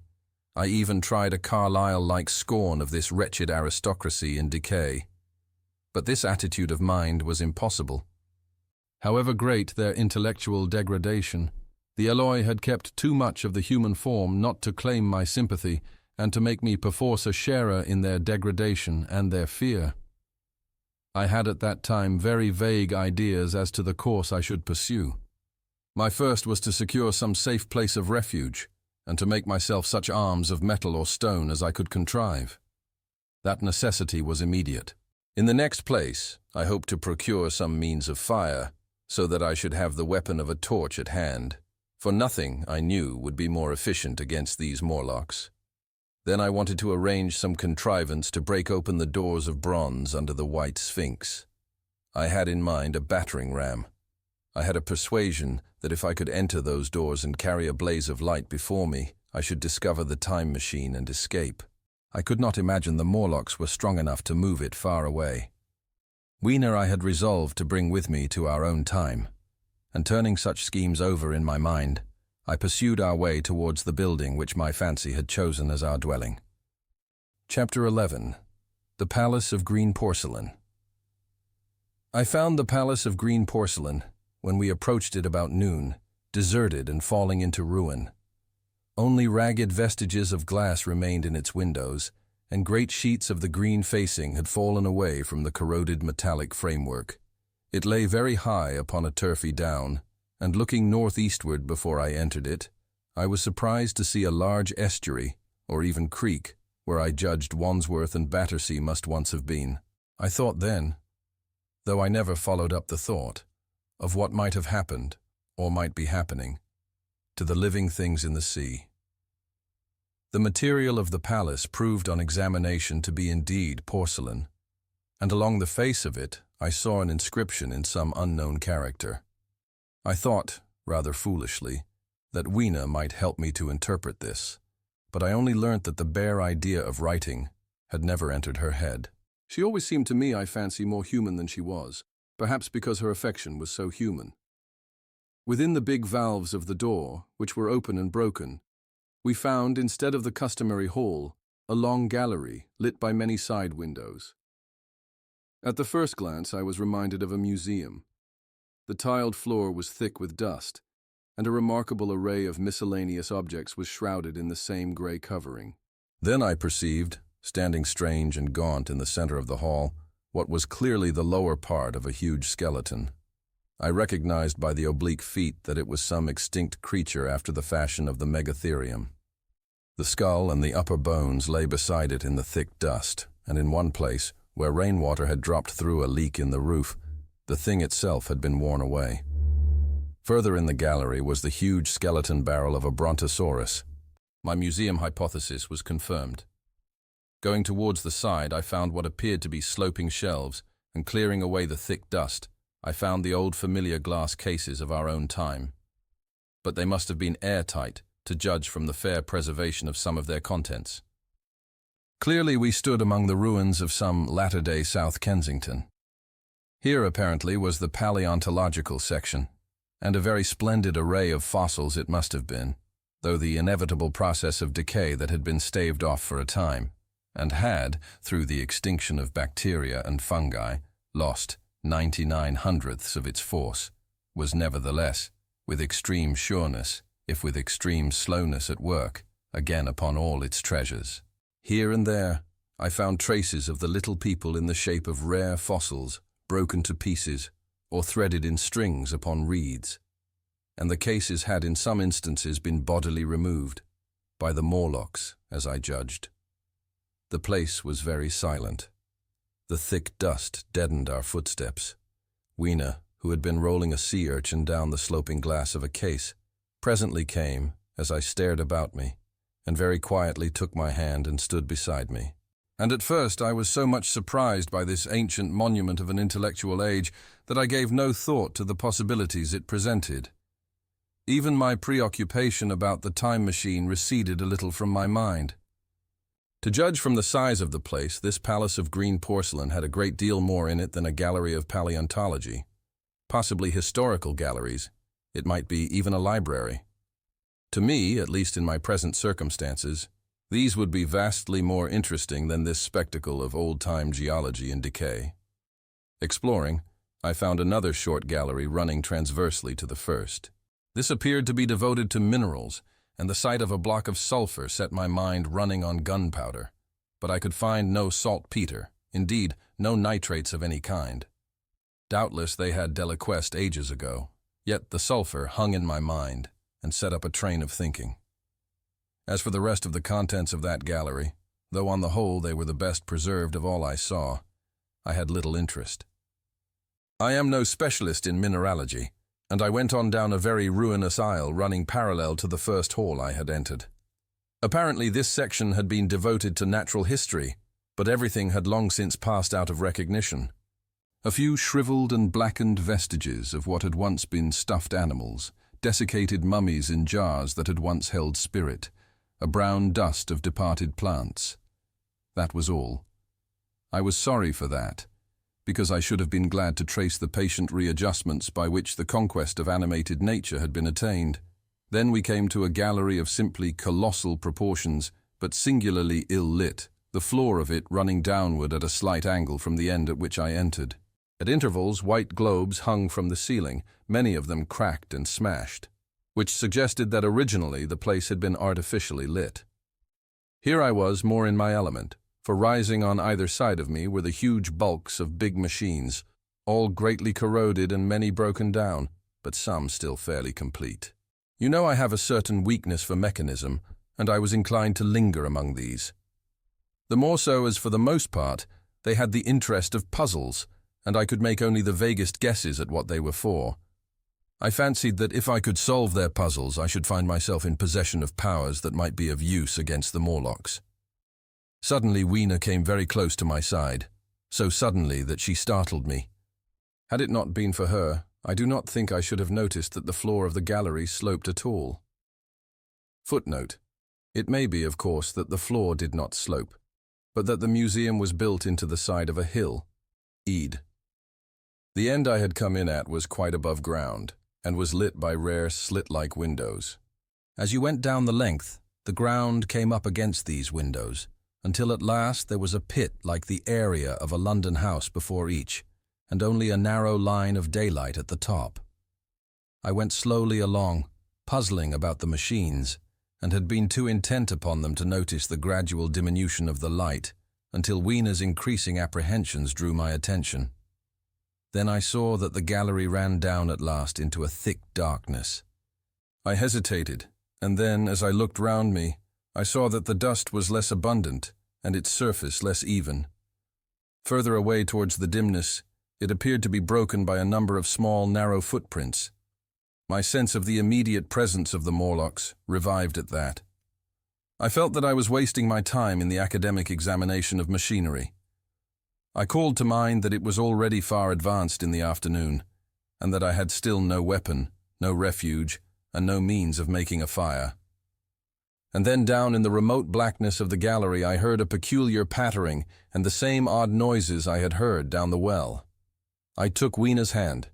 I even tried a Carlyle-like scorn of this wretched aristocracy in decay. But this attitude of mind was impossible. However great their intellectual degradation, the Eloi had kept too much of the human form not to claim my sympathy and to make me perforce a sharer in their degradation and their fear. I had at that time very vague ideas as to the course I should pursue. My first was to secure some safe place of refuge, and to make myself such arms of metal or stone as I could contrive. That necessity was immediate. In the next place, I hoped to procure some means of fire, so that I should have the weapon of a torch at hand, for nothing, I knew, would be more efficient against these Morlocks. Then I wanted to arrange some contrivance to break open the doors of bronze under the white Sphinx. I had in mind a battering ram. I had a persuasion that if I could enter those doors and carry a blaze of light before me, I should discover the time machine and escape. I could not imagine the Morlocks were strong enough to move it far away. Weena I had resolved to bring with me to our own time, and turning such schemes over in my mind, I pursued our way towards the building which my fancy had chosen as our dwelling. Chapter 11. The Palace of Green Porcelain. I found the Palace of Green Porcelain, when we approached it about noon, deserted and falling into ruin. Only ragged vestiges of glass remained in its windows, and great sheets of the green facing had fallen away from the corroded metallic framework. It lay very high upon a turfy down, and looking northeastward before I entered it, I was surprised to see a large estuary, or even creek, where I judged Wandsworth and Battersea must once have been. I thought then, though I never followed up the thought, of what might have happened, or might be happening, to the living things in the sea. The material of the palace proved on examination to be indeed porcelain, and along the face of it I saw an inscription in some unknown character. I thought, rather foolishly, that Weena might help me to interpret this, but I only learnt that the bare idea of writing had never entered her head. She always seemed to me, I fancy, more human than she was, perhaps because her affection was so human. Within the big valves of the door, which were open and broken, we found, instead of the customary hall, a long gallery lit by many side windows. At the first glance, I was reminded of a museum. The tiled floor was thick with dust, and a remarkable array of miscellaneous objects was shrouded in the same grey covering. Then I perceived, standing strange and gaunt in the center of the hall, what was clearly the lower part of a huge skeleton. I recognized by the oblique feet that it was some extinct creature after the fashion of the megatherium. The skull and the upper bones lay beside it in the thick dust, and in one place, where rainwater had dropped through a leak in the roof, the thing itself had been worn away. Further in the gallery was the huge skeleton barrel of a brontosaurus. My museum hypothesis was confirmed. Going towards the side, I found what appeared to be sloping shelves, and clearing away the thick dust, I found the old familiar glass cases of our own time. But they must have been airtight, to judge from the fair preservation of some of their contents. Clearly we stood among the ruins of some latter-day South Kensington. Here, apparently, was the paleontological section, and a very splendid array of fossils it must have been, though the inevitable process of decay that had been staved off for a time, and had, through the extinction of bacteria and fungi, lost 99/100ths of its force, was nevertheless, with extreme sureness, if with extreme slowness at work, again upon all its treasures. Here and there, I found traces of the little people in the shape of rare fossils, broken to pieces, or threaded in strings upon reeds, and the cases had in some instances been bodily removed, by the Morlocks, as I judged. The place was very silent. The thick dust deadened our footsteps. Weena, who had been rolling a sea urchin down the sloping glass of a case, presently came, as I stared about me, and very quietly took my hand and stood beside me. And at first I was so much surprised by this ancient monument of an intellectual age that I gave no thought to the possibilities it presented. Even my preoccupation about the time machine receded a little from my mind. To judge from the size of the place, this palace of green porcelain had a great deal more in it than a gallery of paleontology. Possibly historical galleries. It might be even a library. To me, at least in my present circumstances, these would be vastly more interesting than this spectacle of old-time geology in decay. Exploring, I found another short gallery running transversely to the first. This appeared to be devoted to minerals, and the sight of a block of sulfur set my mind running on gunpowder, but I could find no saltpeter, indeed, no nitrates of any kind. Doubtless they had deliquesced ages ago, yet the sulfur hung in my mind and set up a train of thinking. As for the rest of the contents of that gallery, though on the whole they were the best preserved of all I saw, I had little interest. I am no specialist in mineralogy, and I went on down a very ruinous aisle running parallel to the first hall I had entered. Apparently this section had been devoted to natural history, but everything had long since passed out of recognition. A few shriveled and blackened vestiges of what had once been stuffed animals, desiccated mummies in jars that had once held spirit, a brown dust of departed plants. That was all. I was sorry for that, because I should have been glad to trace the patient readjustments by which the conquest of animated nature had been attained. Then we came to a gallery of simply colossal proportions, but singularly ill-lit, the floor of it running downward at a slight angle from the end at which I entered. At intervals, white globes hung from the ceiling, many of them cracked and smashed, which suggested that originally the place had been artificially lit. Here I was more in my element, for rising on either side of me were the huge bulks of big machines, all greatly corroded and many broken down, but some still fairly complete. You know I have a certain weakness for mechanism, and I was inclined to linger among these. The more so as for the most part, they had the interest of puzzles, and I could make only the vaguest guesses at what they were for. I fancied that if I could solve their puzzles, I should find myself in possession of powers that might be of use against the Morlocks. Suddenly, Weena came very close to my side, so suddenly that she startled me. Had it not been for her, I do not think I should have noticed that the floor of the gallery sloped at all. Footnote: it may be, of course, that the floor did not slope, but that the museum was built into the side of a hill. Ed. The end I had come in at was quite above ground, and was lit by rare slit-like windows. As you went down the length, the ground came up against these windows, until at last there was a pit like the area of a London house before each, and only a narrow line of daylight at the top. I went slowly along, puzzling about the machines, and had been too intent upon them to notice the gradual diminution of the light, until Weena's increasing apprehensions drew my attention. Then I saw that the gallery ran down at last into a thick darkness. I hesitated, and then, as I looked round me, I saw that the dust was less abundant, and its surface less even. Further away towards the dimness, it appeared to be broken by a number of small, narrow footprints. My sense of the immediate presence of the Morlocks revived at that. I felt that I was wasting my time in the academic examination of machinery. I called to mind that it was already far advanced in the afternoon, and that I had still no weapon, no refuge, and no means of making a fire. And then down in the remote blackness of the gallery I heard a peculiar pattering and the same odd noises I had heard down the well. I took Weena's hand.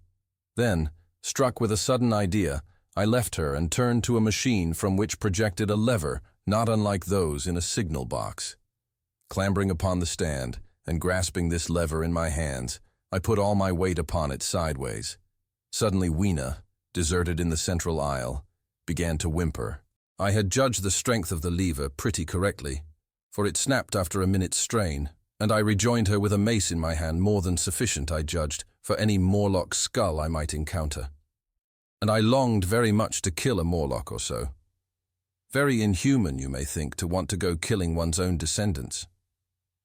Then, struck with a sudden idea, I left her and turned to a machine from which projected a lever not unlike those in a signal box. Clambering upon the stand, and grasping this lever in my hands, I put all my weight upon it sideways. Suddenly Weena, deserted in the central aisle, began to whimper. I had judged the strength of the lever pretty correctly, for it snapped after a minute's strain, and I rejoined her with a mace in my hand more than sufficient, I judged, for any Morlock skull I might encounter. And I longed very much to kill a Morlock or so. Very inhuman, you may think, to want to go killing one's own descendants.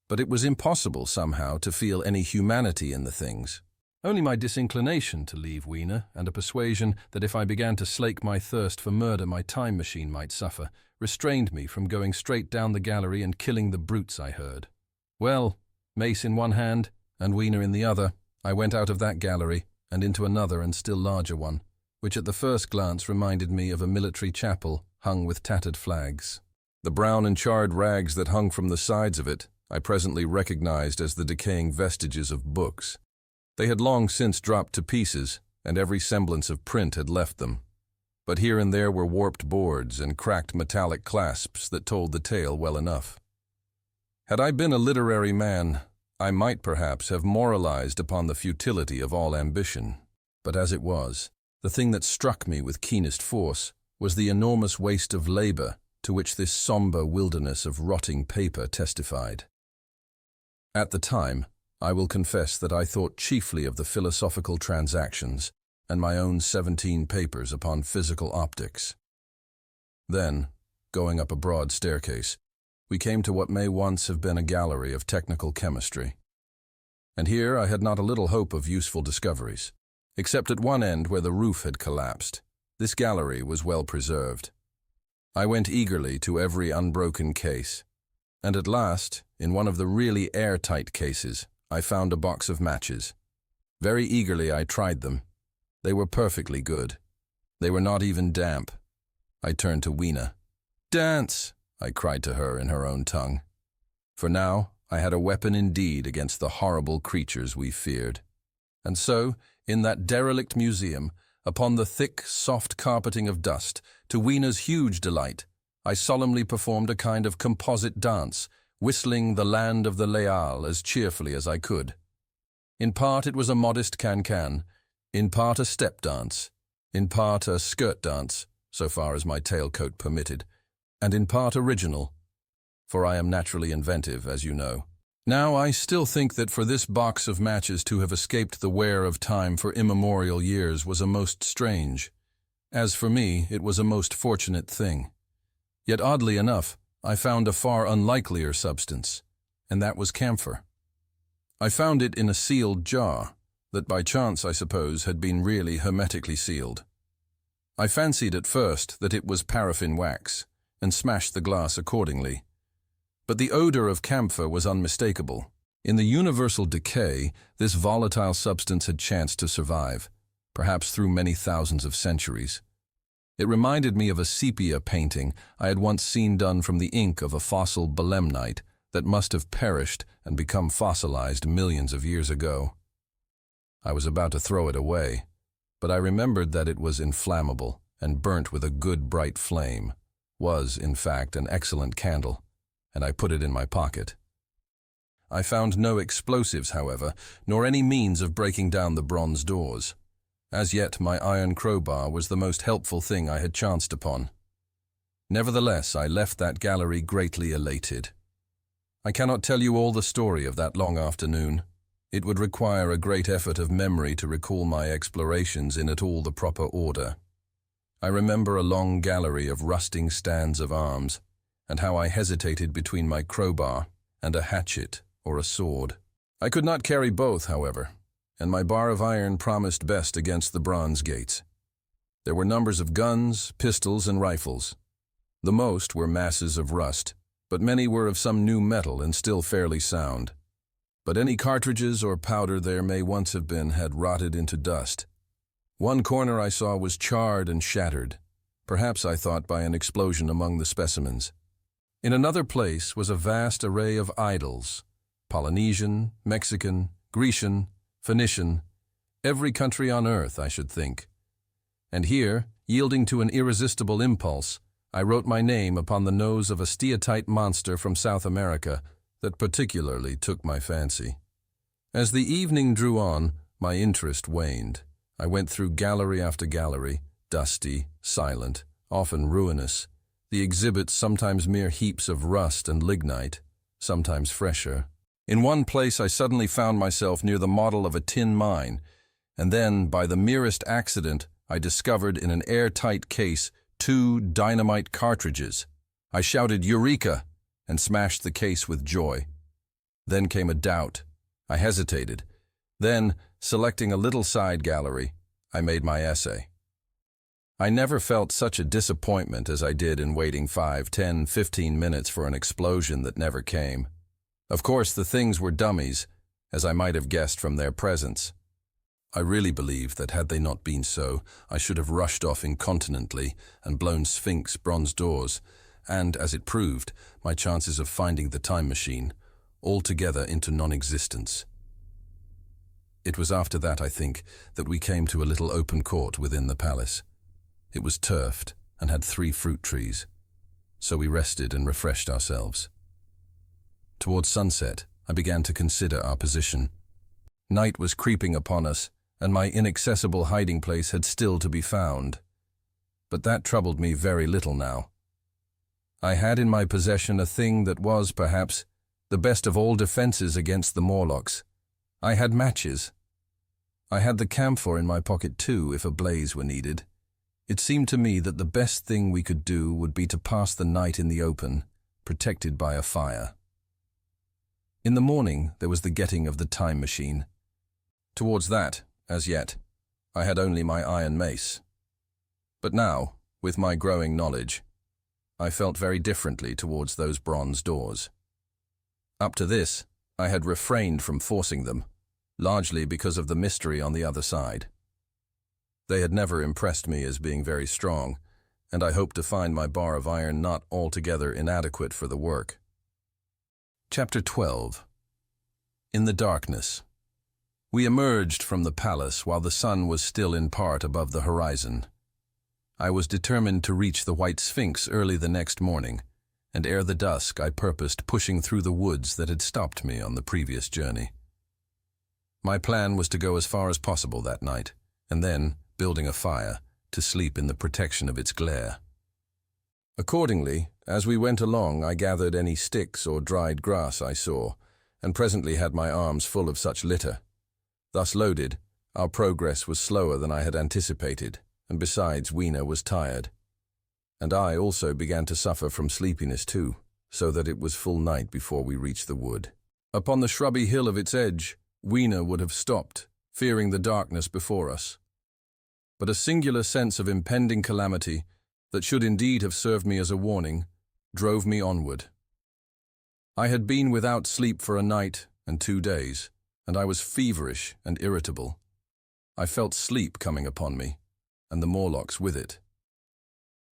But it was impossible, somehow, to feel any humanity in the things. Only my disinclination to leave Weena, and a persuasion that if I began to slake my thirst for murder my time machine might suffer, restrained me from going straight down the gallery and killing the brutes I heard. Well, mace in one hand, and Weena in the other, I went out of that gallery, and into another and still larger one, which at the first glance reminded me of a military chapel hung with tattered flags. The brown and charred rags that hung from the sides of it I presently recognized as the decaying vestiges of books. They had long since dropped to pieces, and every semblance of print had left them. But here and there were warped boards and cracked metallic clasps that told the tale well enough. Had I been a literary man, I might perhaps have moralized upon the futility of all ambition. But as it was, the thing that struck me with keenest force was the enormous waste of labor to which this somber wilderness of rotting paper testified. At the time, I will confess that I thought chiefly of the philosophical transactions and my own 17 papers upon physical optics. Then, going up a broad staircase, we came to what may once have been a gallery of technical chemistry. And here I had not a little hope of useful discoveries. Except at one end where the roof had collapsed, this gallery was well preserved. I went eagerly to every unbroken case, and at last, in one of the really airtight cases, I found a box of matches. Very eagerly I tried them. They were perfectly good. They were not even damp. I turned to Weena. "Dance!" I cried to her in her own tongue. For now I had a weapon indeed against the horrible creatures we feared. And so, in that derelict museum, upon the thick, soft carpeting of dust, to Weena's huge delight, I solemnly performed a kind of composite dance, whistling The Land of the Leal as cheerfully as I could. In part it was a modest can-can, in part a step dance, in part a skirt dance, so far as my tailcoat permitted, and in part original, for I am naturally inventive, as you know. Now, I still think that for this box of matches to have escaped the wear of time for immemorial years was a most strange. As for me, it was a most fortunate thing. Yet oddly enough, I found a far unlikelier substance, and that was camphor. I found it in a sealed jar, that by chance, I suppose, had been really hermetically sealed, I fancied at first that it was paraffin wax, and smashed the glass accordingly. But the odor of camphor was unmistakable. In the universal decay, this volatile substance had chanced to survive, perhaps through many thousands of centuries. It reminded me of a sepia painting I had once seen done from the ink of a fossil belemnite that must have perished and become fossilized millions of years ago. I was about to throw it away, but I remembered that it was inflammable and burnt with a good bright flame, was, in fact, an excellent candle, and I put it in my pocket. I found no explosives, however, nor any means of breaking down the bronze doors. As yet, my iron crowbar was the most helpful thing I had chanced upon. Nevertheless, I left that gallery greatly elated. I cannot tell you all the story of that long afternoon. It would require a great effort of memory to recall my explorations in at all the proper order. I remember a long gallery of rusting stands of arms, and how I hesitated between my crowbar and a hatchet or a sword. I could not carry both, however, and my bar of iron promised best against the bronze gates. There were numbers of guns, pistols, and rifles. The most were masses of rust, but many were of some new metal and still fairly sound. But any cartridges or powder there may once have been had rotted into dust. One corner I saw was charred and shattered, perhaps, I thought, by an explosion among the specimens. In another place was a vast array of idols, Polynesian, Mexican, Grecian, Phoenician, every country on earth, I should think. And here, yielding to an irresistible impulse, I wrote my name upon the nose of a steatite monster from South America that particularly took my fancy. As the evening drew on, my interest waned. I went through gallery after gallery, dusty, silent, often ruinous, the exhibits sometimes mere heaps of rust and lignite, sometimes fresher. In one place I suddenly found myself near the model of a tin mine, and then, by the merest accident, I discovered in an airtight case 2 dynamite cartridges. I shouted "Eureka!" and smashed the case with joy. Then came a doubt. I hesitated. Then, selecting a little side gallery, I made my essay. I never felt such a disappointment as I did in waiting 5, 10, 15 minutes for an explosion that never came. Of course, the things were dummies, as I might have guessed from their presence. I really believe that had they not been so, I should have rushed off incontinently and blown Sphinx bronze doors, and, as it proved, my chances of finding the time machine altogether into non-existence. It was after that, I think, that we came to a little open court within the palace. It was turfed and had 3 fruit trees, so we rested and refreshed ourselves. Towards sunset, I began to consider our position. Night was creeping upon us, and my inaccessible hiding place had still to be found. But that troubled me very little now. I had in my possession a thing that was, perhaps, the best of all defenses against the Morlocks. I had matches. I had the camphor in my pocket too, if a blaze were needed. It seemed to me that the best thing we could do would be to pass the night in the open, protected by a fire. In the morning, there was the getting of the time machine. Towards that, as yet, I had only my iron mace. But now, with my growing knowledge, I felt very differently towards those bronze doors. Up to this, I had refrained from forcing them, largely because of the mystery on the other side. They had never impressed me as being very strong, and I hoped to find my bar of iron not altogether inadequate for the work. Chapter 12. In the darkness. We emerged from the palace while the sun was still in part above the horizon. I was determined to reach the White Sphinx early the next morning, and ere the dusk I purposed pushing through the woods that had stopped me on the previous journey. My plan was to go as far as possible that night, and then, building a fire, to sleep in the protection of its glare. Accordingly, as we went along, I gathered any sticks or dried grass I saw, and presently had my arms full of such litter. Thus loaded, our progress was slower than I had anticipated, and besides, Weena was tired. And I also began to suffer from sleepiness too, so that it was full night before we reached the wood. Upon the shrubby hill of its edge, Weena would have stopped, fearing the darkness before us. but a singular sense of impending calamity that should indeed have served me as a warning drove me onward. I had been without sleep for a night and 2 days, and I was feverish and irritable. I felt sleep coming upon me, and the Morlocks with it.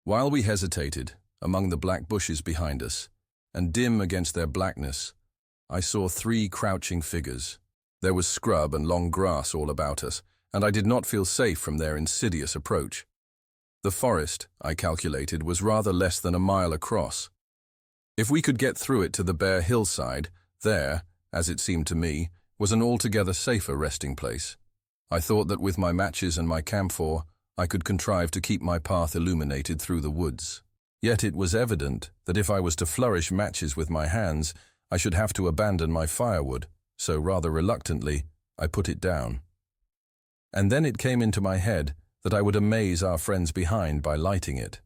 While we hesitated, among the black bushes behind us, and dim against their blackness, I saw 3 crouching figures. There was scrub and long grass all about us, and I did not feel safe from their insidious approach. The forest, I calculated, was rather less than a mile across. If we could get through it to the bare hillside, there, as it seemed to me, was an altogether safer resting place. I thought that with my matches and my camphor, I could contrive to keep my path illuminated through the woods. Yet it was evident that if I was to flourish matches with my hands, I should have to abandon my firewood, so rather reluctantly, I put it down. And then it came into my head that I would amaze our friends behind by lighting it.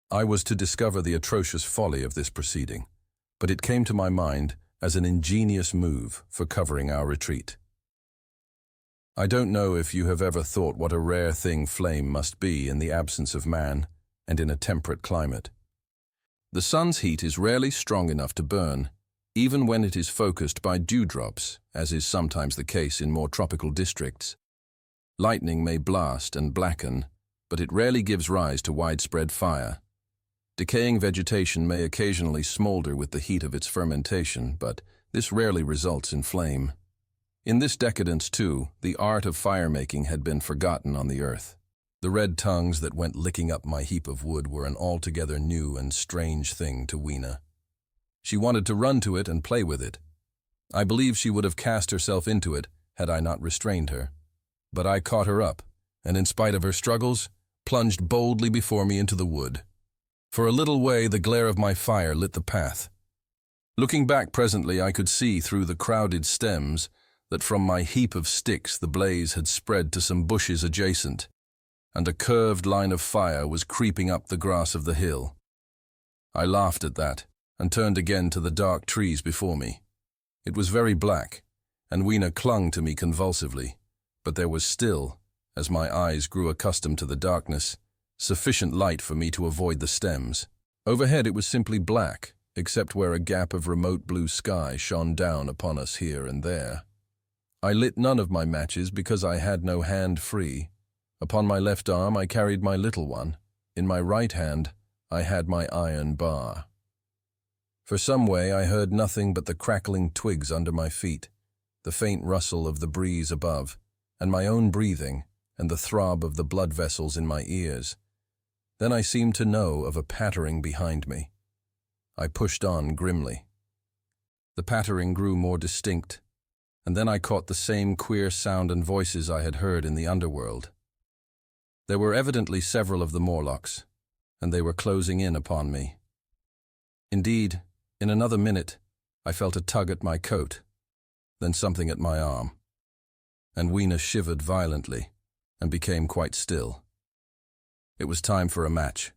I was to discover the atrocious folly of this proceeding, but it came to my mind as an ingenious move for covering our retreat. I don't know if you have ever thought what a rare thing flame must be in the absence of man and in a temperate climate. The sun's heat is rarely strong enough to burn, even when it is focused by dewdrops, as is sometimes the case in more tropical districts. Lightning may blast and blacken, but it rarely gives rise to widespread fire. Decaying vegetation may occasionally smolder with the heat of its fermentation, but this rarely results in flame. In this decadence, too, the art of fire-making had been forgotten on the earth. The red tongues that went licking up my heap of wood were an altogether new and strange thing to Weena. She wanted to run to it and play with it. I believe she would have cast herself into it had I not restrained her. But I caught her up, and in spite of her struggles, plunged boldly before me into the wood. For a little way, the glare of my fire lit the path. Looking back presently, I could see through the crowded stems that from my heap of sticks the blaze had spread to some bushes adjacent, and a curved line of fire was creeping up the grass of the hill. I laughed at that, and turned again to the dark trees before me. It was very black, and Weena clung to me convulsively, but there was still, as my eyes grew accustomed to the darkness, sufficient light for me to avoid the stems. Overhead it was simply black, except where a gap of remote blue sky shone down upon us here and there. I lit none of my matches because I had no hand free. Upon my left arm I carried my little one. In my right hand I had my iron bar. For some way I heard nothing but the crackling twigs under my feet, the faint rustle of the breeze above, and my own breathing, and the throb of the blood vessels in my ears. Then I seemed to know of a pattering behind me. I pushed on grimly. The pattering grew more distinct, and then I caught the same queer sound and voices I had heard in the underworld. There were evidently several of the Morlocks, and they were closing in upon me. Indeed, in another minute, I felt a tug at my coat, then something at my arm, and Weena shivered violently and became quite still. It was time for a match,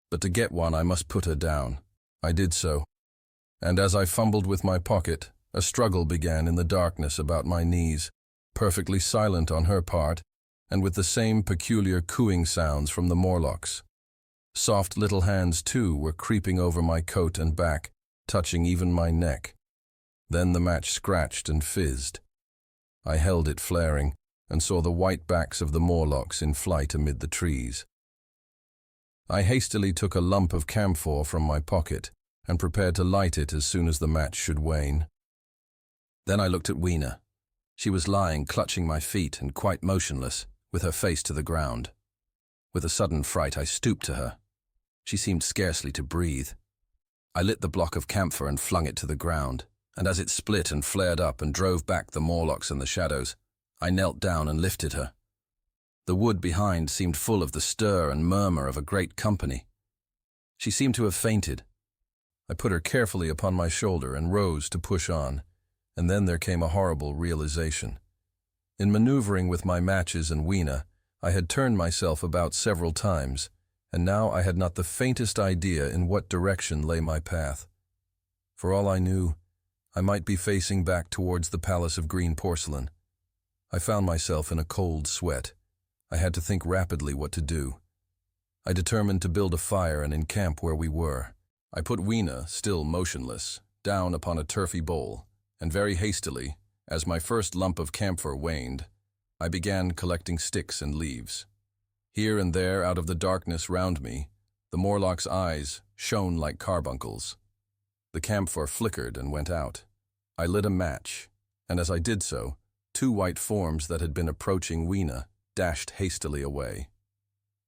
but to get one I must put her down. I did so, and as I fumbled with my pocket, a struggle began in the darkness about my knees, perfectly silent on her part, and with the same peculiar cooing sounds from the Morlocks. Soft little hands, too, were creeping over my coat and back, touching even my neck. Then the match scratched and fizzed. I held it flaring, and saw the white backs of the Morlocks in flight amid the trees. I hastily took a lump of camphor from my pocket and prepared to light it as soon as the match should wane. Then I looked at Weena. She was lying clutching my feet and quite motionless, with her face to the ground. With a sudden fright I stooped to her. She seemed scarcely to breathe. I lit the block of camphor and flung it to the ground, and as it split and flared up and drove back the Morlocks and the shadows, I knelt down and lifted her. The wood behind seemed full of the stir and murmur of a great company. She seemed to have fainted. I put her carefully upon my shoulder and rose to push on, and then there came a horrible realization. In maneuvering with my matches and Weena, I had turned myself about several times, and now I had not the faintest idea in what direction lay my path. For all I knew, I might be facing back towards the palace of green porcelain. I found myself in a cold sweat. I had to think rapidly what to do. I determined to build a fire and encamp where we were. I put Weena, still motionless, down upon a turfy bowl, and very hastily, as my first lump of camphor waned, I began collecting sticks and leaves. Here and there, out of the darkness round me, the Morlock's eyes shone like carbuncles. The camphor flickered and went out. I lit a match, and as I did so, two white forms that had been approaching Weena dashed hastily away.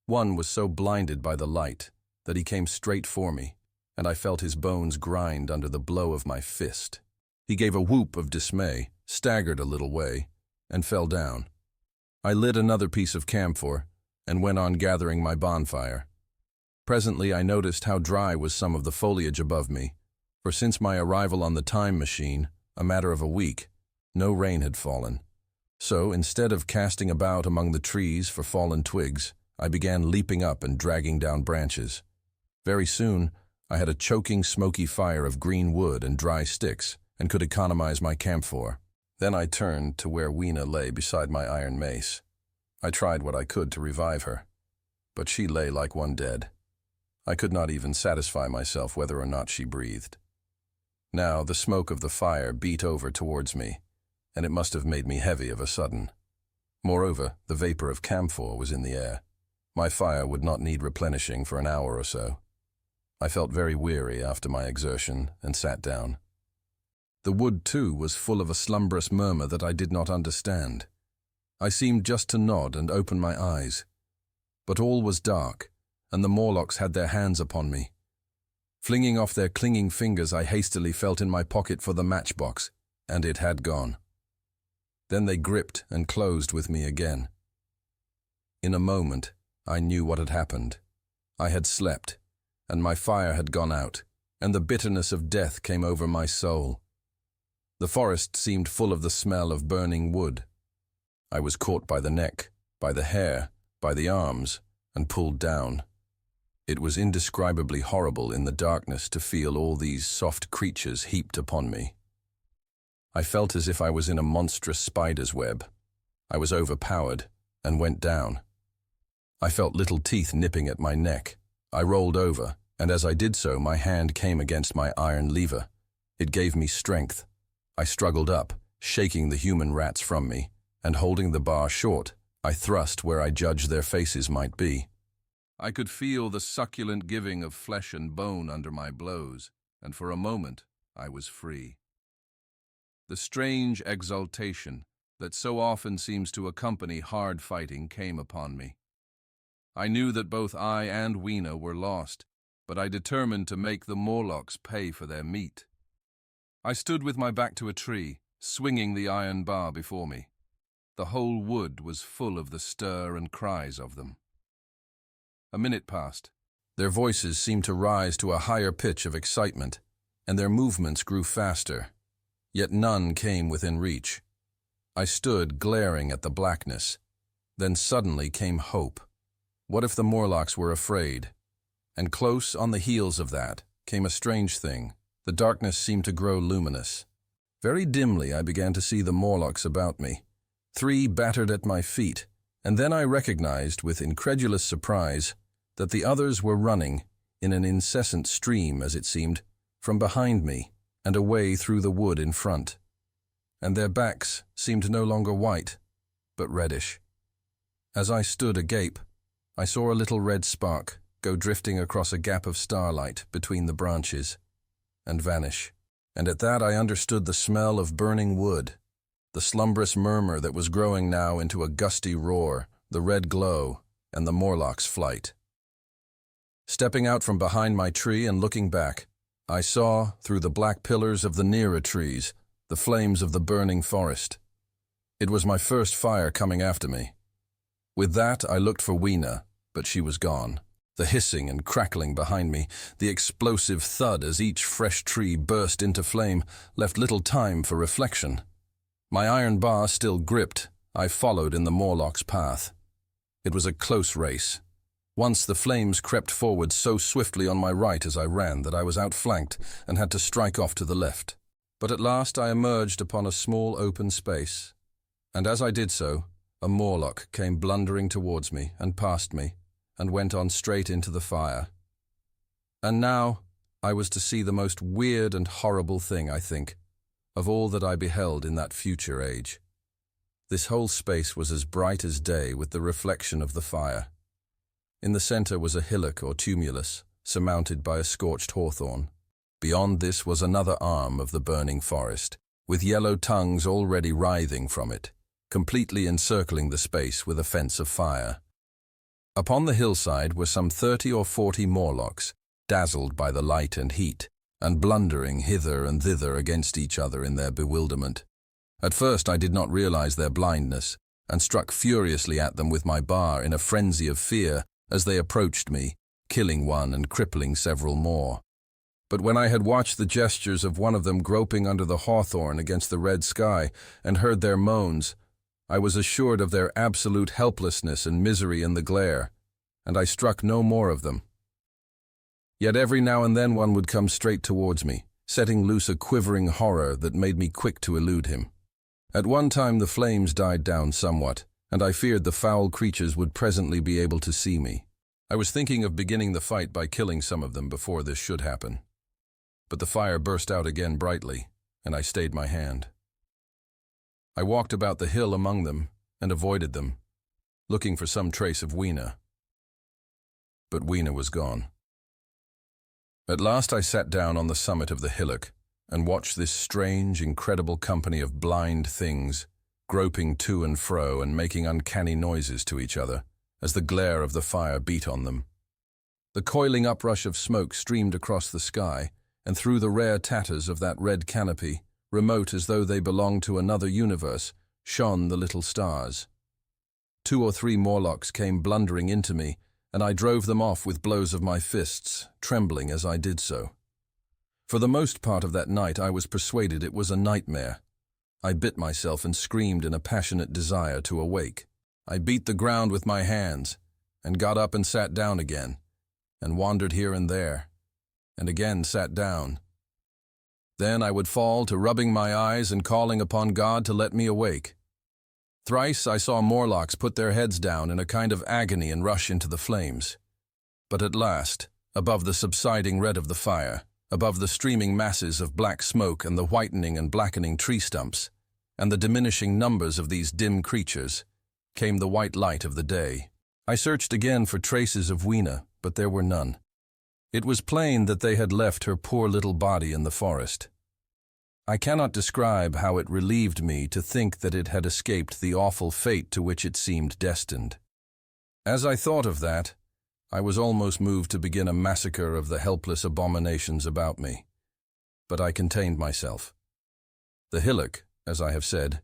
One was so blinded by the light that he came straight for me, and I felt his bones grind under the blow of my fist. He gave a whoop of dismay, staggered a little way, and fell down. I lit another piece of camphor and went on gathering my bonfire. Presently I noticed how dry was some of the foliage above me, for since my arrival on the time machine, a matter of a week, no rain had fallen. So, instead of casting about among the trees for fallen twigs, I began leaping up and dragging down branches. Very soon, I had a choking, smoky fire of green wood and dry sticks, and could economize my camphor. Then I turned to where Weena lay beside my iron mace. I tried what I could to revive her, but she lay like one dead. I could not even satisfy myself whether or not she breathed. Now the smoke of the fire beat over towards me, and it must have made me heavy of a sudden. Moreover, the vapor of camphor was in the air. My fire would not need replenishing for an hour or so. I felt very weary after my exertion and sat down. The wood, too, was full of a slumberous murmur that I did not understand. I seemed just to nod and open my eyes. But all was dark, and the Morlocks had their hands upon me. Flinging off their clinging fingers, I hastily felt in my pocket for the matchbox, and it had gone. Then they gripped and closed with me again. In a moment, I knew what had happened. I had slept, and my fire had gone out, and the bitterness of death came over my soul. The forest seemed full of the smell of burning wood. I was caught by the neck, by the hair, by the arms, and pulled down. It was indescribably horrible in the darkness to feel all these soft creatures heaped upon me. I felt as if I was in a monstrous spider's web. I was overpowered and went down. I felt little teeth nipping at my neck. I rolled over, and as I did so, my hand came against my iron lever. It gave me strength. I struggled up, shaking the human rats from me, and holding the bar short, I thrust where I judged their faces might be. I could feel the succulent giving of flesh and bone under my blows, and for a moment I was free. The strange exultation that so often seems to accompany hard fighting came upon me. I knew that both I and Weena were lost, but I determined to make the Morlocks pay for their meat. I stood with my back to a tree, swinging the iron bar before me. The whole wood was full of the stir and cries of them. A minute passed. Their voices seemed to rise to a higher pitch of excitement, and their movements grew faster. Yet none came within reach. I stood glaring at the blackness. Then suddenly came hope. What if the Morlocks were afraid? And close on the heels of that came a strange thing. The darkness seemed to grow luminous. Very dimly I began to see the Morlocks about me. 3 battered at my feet, and then I recognized with incredulous surprise that the others were running, in an incessant stream as it seemed, from behind me and away through the wood in front. And their backs seemed no longer white, but reddish. As I stood agape, I saw a little red spark go drifting across a gap of starlight between the branches and vanish. And at that I understood the smell of burning wood, the slumberous murmur that was growing now into a gusty roar, the red glow, and the Morlock's flight. Stepping out from behind my tree and looking back, I saw, through the black pillars of the nearer trees, the flames of the burning forest. It was my first fire coming after me. With that I looked for Weena, but she was gone. The hissing and crackling behind me, the explosive thud as each fresh tree burst into flame, left little time for reflection. My iron bar still gripped, I followed in the Morlock's path. It was a close race. Once the flames crept forward so swiftly on my right as I ran that I was outflanked and had to strike off to the left. But at last I emerged upon a small open space, and as I did so, a Morlock came blundering towards me and past me, and went on straight into the fire. And now I was to see the most weird and horrible thing, I think, of all that I beheld in that future age. This whole space was as bright as day with the reflection of the fire. In the center was a hillock or tumulus, surmounted by a scorched hawthorn. Beyond this was another arm of the burning forest, with yellow tongues already writhing from it, completely encircling the space with a fence of fire. Upon the hillside were some 30 or 40 Morlocks, dazzled by the light and heat, and blundering hither and thither against each other in their bewilderment. At first I did not realize their blindness, and struck furiously at them with my bar in a frenzy of fear as they approached me, killing one and crippling several more. But when I had watched the gestures of one of them groping under the hawthorn against the red sky and heard their moans, I was assured of their absolute helplessness and misery in the glare, and I struck no more of them. Yet every now and then one would come straight towards me, setting loose a quivering horror that made me quick to elude him. At one time the flames died down somewhat, and I feared the foul creatures would presently be able to see me. I was thinking of beginning the fight by killing some of them before this should happen. But the fire burst out again brightly, and I stayed my hand. I walked about the hill among them and avoided them, looking for some trace of Weena. But Weena was gone. At last I sat down on the summit of the hillock and watched this strange, incredible company of blind things, groping to and fro and making uncanny noises to each other as the glare of the fire beat on them. The coiling uprush of smoke streamed across the sky, and through the rare tatters of that red canopy, remote as though they belonged to another universe, shone the little stars. 2 or 3 Morlocks came blundering into me, and I drove them off with blows of my fists, trembling as I did so. For the most part of that night I was persuaded it was a nightmare. I bit myself and screamed in a passionate desire to awake. I beat the ground with my hands, and got up and sat down again, and wandered here and there, and again sat down. Then I would fall to rubbing my eyes and calling upon God to let me awake. Thrice I saw Morlocks put their heads down in a kind of agony and rush into the flames. But at last, above the subsiding red of the fire, above the streaming masses of black smoke and the whitening and blackening tree stumps, and the diminishing numbers of these dim creatures, came the white light of the day. I searched again for traces of Weena, but there were none. It was plain that they had left her poor little body in the forest. I cannot describe how it relieved me to think that it had escaped the awful fate to which it seemed destined. As I thought of that, I was almost moved to begin a massacre of the helpless abominations about me. But I contained myself. The hillock, as I have said,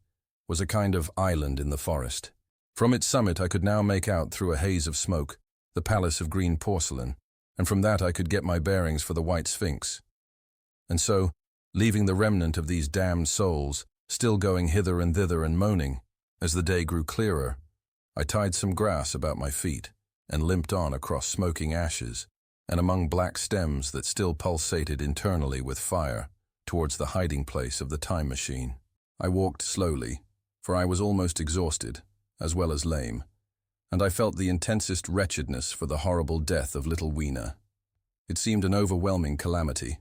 was a kind of island in the forest. From its summit I could now make out, through a haze of smoke, the palace of green porcelain, and from that I could get my bearings for the white Sphinx. And so, leaving the remnant of these damned souls, still going hither and thither and moaning, as the day grew clearer, I tied some grass about my feet and limped on across smoking ashes and among black stems that still pulsated internally with fire towards the hiding place of the time machine. I walked slowly, for I was almost exhausted, as well as lame, and I felt the intensest wretchedness for the horrible death of little Weena. It seemed an overwhelming calamity.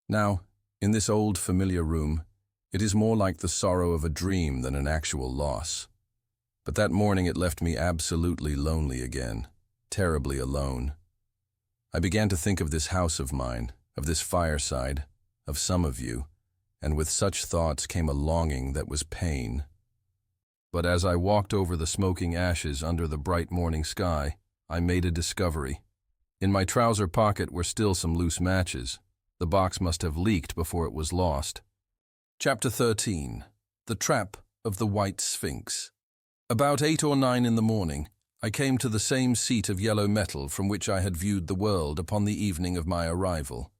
Now, in this old familiar room, it is more like the sorrow of a dream than an actual loss. But that morning it left me absolutely lonely again, terribly alone. I began to think of this house of mine, of this fireside, of some of you, and with such thoughts came a longing that was pain. But as I walked over the smoking ashes under the bright morning sky, I made a discovery. In my trouser pocket were still some loose matches. The box must have leaked before it was lost. Chapter 13. The Trap of the White Sphinx. About 8 or 9 in the morning, I came to the same seat of yellow metal from which I had viewed the world upon the evening of my arrival.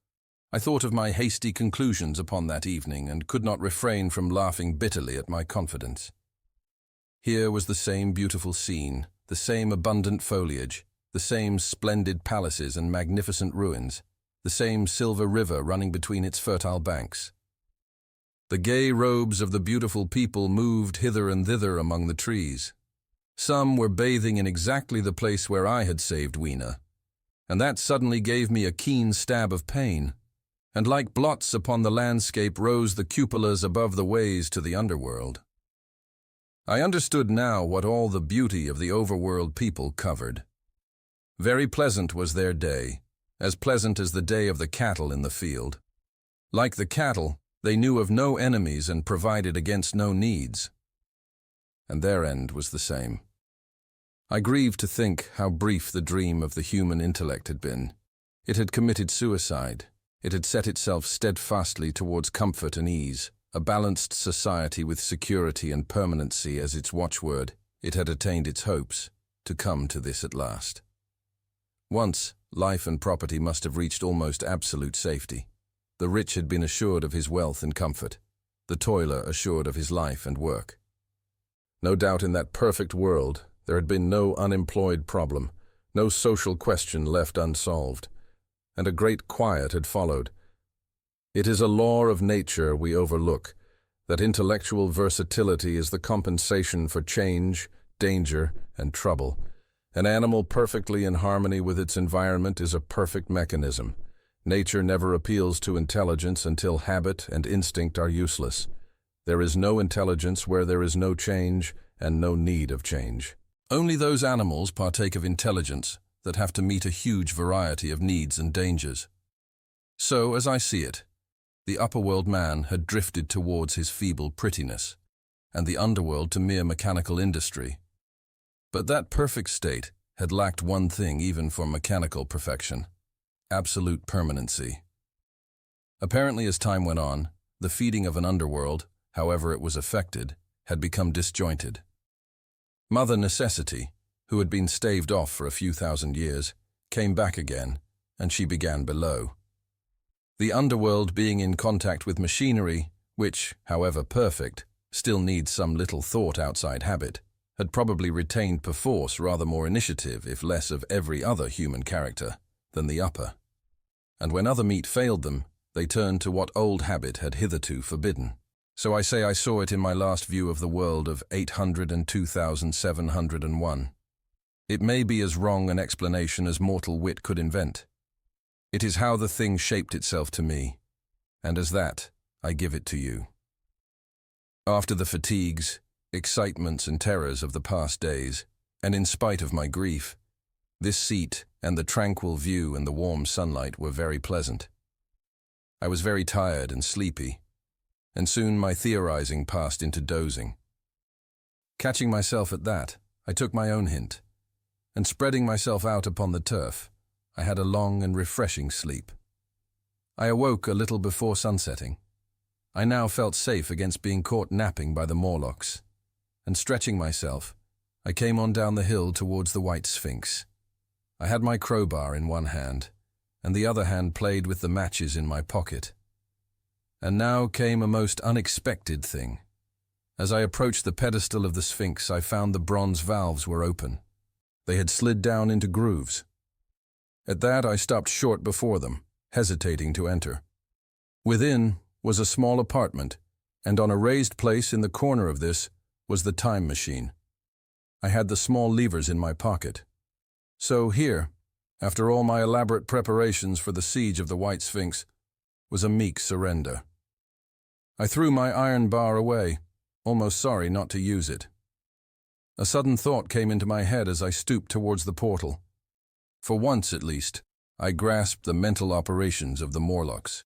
I thought of my hasty conclusions upon that evening and could not refrain from laughing bitterly at my confidence. Here was the same beautiful scene, the same abundant foliage, the same splendid palaces and magnificent ruins, the same silver river running between its fertile banks. The gay robes of the beautiful people moved hither and thither among the trees. Some were bathing in exactly the place where I had saved Weena, and that suddenly gave me a keen stab of pain, and like blots upon the landscape rose the cupolas above the ways to the underworld. I understood now what all the beauty of the overworld people covered. Very pleasant was their day, as pleasant as the day of the cattle in the field. Like the cattle, they knew of no enemies and provided against no needs. And their end was the same. I grieved to think how brief the dream of the human intellect had been. It had committed suicide. It had set itself steadfastly towards comfort and ease, a balanced society with security and permanency as its watchword. It had attained its hopes, to come to this at last. Once, life and property must have reached almost absolute safety. The rich had been assured of his wealth and comfort, the toiler assured of his life and work. No doubt in that perfect world, there had been no unemployed problem, no social question left unsolved, and a great quiet had followed. It is a law of nature we overlook, that intellectual versatility is the compensation for change, danger, and trouble. An animal perfectly in harmony with its environment is a perfect mechanism. Nature never appeals to intelligence until habit and instinct are useless. There is no intelligence where there is no change and no need of change. Only those animals partake of intelligence that have to meet a huge variety of needs and dangers. So, as I see it, the upperworld man had drifted towards his feeble prettiness, and the underworld to mere mechanical industry. But that perfect state had lacked one thing even for mechanical perfection: absolute permanency. Apparently, as time went on, the feeding of an underworld, however it was affected, had become disjointed. Mother Necessity, who had been staved off for a few thousand years, came back again, and she began below. The underworld being in contact with machinery, which, however perfect, still needs some little thought outside habit, had probably retained perforce rather more initiative, if less of every other human character, than the upper. And when other meat failed them, they turned to what old habit had hitherto forbidden. So I say I saw it in my last view of the world of 802,701. It may be as wrong an explanation as mortal wit could invent. It is how the thing shaped itself to me, and as that, I give it to you. After the fatigues, excitements and terrors of the past days, and in spite of my grief, this seat and the tranquil view and the warm sunlight were very pleasant. I was very tired and sleepy, and soon my theorizing passed into dozing. Catching myself at that, I took my own hint, and spreading myself out upon the turf, I had a long and refreshing sleep. I awoke a little before sunsetting. I now felt safe against being caught napping by the Morlocks, and stretching myself, I came on down the hill towards the White Sphinx. I had my crowbar in one hand, and the other hand played with the matches in my pocket. And now came a most unexpected thing. As I approached the pedestal of the Sphinx, I found the bronze valves were open. They had slid down into grooves. At that, I stopped short before them, hesitating to enter. Within was a small apartment, and on a raised place in the corner of this was the time machine. I had the small levers in my pocket. So here, after all my elaborate preparations for the siege of the White Sphinx, was a meek surrender. I threw my iron bar away, almost sorry not to use it. A sudden thought came into my head as I stooped towards the portal. For once, at least, I grasped the mental operations of the Morlocks.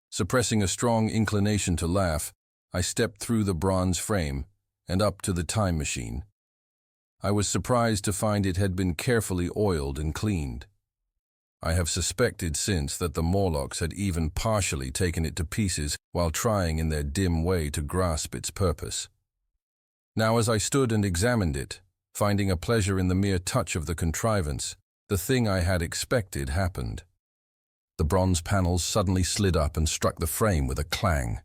Suppressing a strong inclination to laugh, I stepped through the bronze frame and up to the time machine. I was surprised to find it had been carefully oiled and cleaned. I have suspected since that the Morlocks had even partially taken it to pieces while trying in their dim way to grasp its purpose. Now as I stood and examined it, finding a pleasure in the mere touch of the contrivance, the thing I had expected happened. The bronze panels suddenly slid up and struck the frame with a clang.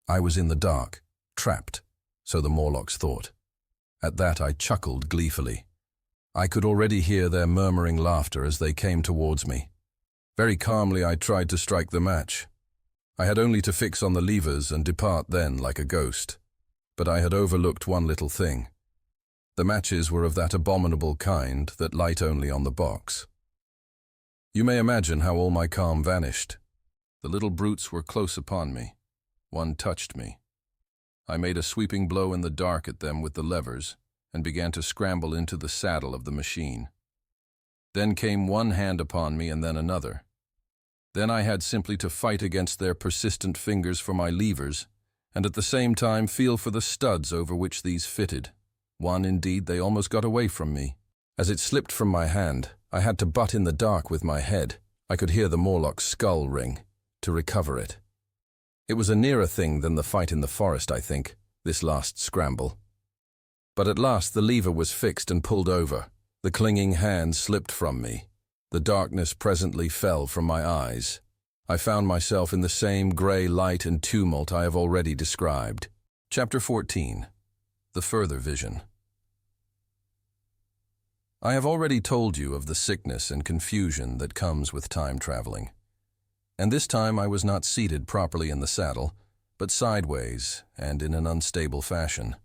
I was in the dark, trapped, so the Morlocks thought. At that I chuckled gleefully. I could already hear their murmuring laughter as they came towards me. Very calmly I tried to strike the match. I had only to fix on the levers and depart then like a ghost. But I had overlooked one little thing. The matches were of that abominable kind that light only on the box. You may imagine how all my calm vanished. The little brutes were close upon me. One touched me. I made a sweeping blow in the dark at them with the levers and began to scramble into the saddle of the machine. Then came one hand upon me and then another. Then I had simply to fight against their persistent fingers for my levers, and at the same time feel for the studs over which these fitted. One, indeed, they almost got away from me. As it slipped from my hand, I had to butt in the dark with my head. I could hear the Morlock's skull ring, to recover it. It was a nearer thing than the fight in the forest, I think, this last scramble. But at last the lever was fixed and pulled over. The clinging hand slipped from me. The darkness presently fell from my eyes. I found myself in the same grey light and tumult I have already described. Chapter 14. The Further Vision. I have already told you of the sickness and confusion that comes with time traveling. And this time I was not seated properly in the saddle, but sideways and in an unstable fashion.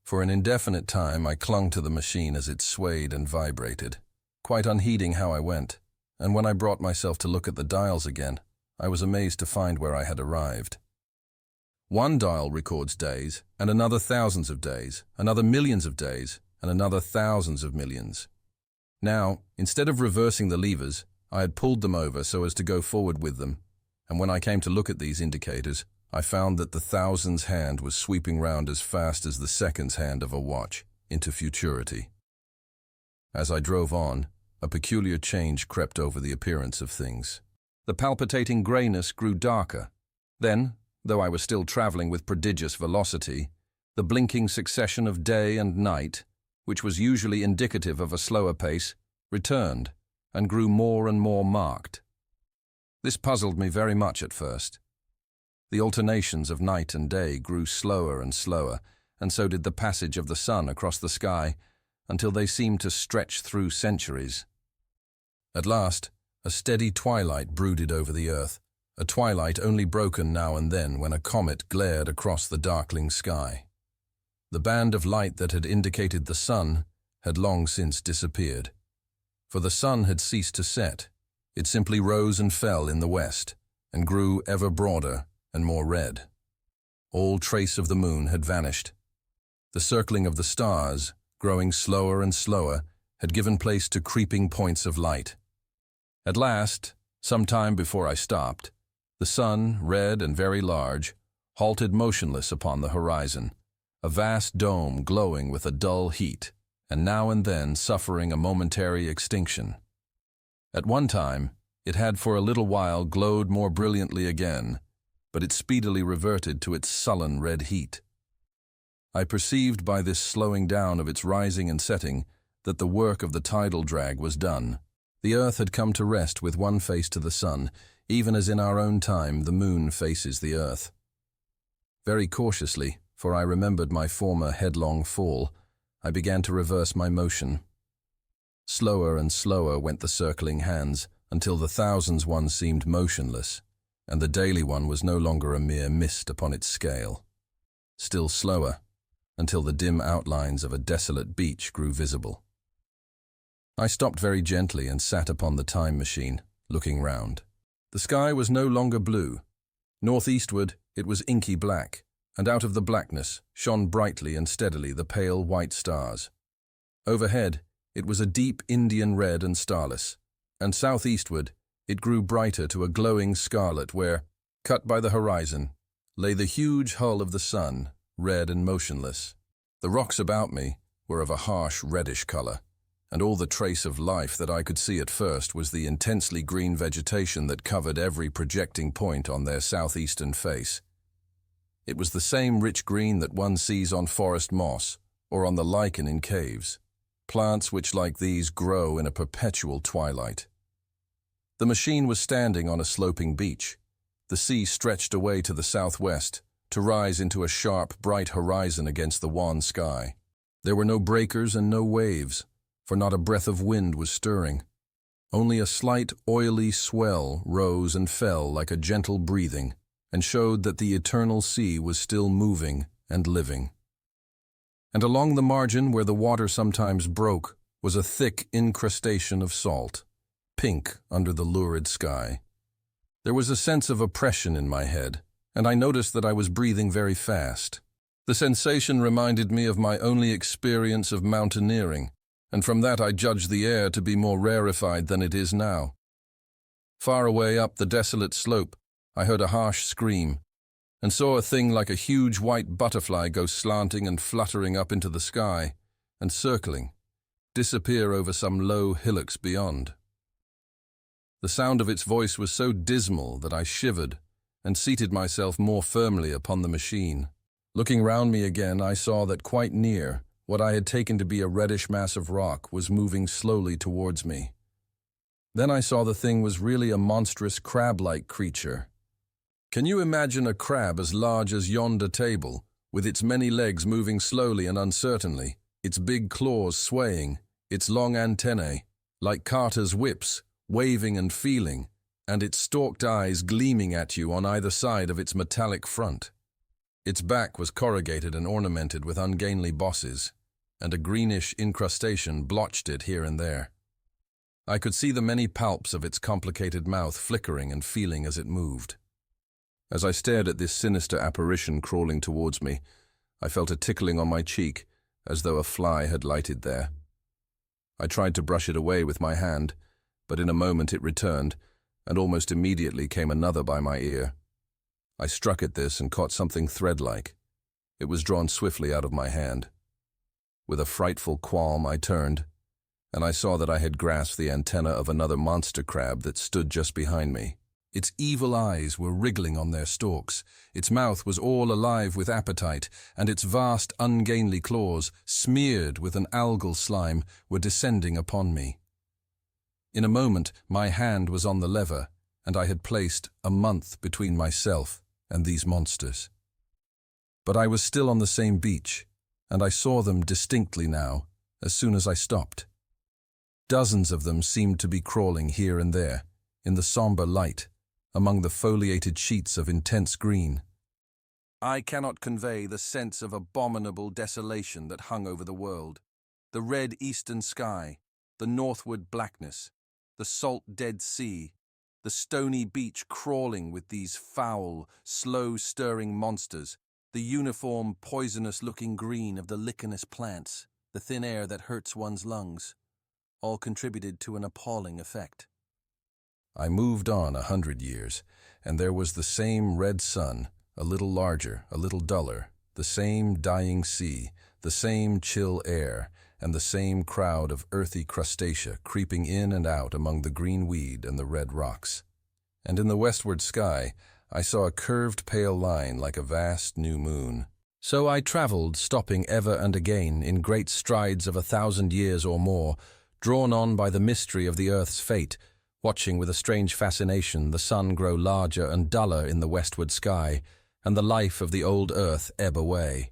For an indefinite time I clung to the machine as it swayed and vibrated, quite unheeding how I went, and when I brought myself to look at the dials again, I was amazed to find where I had arrived. One dial records days, and another thousands of days, another millions of days, and another thousands of millions. Now, instead of reversing the levers, I had pulled them over so as to go forward with them, and when I came to look at these indicators, I found that the thousands hand was sweeping round as fast as the seconds hand of a watch, into futurity. As I drove on, a peculiar change crept over the appearance of things. The palpitating greyness grew darker. Then, though I was still travelling with prodigious velocity, the blinking succession of day and night, which was usually indicative of a slower pace, returned and grew more and more marked. This puzzled me very much at first. The alternations of night and day grew slower and slower, and so did the passage of the sun across the sky, until they seemed to stretch through centuries. At last, a steady twilight brooded over the earth, a twilight only broken now and then when a comet glared across the darkling sky. The band of light that had indicated the sun had long since disappeared, for the sun had ceased to set. It simply rose and fell in the west, and grew ever broader and more red. All trace of the moon had vanished. The circling of the stars, growing slower and slower, had given place to creeping points of light. At last, some time before I stopped, the sun, red and very large, halted motionless upon the horizon, a vast dome glowing with a dull heat, and now and then suffering a momentary extinction. At one time, it had for a little while glowed more brilliantly again, but it speedily reverted to its sullen red heat. I perceived by this slowing down of its rising and setting that the work of the tidal drag was done. The earth had come to rest with one face to the sun, even as in our own time the moon faces the earth. Very cautiously, for I remembered my former headlong fall, I began to reverse my motion. Slower and slower went the circling hands, until the thousands one seemed motionless, and the daily one was no longer a mere mist upon its scale. Still slower, until the dim outlines of a desolate beach grew visible. I stopped very gently and sat upon the time machine, looking round. The sky was no longer blue. Northeastward it was inky black, and out of the blackness shone brightly and steadily the pale white stars. Overhead it was a deep Indian red and starless, and southeastward it grew brighter to a glowing scarlet where, cut by the horizon, lay the huge hull of the sun, red and motionless. The rocks about me were of a harsh reddish color, and all the trace of life that I could see at first was the intensely green vegetation that covered every projecting point on their southeastern face. It was the same rich green that one sees on forest moss or on the lichen in caves, plants which like these grow in a perpetual twilight. The machine was standing on a sloping beach. The sea stretched away to the southwest, to rise into a sharp, bright horizon against the wan sky. There were no breakers and no waves, for not a breath of wind was stirring. Only a slight, oily swell rose and fell like a gentle breathing, and showed that the eternal sea was still moving and living. And along the margin where the water sometimes broke was a thick incrustation of salt, pink under the lurid sky. There was a sense of oppression in my head, and I noticed that I was breathing very fast. The sensation reminded me of my only experience of mountaineering, and from that I judged the air to be more rarefied than it is now. Far away up the desolate slope, I heard a harsh scream, and saw a thing like a huge white butterfly go slanting and fluttering up into the sky, and circling, disappear over some low hillocks beyond. The sound of its voice was so dismal that I shivered and seated myself more firmly upon the machine. Looking round me again, I saw that quite near, what I had taken to be a reddish mass of rock was moving slowly towards me. Then I saw the thing was really a monstrous crab-like creature. Can you imagine a crab as large as yonder table, with its many legs moving slowly and uncertainly, its big claws swaying, its long antennae, like carters' whips, waving and feeling, and its stalked eyes gleaming at you on either side of its metallic front? Its back was corrugated and ornamented with ungainly bosses, and a greenish incrustation blotched it here and there. I could see the many palps of its complicated mouth flickering and feeling as it moved. As I stared at this sinister apparition crawling towards me, I felt a tickling on my cheek, as though a fly had lighted there. I tried to brush it away with my hand, but in a moment it returned, and almost immediately came another by my ear. I struck at this and caught something thread-like. It was drawn swiftly out of my hand. With a frightful qualm I turned, and I saw that I had grasped the antenna of another monster crab that stood just behind me. Its evil eyes were wriggling on their stalks, its mouth was all alive with appetite, and its vast, ungainly claws, smeared with an algal slime, were descending upon me. In a moment, my hand was on the lever, and I had placed a month between myself and these monsters. But I was still on the same beach, and I saw them distinctly now, as soon as I stopped. Dozens of them seemed to be crawling here and there, in the somber light, among the foliated sheets of intense green. I cannot convey the sense of abominable desolation that hung over the world. The red eastern sky, the northward blackness, the salt dead sea, the stony beach crawling with these foul, slow-stirring monsters, the uniform, poisonous-looking green of the lichenous plants, the thin air that hurts one's lungs, all contributed to an appalling effect. I moved on 100 years, and there was the same red sun, a little larger, a little duller, the same dying sea, the same chill air, and the same crowd of earthy crustacea creeping in and out among the green weed and the red rocks. And in the westward sky, I saw a curved pale line like a vast new moon. So I traveled, stopping ever and again in great strides of 1,000 years or more, drawn on by the mystery of the earth's fate, watching with a strange fascination the sun grow larger and duller in the westward sky, and the life of the old earth ebb away.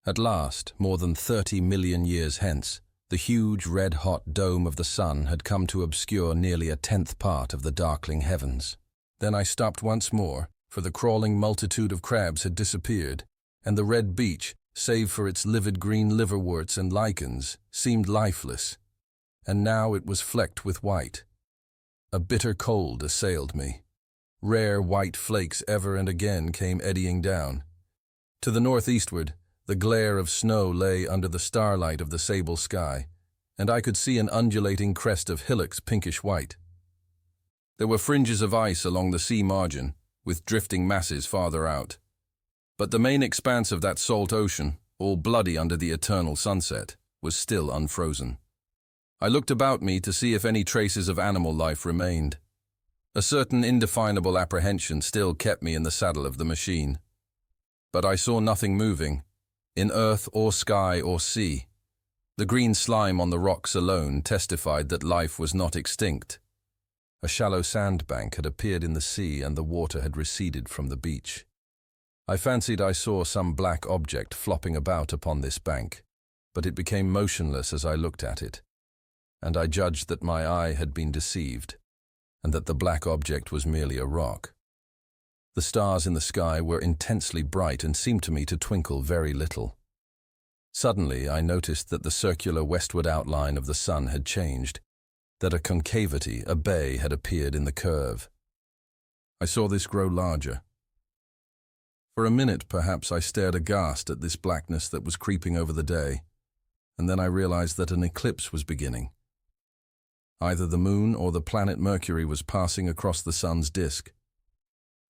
At last, more than 30 million years hence, the huge red-hot dome of the sun had come to obscure nearly a 10th part of the darkling heavens. Then I stopped once more, for the crawling multitude of crabs had disappeared, and the red beach, save for its livid green liverworts and lichens, seemed lifeless, and now it was flecked with white. A bitter cold assailed me. Rare white flakes ever and again came eddying down. To the northeastward, the glare of snow lay under the starlight of the sable sky, and I could see an undulating crest of hillocks pinkish-white. There were fringes of ice along the sea margin, with drifting masses farther out. But the main expanse of that salt ocean, all bloody under the eternal sunset, was still unfrozen. I looked about me to see if any traces of animal life remained. A certain indefinable apprehension still kept me in the saddle of the machine. But I saw nothing moving, in earth or sky or sea. The green slime on the rocks alone testified that life was not extinct. A shallow sandbank had appeared in the sea and the water had receded from the beach. I fancied I saw some black object flopping about upon this bank, but it became motionless as I looked at it, and I judged that my eye had been deceived, and that the black object was merely a rock. The stars in the sky were intensely bright and seemed to me to twinkle very little. Suddenly, I noticed that the circular westward outline of the sun had changed, that a concavity, a bay, had appeared in the curve. I saw this grow larger. For a minute, perhaps, I stared aghast at this blackness that was creeping over the day, and then I realized that an eclipse was beginning. Either the moon or the planet Mercury was passing across the sun's disk.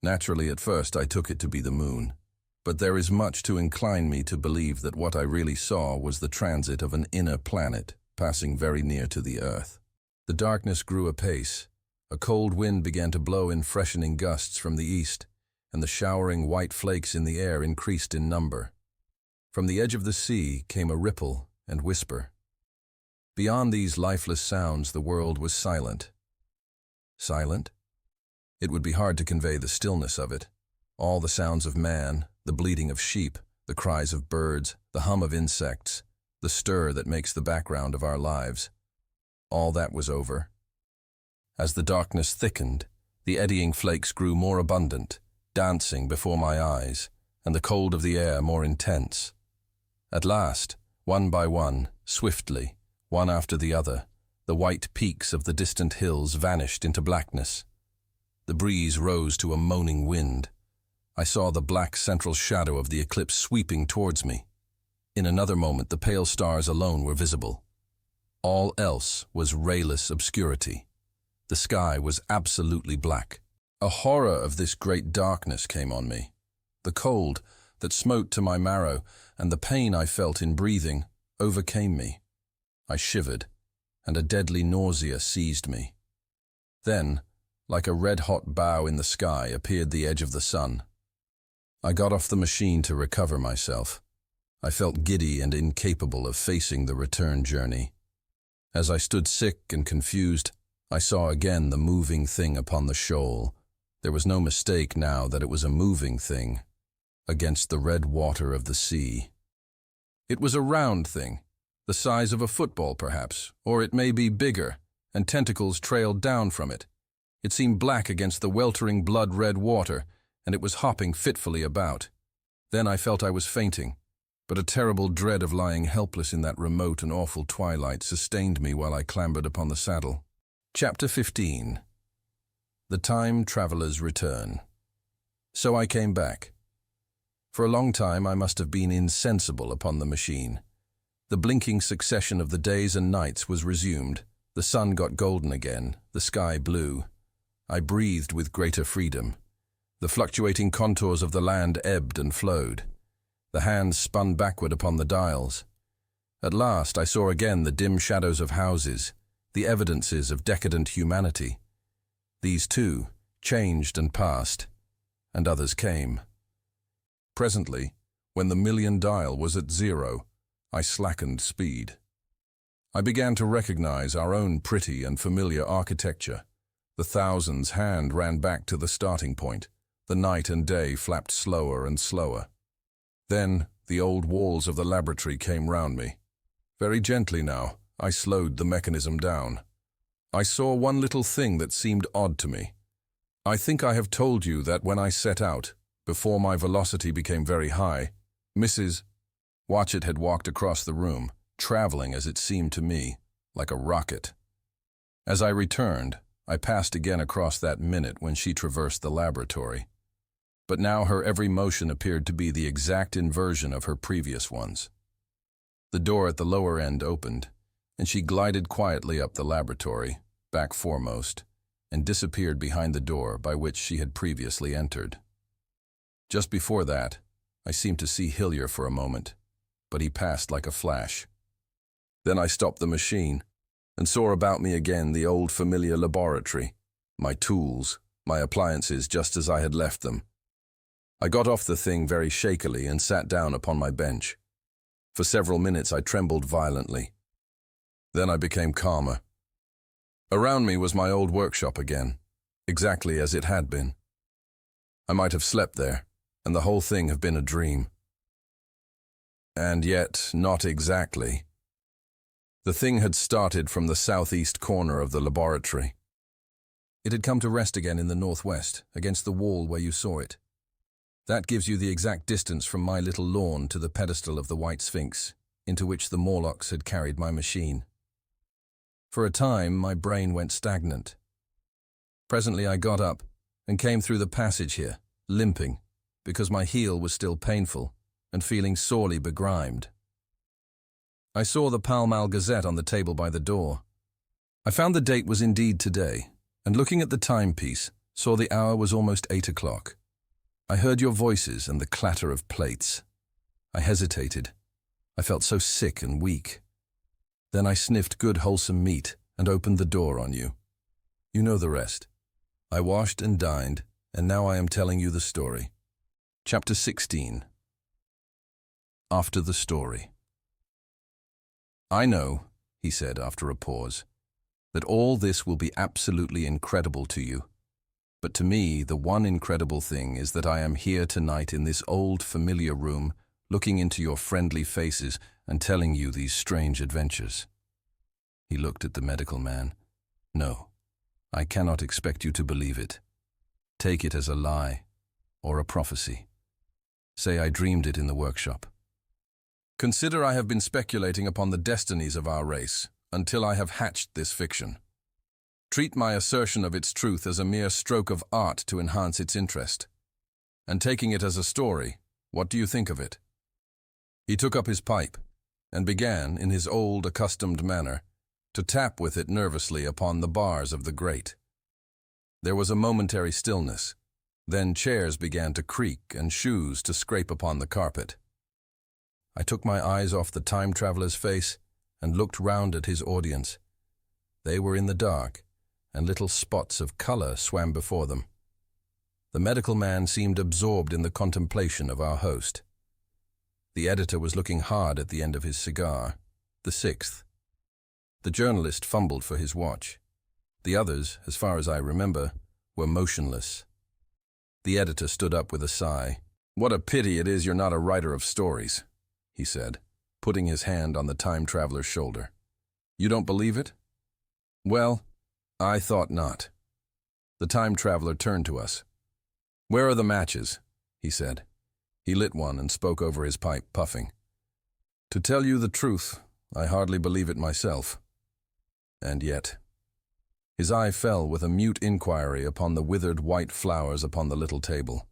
Naturally, at first, I took it to be the moon, but there is much to incline me to believe that what I really saw was the transit of an inner planet passing very near to the Earth. The darkness grew apace. A cold wind began to blow in freshening gusts from the east, and the showering white flakes in the air increased in number. From the edge of the sea came a ripple and whisper. Beyond these lifeless sounds, the world was silent. Silent? It would be hard to convey the stillness of it. All the sounds of man, the bleating of sheep, the cries of birds, the hum of insects, the stir that makes the background of our lives. All that was over. As the darkness thickened, the eddying flakes grew more abundant, dancing before my eyes, and the cold of the air more intense. At last, one by one, swiftly, one after the other, the white peaks of the distant hills vanished into blackness. The breeze rose to a moaning wind. I saw the black central shadow of the eclipse sweeping towards me. In another moment, the pale stars alone were visible. All else was rayless obscurity. The sky was absolutely black. A horror of this great darkness came on me. The cold that smote to my marrow and the pain I felt in breathing overcame me. I shivered, and a deadly nausea seized me. Then, like a red-hot bow in the sky, appeared the edge of the sun. I got off the machine to recover myself. I felt giddy and incapable of facing the return journey. As I stood sick and confused, I saw again the moving thing upon the shoal. There was no mistake now that it was a moving thing, against the red water of the sea. It was a round thing, the size of a football perhaps, or it may be bigger, and tentacles trailed down from it. It seemed black against the weltering blood-red water, and it was hopping fitfully about. Then I felt I was fainting, but a terrible dread of lying helpless in that remote and awful twilight sustained me while I clambered upon the saddle. Chapter 15. The Time Traveler's Return. So I came back. For a long time I must have been insensible upon the machine. The blinking succession of the days and nights was resumed. The sun got golden again, the sky blue. I breathed with greater freedom. The fluctuating contours of the land ebbed and flowed. The hands spun backward upon the dials. At last I saw again the dim shadows of houses, the evidences of decadent humanity. These too changed and passed, and others came. Presently, when the million dial was at 0, I slackened speed. I began to recognize our own pretty and familiar architecture. The thousands' hand ran back to the starting point. The night and day flapped slower and slower. Then the old walls of the laboratory came round me. Very gently now, I slowed the mechanism down. I saw one little thing that seemed odd to me. I think I have told you that when I set out, before my velocity became very high, Mrs. Watchett had walked across the room, traveling, as it seemed to me, like a rocket. As I returned, I passed again across that minute when she traversed the laboratory. But now her every motion appeared to be the exact inversion of her previous ones. The door at the lower end opened, and she glided quietly up the laboratory, back foremost, and disappeared behind the door by which she had previously entered. Just before that, I seemed to see Hillier for a moment, but he passed like a flash. Then I stopped the machine, and saw about me again the old familiar laboratory, my tools, my appliances just as I had left them. I got off the thing very shakily and sat down upon my bench. For several minutes I trembled violently. Then I became calmer. Around me was my old workshop again, exactly as it had been. I might have slept there, and the whole thing have been a dream. And yet, not exactly. The thing had started from the southeast corner of the laboratory. It had come to rest again in the northwest, against the wall where you saw it. That gives you the exact distance from my little lawn to the pedestal of the White Sphinx, into which the Morlocks had carried my machine. For a time, my brain went stagnant. Presently I got up and came through the passage here, limping, because my heel was still painful and feeling sorely begrimed. I saw the Pall Mall Gazette on the table by the door. I found the date was indeed today, and looking at the timepiece, saw the hour was almost 8 o'clock. I heard your voices and the clatter of plates. I hesitated. I felt so sick and weak. Then I sniffed good wholesome meat and opened the door on you. You know the rest. I washed and dined, and now I am telling you the story. Chapter 16. After the story. I know, he said after a pause, that all this will be absolutely incredible to you. But to me, the one incredible thing is that I am here tonight in this old familiar room, looking into your friendly faces and telling you these strange adventures. He looked at the medical man. No, I cannot expect you to believe it. Take it as a lie, or a prophecy. Say I dreamed it in the workshop. Consider I have been speculating upon the destinies of our race until I have hatched this fiction. Treat my assertion of its truth as a mere stroke of art to enhance its interest. And taking it as a story, what do you think of it? He took up his pipe and began, in his old accustomed manner, to tap with it nervously upon the bars of the grate. There was a momentary stillness. Then chairs began to creak and shoes to scrape upon the carpet. I took my eyes off the time-traveler's face and looked round at his audience. They were in the dark, and little spots of color swam before them. The medical man seemed absorbed in the contemplation of our host. The editor was looking hard at the end of his cigar, the sixth. The journalist fumbled for his watch. The others, as far as I remember, were motionless. The editor stood up with a sigh. "What a pity it is you're not a writer of stories," he said, putting his hand on the time-traveler's shoulder. "You don't believe it? Well, I thought not." The time-traveler turned to us. "Where are the matches?" he said. He lit one and spoke over his pipe, puffing. "To tell you the truth, I hardly believe it myself. And yet—" His eye fell with a mute inquiry upon the withered white flowers upon the little table.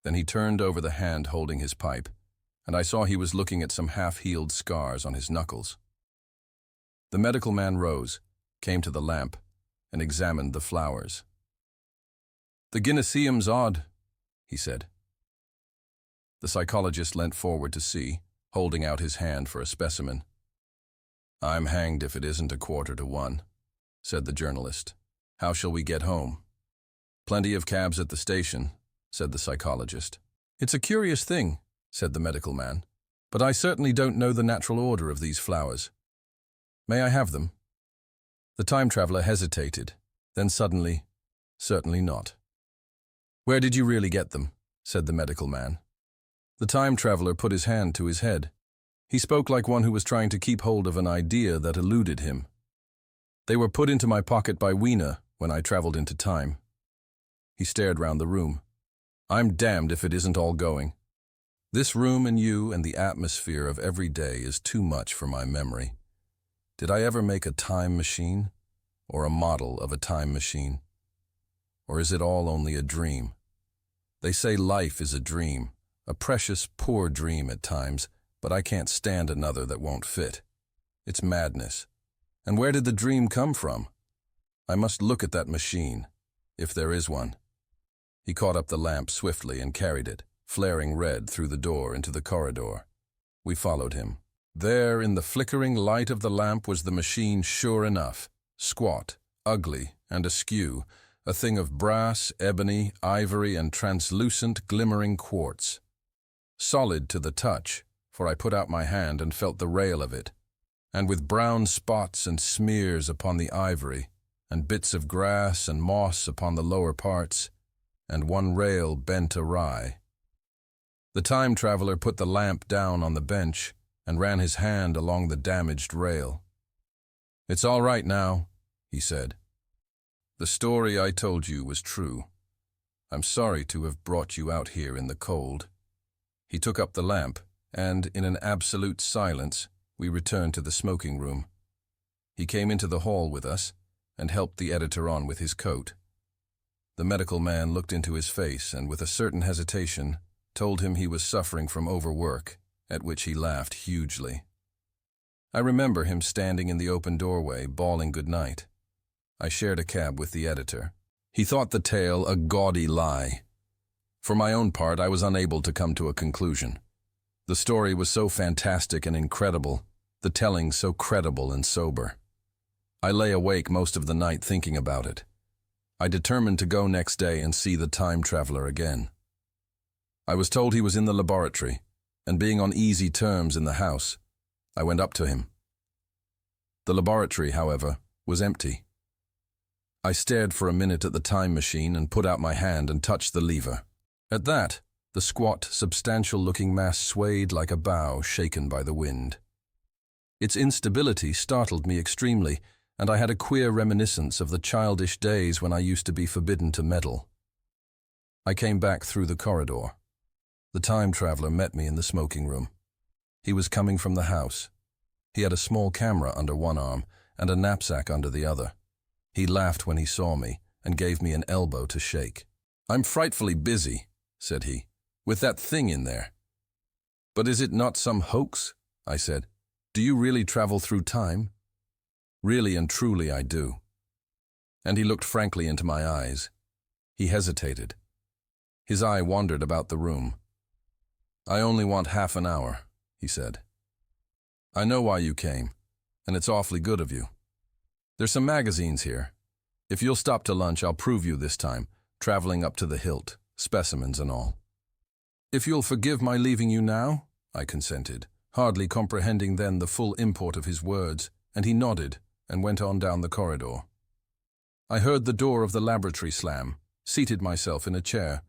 Then he turned over the hand holding his pipe, and I saw he was looking at some half-healed scars on his knuckles. The medical man rose, came to the lamp, and examined the flowers. "The Guineaceum's odd," he said. The psychologist leant forward to see, holding out his hand for a specimen. "I'm hanged if it isn't 1:45, said the journalist. "How shall we get home?" "Plenty of cabs at the station," said the psychologist. "It's a curious thing," said the medical man, "but I certainly don't know the natural order of these flowers. May I have them?" The time-traveler hesitated, then suddenly, "Certainly not." "Where did you really get them?" said the medical man. The time-traveler put his hand to his head. He spoke like one who was trying to keep hold of an idea that eluded him. "They were put into my pocket by Weena when I traveled into time." He stared round the room. "I'm damned if it isn't all going. This room and you and the atmosphere of every day is too much for my memory. Did I ever make a time machine? Or a model of a time machine? Or is it all only a dream? They say life is a dream, a precious, poor dream at times, but I can't stand another that won't fit. It's madness. And where did the dream come from? I must look at that machine, if there is one." He caught up the lamp swiftly and carried it, flaring red, through the door into the corridor. We followed him. There, in the flickering light of the lamp, was the machine sure enough, squat, ugly, and askew, a thing of brass, ebony, ivory, and translucent, glimmering quartz. Solid to the touch, for I put out my hand and felt the rail of it, and with brown spots and smears upon the ivory, and bits of grass and moss upon the lower parts, and one rail bent awry. The time-traveler put the lamp down on the bench and ran his hand along the damaged rail. "It's all right now," he said. The story I told you was true. I'm sorry to have brought you out here in the cold." He took up the lamp, and, in an absolute silence, we returned to the smoking room. He came into the hall with us, and helped the editor on with his coat. The medical man looked into his face and, with a certain hesitation, told him he was suffering from overwork, at which he laughed hugely. I remember him standing in the open doorway, bawling good night. I shared a cab with the editor. He thought the tale a gaudy lie. For my own part, I was unable to come to a conclusion. The story was so fantastic and incredible, the telling so credible and sober. I lay awake most of the night thinking about it. I determined to go next day and see the time traveler again. I was told he was in the laboratory, and being on easy terms in the house, I went up to him. The laboratory, however, was empty. I stared for a minute at the time machine and put out my hand and touched the lever. At that, the squat, substantial-looking mass swayed like a bough shaken by the wind. Its instability startled me extremely, and I had a queer reminiscence of the childish days when I used to be forbidden to meddle. I came back through the corridor. The time traveler met me in the smoking room. He was coming from the house. He had a small camera under one arm and a knapsack under the other. He laughed when he saw me and gave me an elbow to shake. "I'm frightfully busy," said he, "with that thing in there." "But is it not some hoax?" I said. "Do you really travel through time?" "Really and truly I do." And he looked frankly into my eyes. He hesitated. His eye wandered about the room. "I only want half an hour," he said. "I know why you came, and it's awfully good of you. There's some magazines here. If you'll stop to lunch, I'll prove you this time, traveling up to the hilt, specimens and all." "If you'll forgive my leaving you now," I consented, hardly comprehending then the full import of his words, and he nodded and went on down the corridor. I heard the door of the laboratory slam, seated myself in a chair,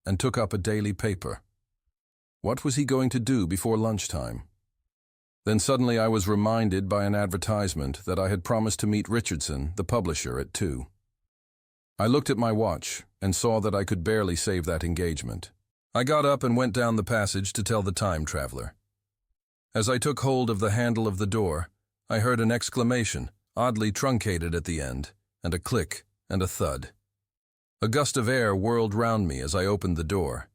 and took up a daily paper. What was he going to do before lunchtime? Then suddenly I was reminded by an advertisement that I had promised to meet Richardson, the publisher, at 2. I looked at my watch and saw that I could barely save that engagement. I got up and went down the passage to tell the time traveler. As I took hold of the handle of the door, I heard an exclamation, oddly truncated at the end, and a click and a thud. A gust of air whirled round me as I opened the door,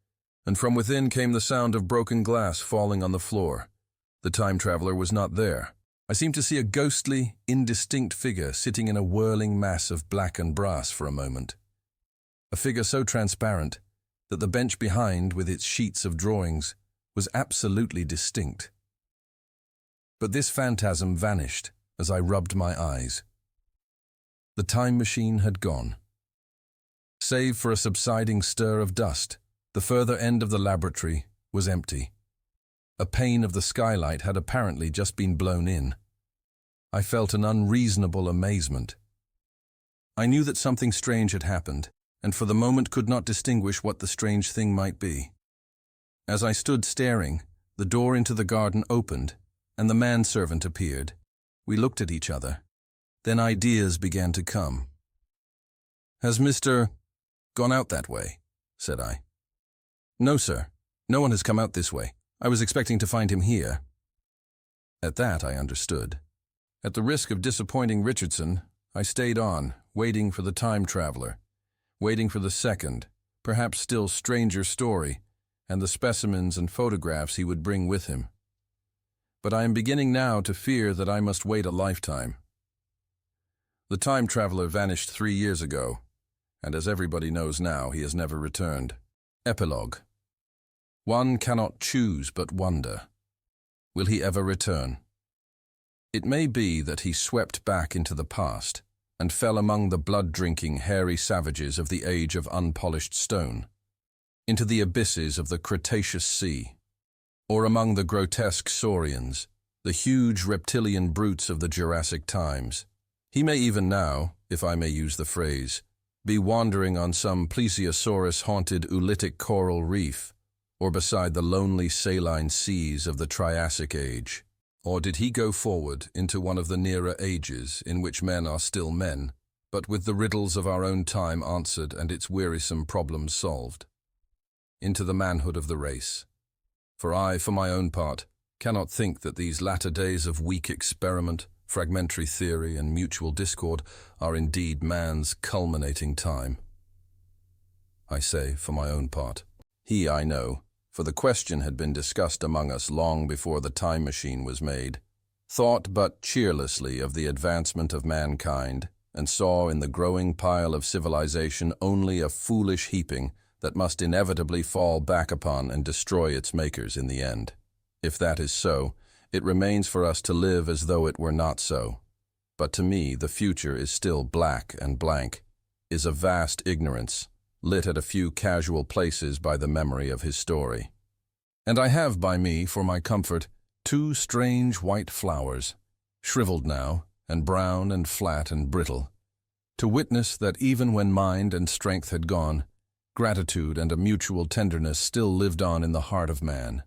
and from within came the sound of broken glass falling on the floor. The time traveler was not there. I seemed to see a ghostly, indistinct figure sitting in a whirling mass of black and brass for a moment. A figure so transparent that the bench behind, with its sheets of drawings, was absolutely distinct. But this phantasm vanished as I rubbed my eyes. The time machine had gone. Save for a subsiding stir of dust, the further end of the laboratory was empty. A pane of the skylight had apparently just been blown in. I felt an unreasonable amazement. I knew that something strange had happened, and for the moment could not distinguish what the strange thing might be. As I stood staring, the door into the garden opened, and the manservant appeared. We looked at each other. Then ideas began to come. "Has Mr. gone out that way?" said I. "No, sir. No one has come out this way. I was expecting to find him here." At that I understood. At the risk of disappointing Richardson, I stayed on, waiting for the time traveler, waiting for the second, perhaps still stranger story, and the specimens and photographs he would bring with him. But I am beginning now to fear that I must wait a lifetime. The time traveler vanished 3 years ago, and as everybody knows now, he has never returned. Epilogue. One cannot choose but wonder. Will he ever return? It may be that he swept back into the past and fell among the blood-drinking, hairy savages of the age of unpolished stone, into the abysses of the Cretaceous Sea, or among the grotesque saurians, the huge reptilian brutes of the Jurassic times. He may even now, if I may use the phrase, be wandering on some plesiosaurus-haunted oolitic coral reef, or beside the lonely saline seas of the Triassic Age. Or did he go forward into one of the nearer ages in which men are still men, but with the riddles of our own time answered and its wearisome problems solved. Into the manhood of the race. For I, for my own part, cannot think that these latter days of weak experiment, fragmentary theory, and mutual discord are indeed man's culminating time. I say, for my own part. He, I know, for the question had been discussed among us long before the time machine was made, thought but cheerlessly of the advancement of mankind, and saw in the growing pile of civilization only a foolish heaping that must inevitably fall back upon and destroy its makers in the end. If that is so, it remains for us to live as though it were not so. But to me the future is still black and blank, is a vast ignorance, lit at a few casual places by the memory of his story. And I have by me, for my comfort, 2 strange white flowers, shriveled now, and brown and flat and brittle, to witness that even when mind and strength had gone, gratitude and a mutual tenderness still lived on in the heart of man.